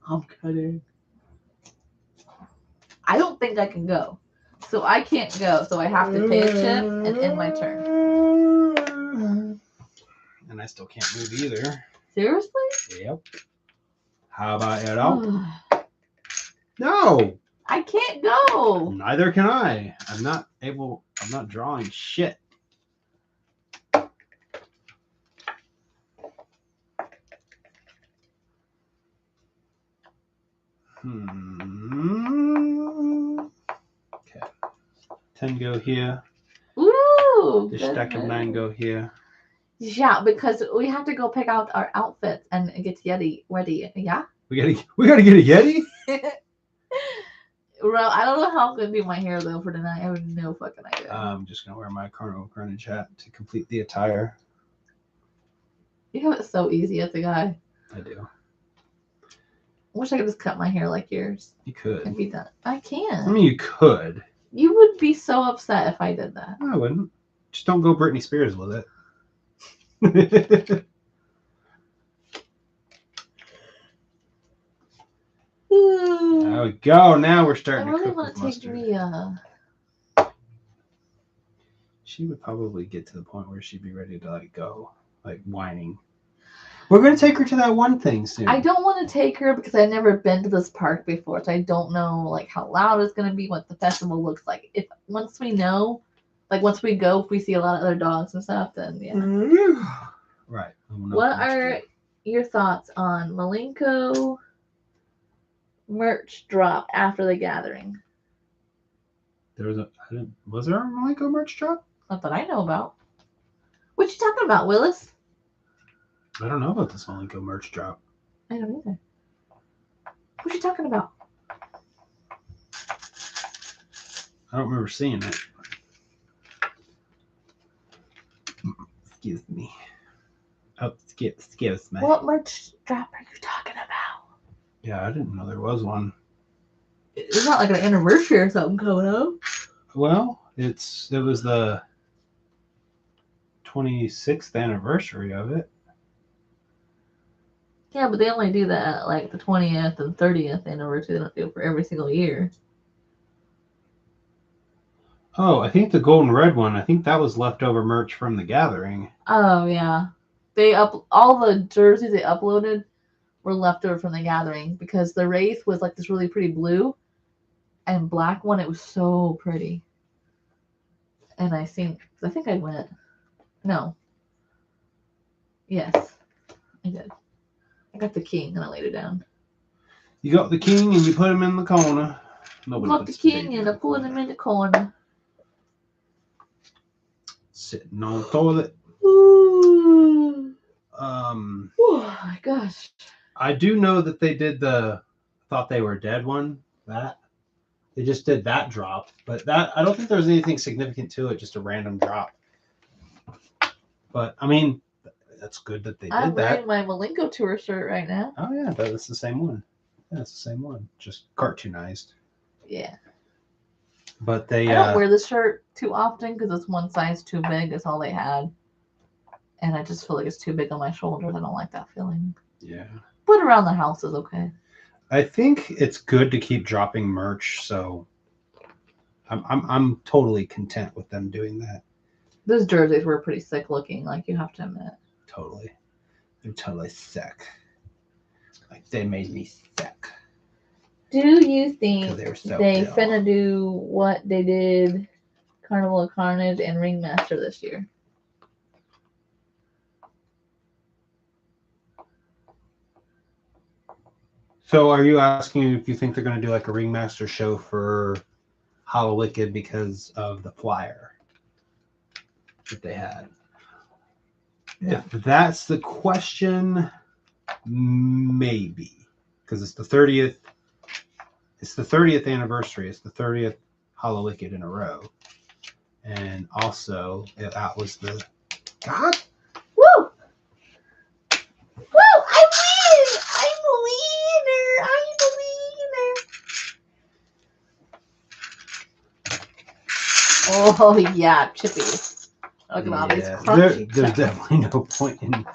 I'm kidding. I don't think I can go. So I can't go. So I have to pay a tip and end my turn. And I still can't move either. Seriously? Yep. How about it out? No. I can't go. Neither can I. I'm not drawing shit. Okay. 10 go here. Ooh. The stack of 9 go here. Yeah, because we have to go pick out our outfits and get ready. Yeah? We gotta get a Yeti? Well, I don't know how I'm gonna do my hair though for tonight. I have no fucking idea. I'm just gonna wear my Carnival Carnage hat to complete the attire. You have it so easy as a guy. I do. I wish I could just cut my hair like yours You could. and be done. I can't. I mean, you could. You would be so upset if I did that. I wouldn't. Just don't go Britney Spears with it. There we go. Now we're I starting really to cook want with to take mustard. me She would probably get to the point where she'd be ready to like go, like whining. We're gonna take her to that one thing soon. I don't want to take her because I've never been to this park before, so I don't know like how loud it's gonna be, what the festival looks like. If once we know, like once we go, if we see a lot of other dogs and stuff, then yeah. Right. What are your thoughts on Malenko merch drop after the gathering? Was there a Malenko merch drop? Not that I know about. What you talking about, Willis? I don't know about this Malenko merch drop. I don't either. What you talking about? I don't remember seeing it. Excuse me. Oh, excuse me. What merch drop are you talking about? Yeah, I didn't know there was one. It's not like an anniversary or something coming up. Well, it was the 26th anniversary of it. Yeah, but they only do that at like the 20th and 30th anniversary. They don't do it for every single year. Oh, I think the gold and red one, I think that was leftover merch from the gathering. Oh yeah. All the jerseys they uploaded were left over from the gathering because the Wraith was like this really pretty blue and black one. It was so pretty. And I think I went. No. Yes, I did. I got the king and I laid it down. You got the king and you put him in the corner. I got the king and I put him in the corner. Sitting on the toilet. Ooh. Oh my gosh. I do know that they did the Thought They Were Dead one. That they just did that drop, but that I don't think there was anything significant to it. Just a random drop. But I mean, that's good that they did I'm that. wearing my Malenko tour shirt right now. Oh yeah, that's the same one. Yeah, it's the same one, just cartoonized. Yeah. But they. I don't wear this shirt too often because it's one size too big. That's all they had, and I just feel like it's too big on my shoulders. I don't like that feeling. Yeah. But around the house is okay. I think it's good to keep dropping merch, so I'm totally content with them doing that. Those jerseys were pretty sick looking, like you have to admit. Totally. They're totally sick. Like they made me sick. Do you think 'Cause they're so they ill. finna do what they did Carnival of Carnage and Ringmaster this year? So are you asking if you think they're going to do like a Ringmaster show for Hallowicked because of the flyer that they had? Yeah. If that's the question, Maybe. Because it's the 30th. It's the 30th anniversary. It's the 30th Hallowicked in a row. And also, that was the... God? Woo! Woo! I win! I'm a winner! I'm a winner! Oh, yeah, Chippy. Look at all these crunchy there's checks. definitely no point in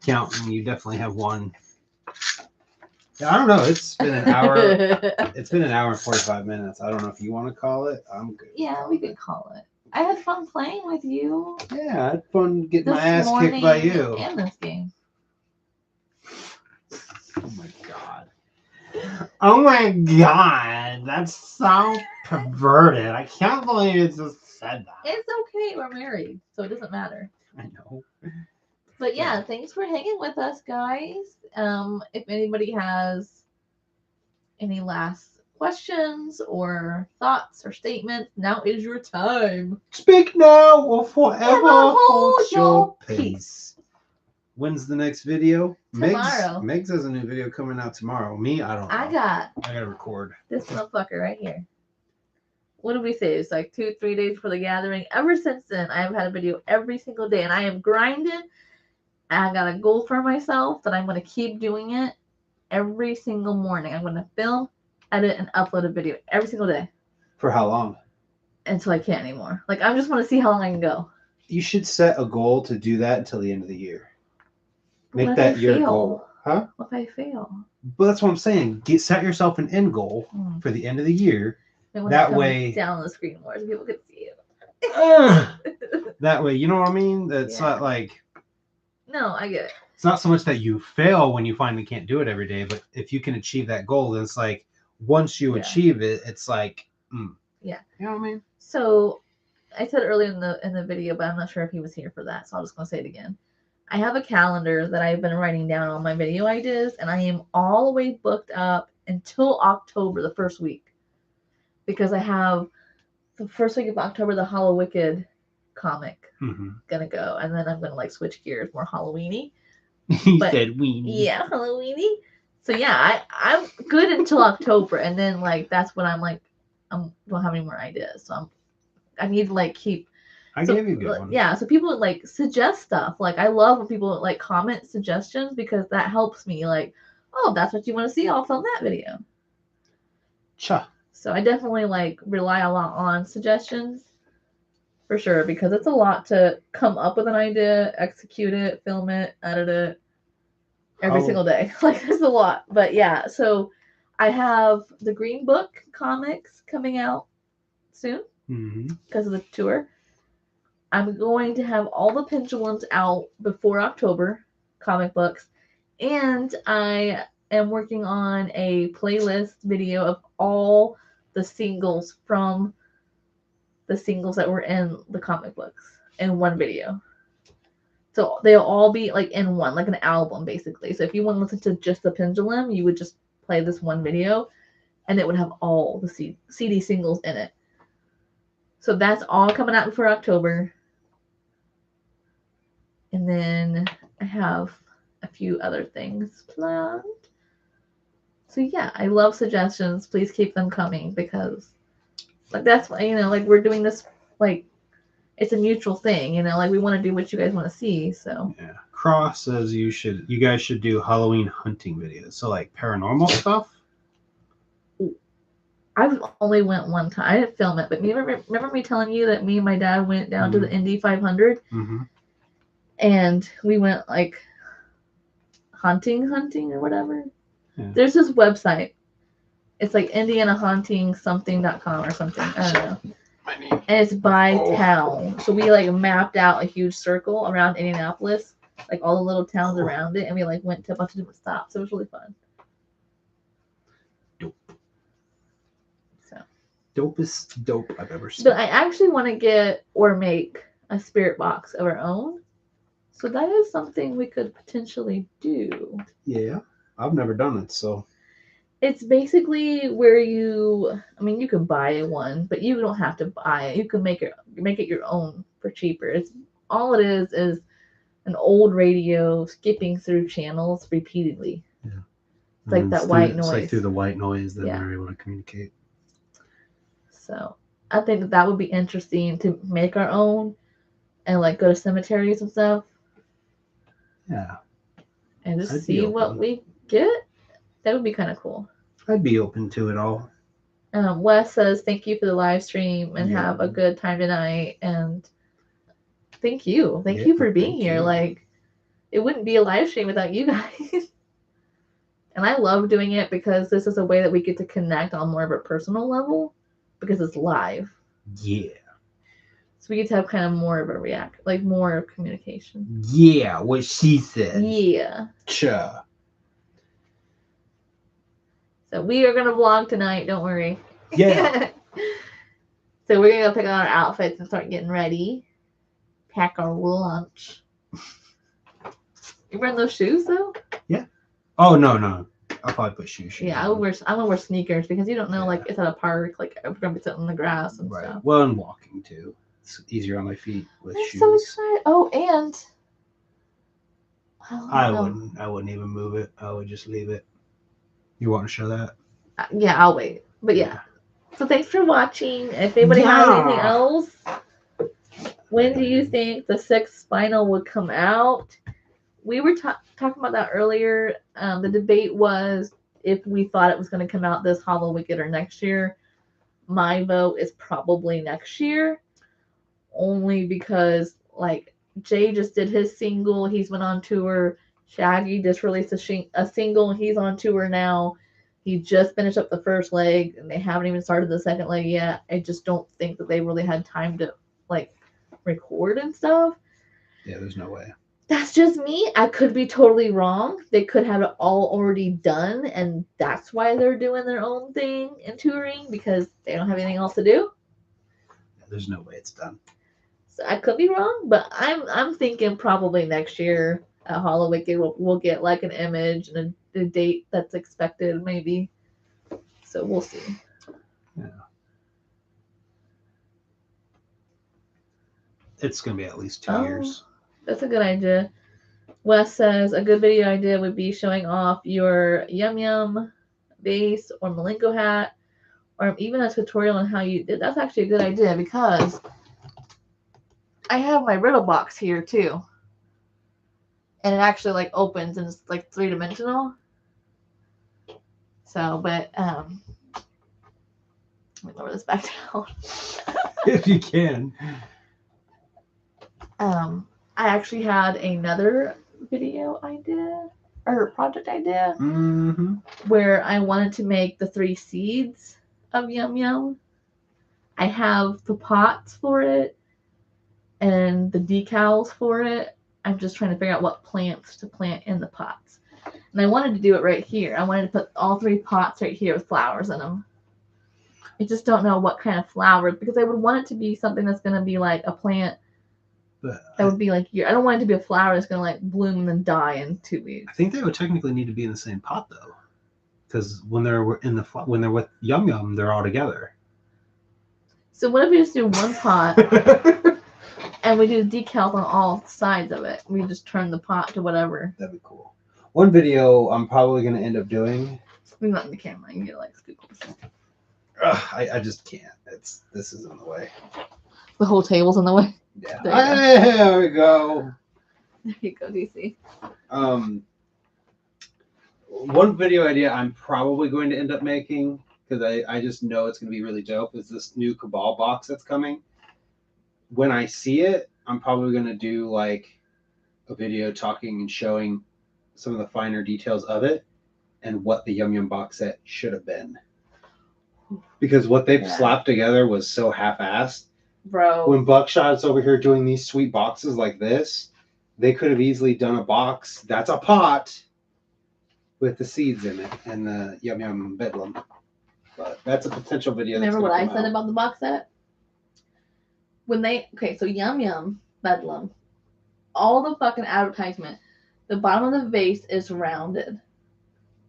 counting. You definitely have one. Yeah, I don't know. It's been an hour. It's been an hour and 45 minutes. I don't know if you want to call it. I'm good. Yeah, we could call it. I had fun playing with you. Yeah, I had fun getting This my ass kicked by morning you. and this game. Oh my god. Oh my god. That's so perverted. I can't believe you just said that. It's okay. We're married, so it doesn't matter. I know. But yeah, thanks for hanging with us, guys. If anybody has any last questions or thoughts or statements, now is your time. Speak now or forever Hold hold your your peace. When's the next video? Tomorrow. Megz has a new video coming out tomorrow. Me, I don't know. I got I gotta record. this motherfucker right here. What did we say? It's like 2-3 days before the gathering. Ever since then, I have had a video every single day, and I am grinding. I got a goal for myself that I'm going to keep doing it every single morning. I'm going to film, edit, and upload a video every single day For how long? until I can't anymore. Like, I just want to see how long I can go. You should set a goal to do that until the end of the year. Make What if that I your fail? goal. Huh? What if I fail? But that's what I'm saying. Set yourself an end goal for the end of the year. It That come way- down on the screen more so people could see it. That way, you know what I mean? It's Yeah. not like... No, I get it. It's not so much that you fail when you finally can't do it every day, but if you can achieve that goal, then it's like once you Yeah. achieve it, it's like, Yeah. You know what I mean? So I said earlier in the video, but I'm not sure if he was here for that, so I'm just gonna say it again. I have a calendar that I've been writing down all my video ideas, and I am all the way booked up until October, the first week, because I have the first week of October the Hallowicked comic gonna go, and then I'm gonna like switch gears more Halloweeny. He But- said weenie. Yeah, Halloweeny. So yeah, I'm good until October, and then like that's when I'm like I don't have any more ideas, so I need to like keep. I So, gave you a good one. Yeah, so people like suggest stuff. Like I love when people like comment suggestions because that helps me. Like, oh, that's what you want to see. I'll film that video. Cha. So I definitely like rely a lot on suggestions for sure because it's a lot to come up with an idea, execute it, film it, edit it every How- single day. Like it's a lot. But yeah, so I have the Green Book comics coming out soon because of the tour. I'm going to have all the pendulums out before October, comic books, and I am working on a playlist video of all the singles from the singles that were in the comic books in one video. So they'll all be like in one, like an album basically. So if you want to listen to just the pendulum, you would just play this one video and it would have all the CD singles in it. So that's all coming out before October. And then I have a few other things planned. So yeah, I love suggestions. Please keep them coming because like that's why, like we're doing this like it's a mutual thing, like we want to do what you guys want to see. So Yeah. Cross says you guys should do Halloween hunting videos. So like paranormal stuff. I only went one time. I didn't film it, but remember me telling you that me and my dad went down to the Indy 500 and we went like hunting or whatever. Yeah. There's this website. It's like IndianaHuntingSomething.com or something. I don't know. And it's by town. So we like mapped out a huge circle around Indianapolis, like all the little towns around it, and we like went to a bunch of different stops. It was really fun. Dope. So Dopest dope I've ever seen. But I actually want to get or make a spirit box of our own. So that is something we could potentially do. Yeah. I've never done it, so it's basically where you can buy one, but you don't have to buy it. You can make it your own for cheaper. It's all it is an old radio skipping through channels repeatedly. Yeah. It's like that white It's noise. like through the white noise that Yeah. they're able to communicate. So I think that would be interesting to make our own and like go to cemeteries and stuff Yeah. and just I'd be see what open. we get. That would be kind of cool. I'd be open to it all. Wes says, thank you for the live stream and Yeah. have a good time tonight. And thank you. Thank Yeah, you for being thank here. you. Like, it wouldn't be a live stream without you guys. And I love doing it because this is a way that we get to connect on more of a personal level because it's live. Yeah. So we get to have kind of more of a more communication. Yeah, what she said. Yeah. Cha. So we are going to vlog tonight. Don't worry. Yeah. So we're going to go pick out our outfits and start getting ready. Pack our lunch. You wearing those shoes though? Oh no. I'll probably put shoes. Yeah, I'm gonna wear sneakers because you don't know, Yeah. like it's at a park, like we're gonna be sitting on the grass and Right. stuff. Well, and walking too. It's easier on my feet with I'm shoes. so excited. Oh, and I wouldn't even move it. I would just leave it. You want to show that? Yeah, I'll wait. But yeah. So thanks for watching. If anybody has anything Yeah. else, when do you think the 6th spinal would come out? We were talking about that earlier. The debate was if we thought it was going to come out this Hollow Wicked or next year. My vote is probably next year, only because like Jay just did his single. He's went on tour. Shaggy just released a single, and he's on tour now. He just finished up the first leg, and they haven't even started the second leg yet. I just don't think that they really had time to like record and stuff. Yeah, there's no way. That's just me. I could be totally wrong. They could have it all already done, and that's why they're doing their own thing and touring because they don't have anything else to do. Yeah, there's no way it's done. So I could be wrong, but I'm thinking probably next year at Hollow Wicked we'll get like an image and a date that's expected maybe. So we'll see. Yeah. It's gonna be at least 2 years. That's a good idea. Wes says a good video idea would be showing off your Yum Yum base or Malenko hat, or even a tutorial on how you did. That's actually a good idea because I have my riddle box here too, and it actually like opens and it's like 3-dimensional. So, but let me lower this back down. If you can. I actually had another video idea or project idea where I wanted to make the 3 seeds of Yum Yum. I have the pots for it and the decals for it. I'm just trying to figure out what plants to plant in the pots. And I wanted to do it right here. I wanted to put all 3 pots right here with flowers in them. I just don't know what kind of flowers because I would want it to be something that's going to be like a plant that would be like I don't want it to be a flower that's gonna like bloom and then die in 2 weeks. I think they would technically need to be in the same pot though, because when they're with Yum Yum, they're all together. So what if we just do one pot and we do decals on all sides of it? We just turn the pot to whatever. That'd be cool. One video I'm probably gonna end up doing. We not in the camera. You get like scoop closer. I just can't. This is in the way. The whole table's in the way. Yeah. There we go. There you go, DC. One video idea I'm probably going to end up making because I just know it's going to be really dope is this new Cabal box that's coming. When I see it, I'm probably going to do like a video talking and showing some of the finer details of it and what the Yum Yum box set should have been. Because what they've slapped together was so half-assed. Bro. When Buckshot's over here doing these sweet boxes like this, they could have easily done a box that's a pot with the seeds in it and the Yum Yum Bedlam. But that's a potential video. Remember what I said about the box set? So Yum Yum Bedlam, all the fucking advertisement, the bottom of the vase is rounded,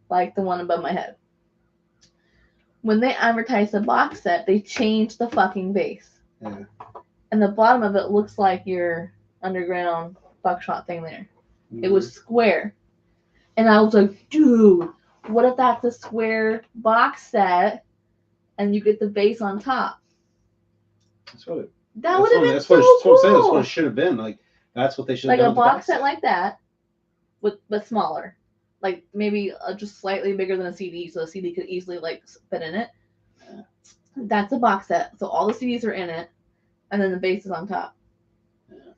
like the one above my head. When they advertise the box set, they change the fucking vase. Yeah. And the bottom of it looks like your underground buckshot thing there. It was square. And I was like, dude, what if that's a square box set and you get the base on top? That's what it, That would have been that's so what cool. I'm saying. That's what it should have been. Like that's what they should have Like done. a with the box set like that, but smaller. Like maybe just slightly bigger than a CD, so a CD could easily like fit in it. Yeah. That's a box set. So all the CDs are in it, and then the base is on top. Yeah.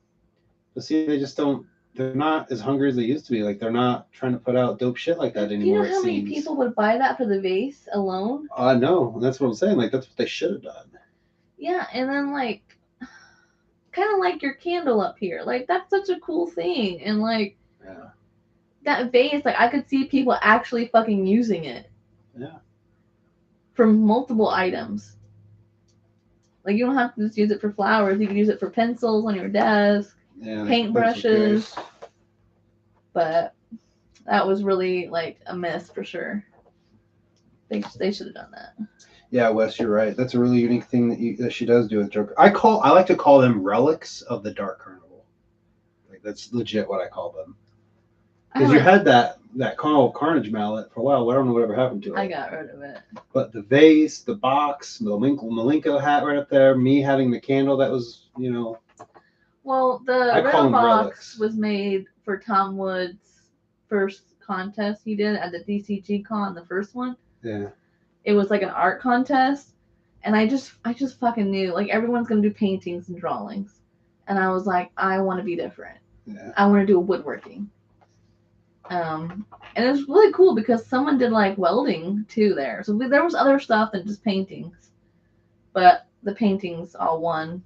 But see, they just don't. They're not as hungry as they used to be. Like they're not trying to put out dope shit like that Do anymore. you know how many people would buy that for the vase alone? No, that's what I'm saying. Like that's what they should have done. Yeah, and then like, kind of like your candle up here. Like that's such a cool thing, and like, Yeah. that vase, like I could see people actually fucking using it. Yeah. For multiple items. Like you don't have to just use it for flowers. You can use it for pencils on your desk, paintbrushes. But that was really like a miss for sure. They should have done that. Yeah, Wes, you're right. That's a really unique thing that she does do with Joker. I like to call them relics of the Dark Carnival. Like that's legit what I call them. Because you had that Carnival Carnage mallet for a while. I don't know whatever happened to it. I got rid of it. But the vase, the box, the Malenko hat right up there, me having the candle that was, Well, the I call red them box relics. was made for Tom Wood's first contest he did at the DCG Con, the first one. Yeah. It was like an art contest, and I just fucking knew like everyone's gonna do paintings and drawings, and I was like, I want to be different. Yeah. I want to do woodworking. And it was really cool because someone did like welding too there, so there was other stuff than just paintings, but the paintings all won.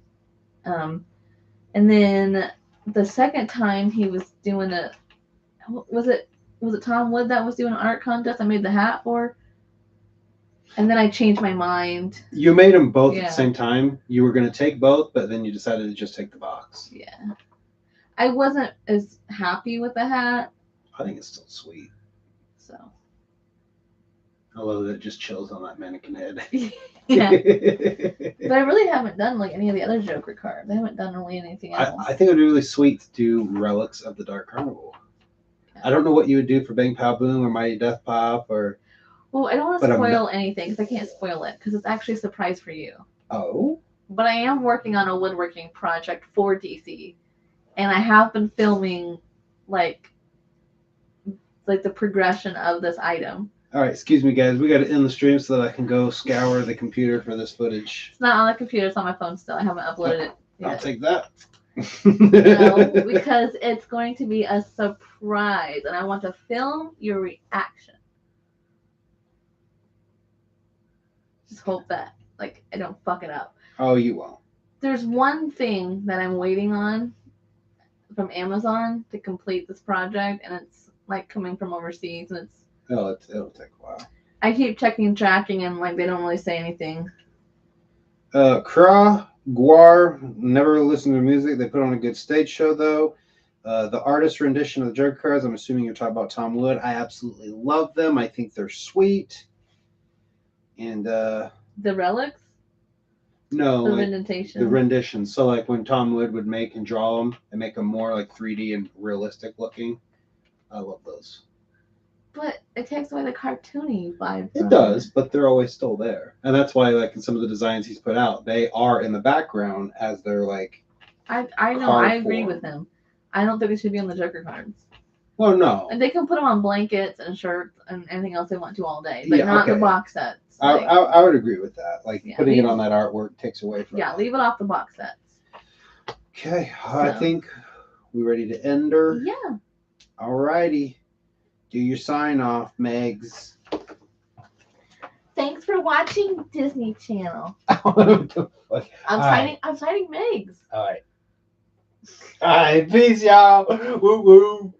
And then the second time he was doing was it Tom Wood that was doing an art contest I made the hat for? And then I changed my mind. You made them both at the same time. You were going to take both, but then you decided to just take the box. Yeah. I wasn't as happy with the hat. I think it's still sweet. So. I love that it just chills on that mannequin head. Yeah. But I really haven't done like any of the other Joker cards. I haven't done really anything else. I think it would be really sweet to do relics of the Dark Carnival. Yeah. I don't know what you would do for Bang Pow Boom or Mighty Death Pop or... Well, I don't want to spoil anything because I can't spoil it because it's actually a surprise for you. Oh? But I am working on a woodworking project for DC. And I have been filming like the progression of this item. All right, excuse me, guys. We got to end the stream so that I can go scour the computer for this footage. It's not on the computer. It's on my phone still. I haven't uploaded it yet. I'll take that. No, because it's going to be a surprise. And I want to film your reaction. Just hope that, like, I don't fuck it up. Oh, you won't. There's one thing that I'm waiting on from Amazon to complete this project, and it's, like, coming from overseas, and it's... It'll take a while. I keep checking tracking, and, like, they don't really say anything. Kra, Guar, never listened to music. They put on a good stage show, though. The artist rendition of the Joker cards, I'm assuming you're talking about Tom Wood. I absolutely love them. I think they're sweet. And the relics? No, the like rendition. The renditions. So like when Tom Wood would make and draw them and make them more like 3D and realistic looking. I love those. But it takes away the cartoony vibe. It does, but they're always still there. And that's why like in some of the designs he's put out, they are in the background as they're like I know, I agree with him. I don't think they should be on the Joker cards. Well, no. And they can put them on blankets and shirts and anything else they want to all day, but not the box sets. Like, I would agree with that. Like putting it on that artwork takes away from it. Leave it off the box sets. Okay, I think we're ready to end her. Yeah. All righty. Do your sign off, Megz. Thanks for watching Disney Channel. I'm citing Megz. All right. All right, peace, y'all. Woo woo.